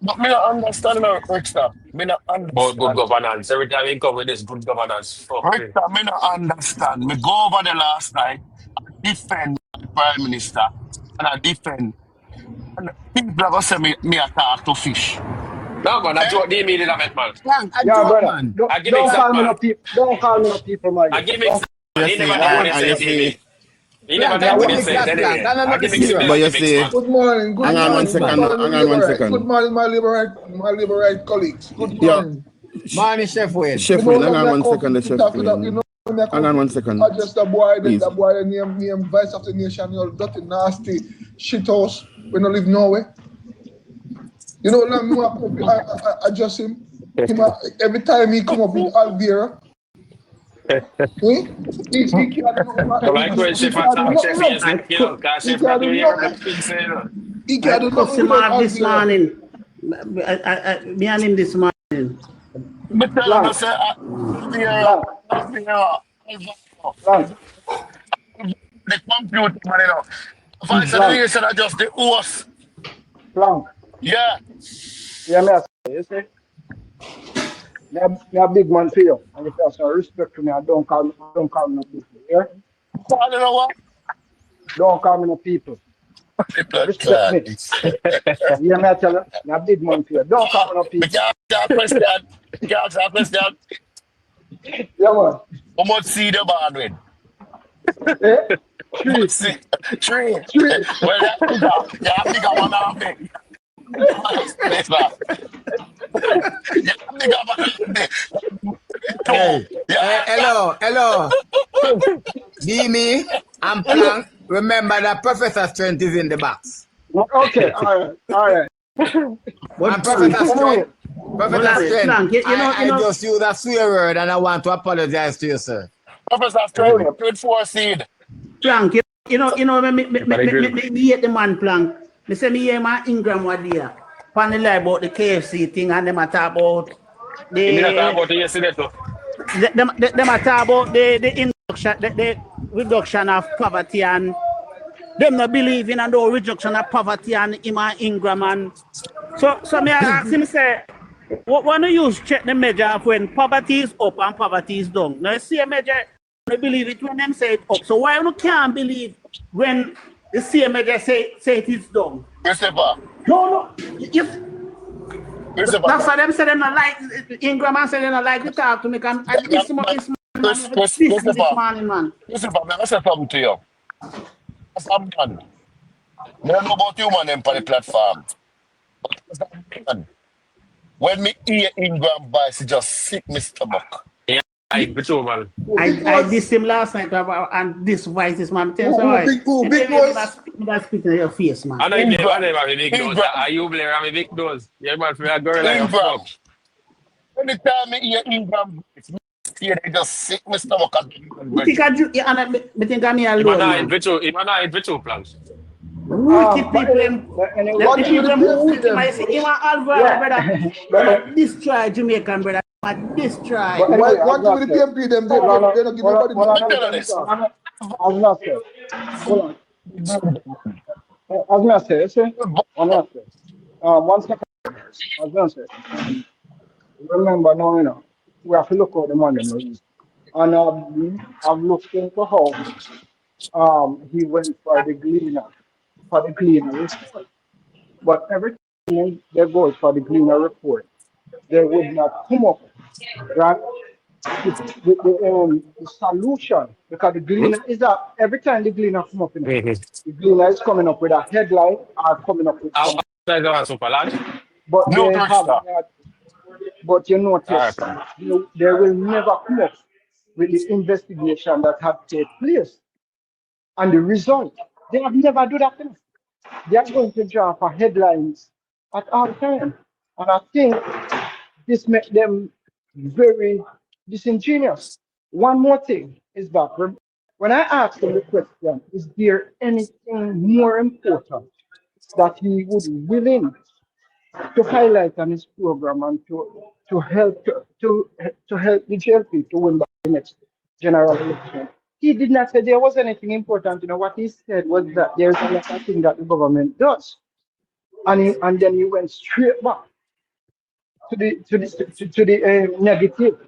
Speaker 5: But me not understand now, Rickster. Me not
Speaker 1: About good
Speaker 5: understand.
Speaker 1: governance. Every time we come with this good governance, fuck it.
Speaker 5: Rickster, me not understand. Me go over the last night, defend the Prime Minister, and I defend. And people are going to say me attack to fish.
Speaker 1: No, man, I joke the meaning of it, man.
Speaker 6: Man. Don't call me no people. Don't call me no people, man.
Speaker 1: I give example. He never did what he said, David. He never did what he said, anyway. I give example.
Speaker 10: But you see,
Speaker 15: good morning. Good
Speaker 10: hang on
Speaker 15: morning.
Speaker 10: 1 second. Hang on 1 second.
Speaker 15: Good morning, my Labour right colleagues. Good morning.
Speaker 9: Morning, Chef Wayne.
Speaker 10: Chef Wayne, hang on 1 second. Chef Wayne. Hang on 1 second.
Speaker 15: Not just the boy, the boy name Vice of the Nation, you dirty, nasty shit house. We don't live nowhere. You know, I adjust him. Every time he come up with Alvira. He can't do
Speaker 13: nothing this morning. Me and him this morning.
Speaker 5: But tell him, say, the computer, man, you know. Vice of the Nation are just the host. Yeah.
Speaker 6: Yeah, me you see? Me a big man for you. And if you have some respect to me, don't call me no people. Yeah?
Speaker 5: You know what?
Speaker 6: Don't call me no people. Respect me. Yeah, me I tell you, me a big man for you. Don't call me no people.
Speaker 5: Can't question. Can't ask question.
Speaker 6: Yeah, man.
Speaker 5: How much seed you born with?
Speaker 6: Eh?
Speaker 5: 3. 3. Well, yeah, bigger one than big.
Speaker 9: Hey, hello. Dimi and Plank, remember that Professor Strength is in the box.
Speaker 6: Okay, all right.
Speaker 9: And Professor Strength, I just used a swear word and I want to apologize to you, sir.
Speaker 5: Professor Strength, with 4 seed.
Speaker 13: Plank, you know, me hate the man Plank. Me say me hear my Ingram was there. Panel about the KFC thing and them talk about the reduction of poverty and them not believe in the reduction of poverty and Ingram and so me ask him say what do you check the measure of when poverty is up and poverty is down? Now see a measure I believe it when them say it up. So why you can't believe when the same measure say it is down?
Speaker 5: Christopher.
Speaker 13: No. That's why them say them not like Ingram and say they not like to talk to me. This morning, man.
Speaker 5: Christopher, I'm say something to you. As a man, I don't know about you, man, on the platform. But as a man, when me hear Ingram voice, it just sick my stomach.
Speaker 13: I dissed him last night and this voice is man. Tell you big nose. That's speaking to your face, man.
Speaker 1: I know you have a big nose. Are you playing a big nose? Yeah, man, for a girl like a fuck.
Speaker 5: Anytime I hear Ingram voice, it just sick my stomach.
Speaker 13: I think I'm here alone.
Speaker 1: I'm not in virtual plans.
Speaker 13: Wicked people, destroy Jamaican, brother. Destroy.
Speaker 15: What do the PMP them? They don't give nobody money.
Speaker 6: I was not there. Hold on. I was not there. One second. I was not there. Remember now, you know, we have to look at the money. And I've looked into how he went for the cleaner. But every there goes for the Gleaner report, they would not come up, right, the solution, because the Gleaner is every time the Gleaner come up, the Gleaner is coming up with a headline or coming up with some, but
Speaker 1: No
Speaker 6: they have
Speaker 1: pressure.
Speaker 6: not, but you
Speaker 1: All
Speaker 6: notice, they will never come up with the investigation that have taken place. And the result, they have never do that. They are going to draw for headlines at all times. And I think this makes them very disingenuous. One more thing is that when I asked him the question, is there anything more important that he would willing to highlight on his program and to help the JLP to win by the next general election? He did not say there was anything important. What he said was that there's a lot of things that the government does, and then he went straight back to the negative.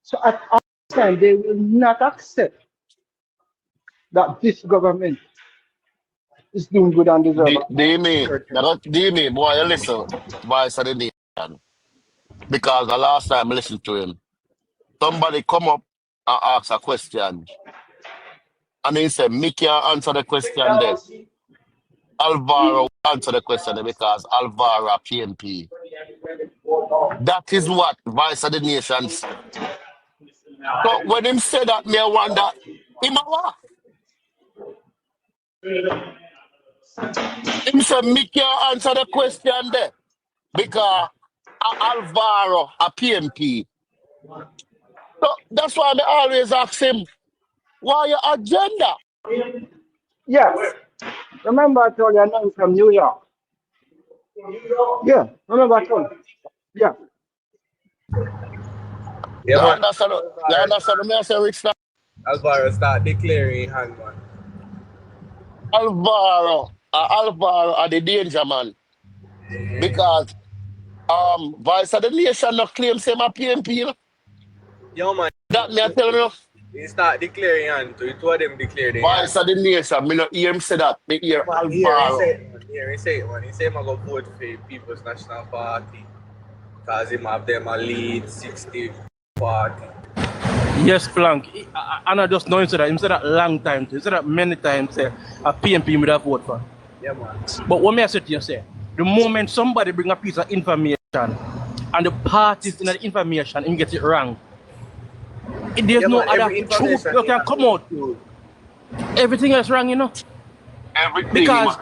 Speaker 6: So at all time they will not accept that this government is doing good and deserve.
Speaker 10: Do you mean, boy, you listen, voice of the nation? Because the last time I listened to him, somebody come up and ask a question, and he said, me can't answer the question there. Alvaro answer the question there because Alvaro a PMP. That is what voice of the nation said. So when him say that, me I wonder, him a what? Him say, me can't answer the question there because Alvaro a PMP. So that's why I always ask him, why your agenda?
Speaker 6: Yes. Remember I told you I'm from New York. Yeah, remember I told you. Yeah.
Speaker 10: You understand me? I say, Rich,
Speaker 16: Alvaro start declaring hand, man.
Speaker 10: Alvaro are the danger man. Because Voice of the Nation no claim same a PMP.
Speaker 16: Yo, man.
Speaker 10: That me I tell you.
Speaker 16: He start declaring hand to two of them declare their
Speaker 10: Voice of the Nation, me no hear him say that. Me hear Alvaro.
Speaker 16: He say it, man. He say him I go vote for People's National Party. Because him have them a lead 60 party.
Speaker 11: Yes, Plank. And I just know him say that. Him say that long time. He said that many times. Say a PMP would have vote for.
Speaker 16: Yeah, man.
Speaker 11: But what may I say to you, say, the moment somebody bring a piece of information and the parties in the information and get it wrong, there's no other truth you can come out. Everything else wrong,
Speaker 10: Everything.
Speaker 11: Because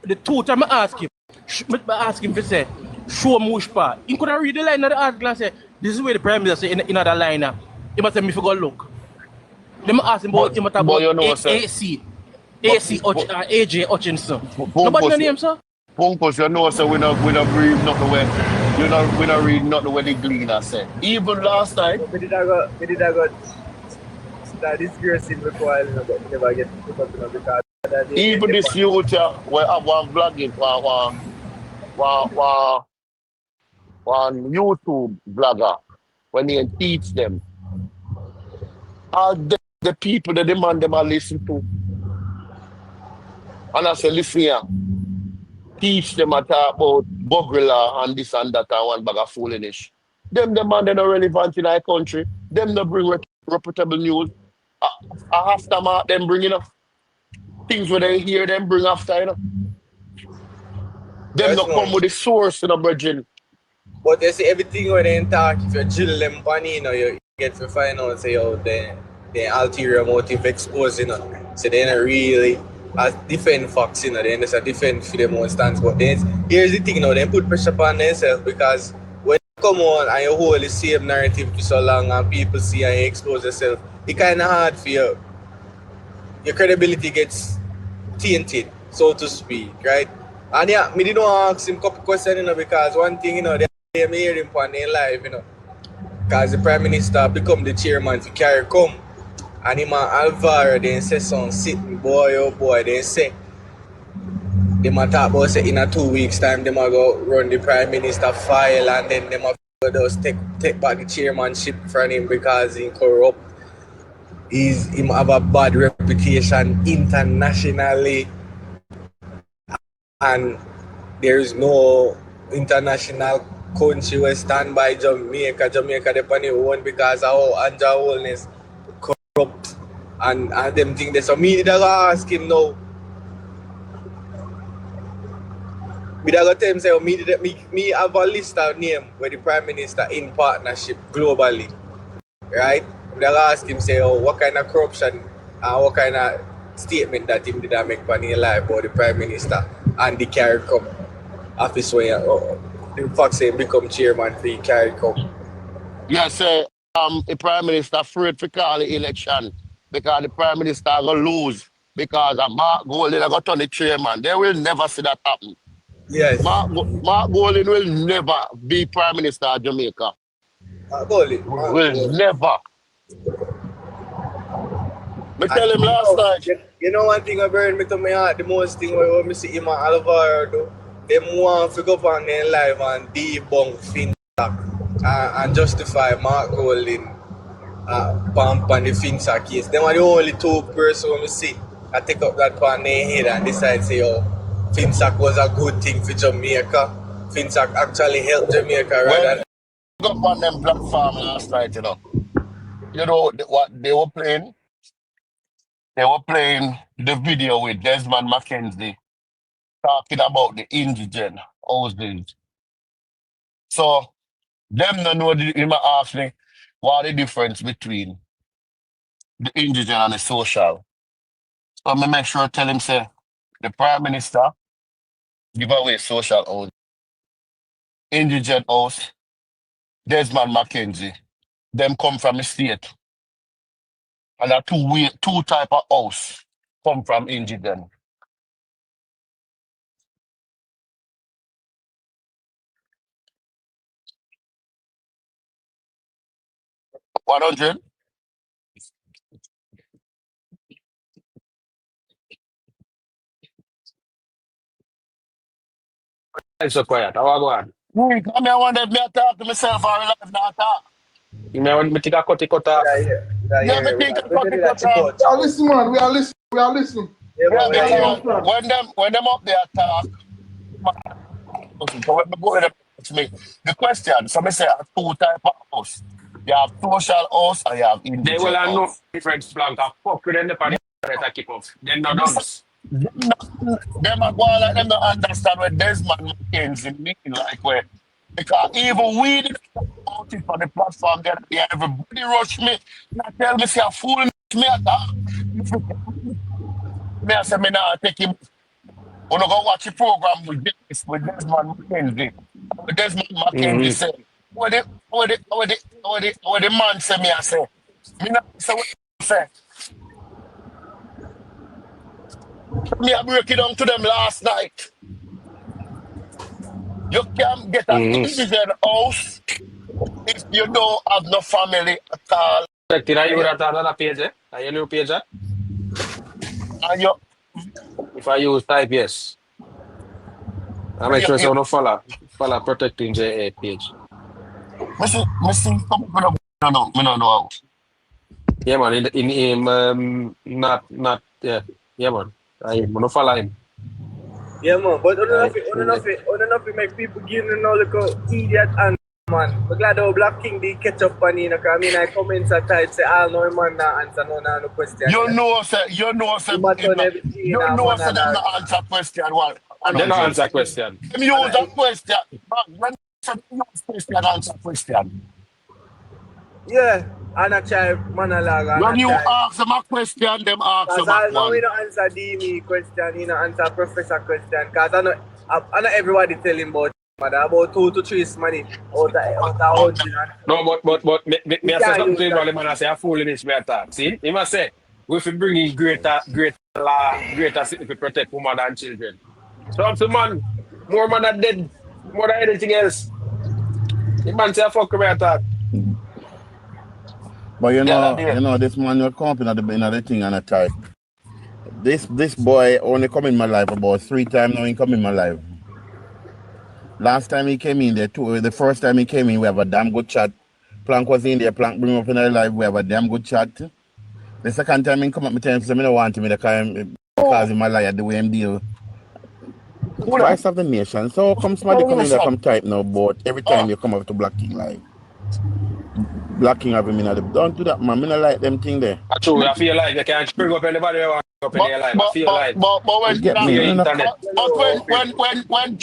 Speaker 11: the two time I ask him to say, show me which part. He could have read the line of the article and say, this is where the Prime Minister say in another line. He must say, me forgot look. Then I ask him about, AC, AJ Hutchinson. Nobody know him, sir?
Speaker 10: Punkos, you know, so we not read nothing where we not read nothing where the Gleaner said. Even last time.
Speaker 16: We did I got that discourse in before, but never get put up because
Speaker 10: even this future where I want vlogging one YouTube blogger when they teach them. Are the people that demand them I listen to. And I say, listen here. Teach them a talk about Bugrilla and this and that and one bag of foolishness. Them man, they're not relevant in our country. Them not bring reputable news. Aftermath, them bring, things where they hear them bring after, Them not come with the source, bridging.
Speaker 16: But they say everything when they talk, if you drill them funny, you get to find out, say, the ulterior motive exposed, So they're not really defend facts, they just defend for them own stance. But here's the thing, they put pressure upon themselves because when you come on and you hold the same narrative for so long and people see and you expose yourself, it's kind of hard for you. Your credibility gets tainted, so to speak, right? And yeah, me didn't ask him a couple questions, because one thing, they hear him on their live, because the Prime Minister become the chairman to carry come. And him and Alvaro, they say some sitting boy, oh boy, they say, they might talk about say in a 2 weeks time, they might go run the Prime Minister file and then they might just take back the chairmanship from him because he corrupt. He have a bad reputation internationally and there is no international country will stand by Jamaica. Jamaica depend on because of how Anja Holness corrupt and them things there. So me did ask him now. Me did tell him say me have a list of names where the Prime Minister in partnership globally. Right? Me did ask him say what kind of corruption and what kind of statement that him did make on his life about the Prime Minister and the CARICOM office where the fact say become chairman for the CARICOM.
Speaker 10: Yes, the Prime Minister afraid to call the election because the Prime Minister will lose because Mark Golding got turn the chairman. They will never see that happen.
Speaker 16: Yes.
Speaker 10: Mark Golding will never be Prime Minister of Jamaica. Will never. Me tell him last night.
Speaker 16: You know one thing I burn me to my heart, the most thing when I see him and Alvaro do, them want to go on their live and debunk FinTech and justify Mark Golding pump on the FinTech case. Them are the only two persons when I see I take up that on their head and decide say, oh, FinTech was a good thing for Jamaica. FinTech actually helped Jamaica rather than
Speaker 10: Go on them platform last night, you know. You know what they were playing? They were playing the video with Desmond McKenzie talking about the indigent houses. So them don't know he might ask me what the difference between the indigent and the social. So I make sure I tell him say the Prime Minister give away social house. Indigent house, Desmond McKenzie. Them come from the state. And there are two type of house come from indigent. 100?
Speaker 1: It's so quiet. How I go on?
Speaker 10: I mean, I wonder if I talk to myself or life now talk.
Speaker 1: You may want me to take a cut off.
Speaker 10: Yeah, me think I cut off.
Speaker 15: We are listening, man. We are listening. We are listening.
Speaker 10: When them up there talk, so when they go in the question, so I say two type of house. You have social house and you have
Speaker 1: They
Speaker 10: indigent
Speaker 1: will have no
Speaker 10: house.
Speaker 1: difference blank. Fuck with them the party that keep off. Them no dumps.
Speaker 10: Them are going like them don't understand what Desmond McKenzie mean, like where because even we did about it on the platform that everybody rush me and tell me say a fool me at that. Me I say me now take him. When I go watch the program with Desmond McKenzie. Desmond McKenzie say, what the man say me I say. Me not say what he say. Me I break it down to them last night. You can't get an indigent house if you don't have no family at all.
Speaker 1: Did I use that page? Are you new page?
Speaker 10: And you,
Speaker 1: if I use type yes. I make sure someone follow protecting JA page.
Speaker 10: I see come up with no know.
Speaker 1: Yeah man, in him not yeah man. I wanna follow him.
Speaker 16: Yeah man, but enough make people give you no little idiot and man. I'm glad the Black King did catch up on you, because I mean I comments at tight say I'll know man not answer no question.
Speaker 10: You know them not answer question one.
Speaker 1: They not answer question.
Speaker 10: Them use a question. When use question answer question.
Speaker 16: Yeah, and I try monologue.
Speaker 10: When you ask them a question, them ask them a
Speaker 16: one. We don't answer DME question, you know, answer professor question. Because I know everybody telling about 2 to 3 money out of 100.
Speaker 1: No, but me I say something to him, man. I say a fool in this matter. See, he must say we should bring in greater law, greater city to protect women and children. So I'm the man, more man are dead, more than anything else. The man say fuck me attack.
Speaker 10: But you know, this man will come up in the thing and attack. This boy only come in my life about 3 times now. He come in my life. Last time he came in there too. The first time he came in, we have a damn good chat. Plank was in there. Plank bring him up in our life. We have a damn good chat. The second time he come up, me tell him, I don't want him because he's my liar the way him deal. Vice of the nation. So come somebody come in there come type now, but every time you come up to Black King like Black King have him in the don't do that, man. I don't like them thing there.
Speaker 1: True, I feel like you can't bring up anybody who wants up in their life. I feel like
Speaker 10: you get me.
Speaker 1: internet.
Speaker 5: But when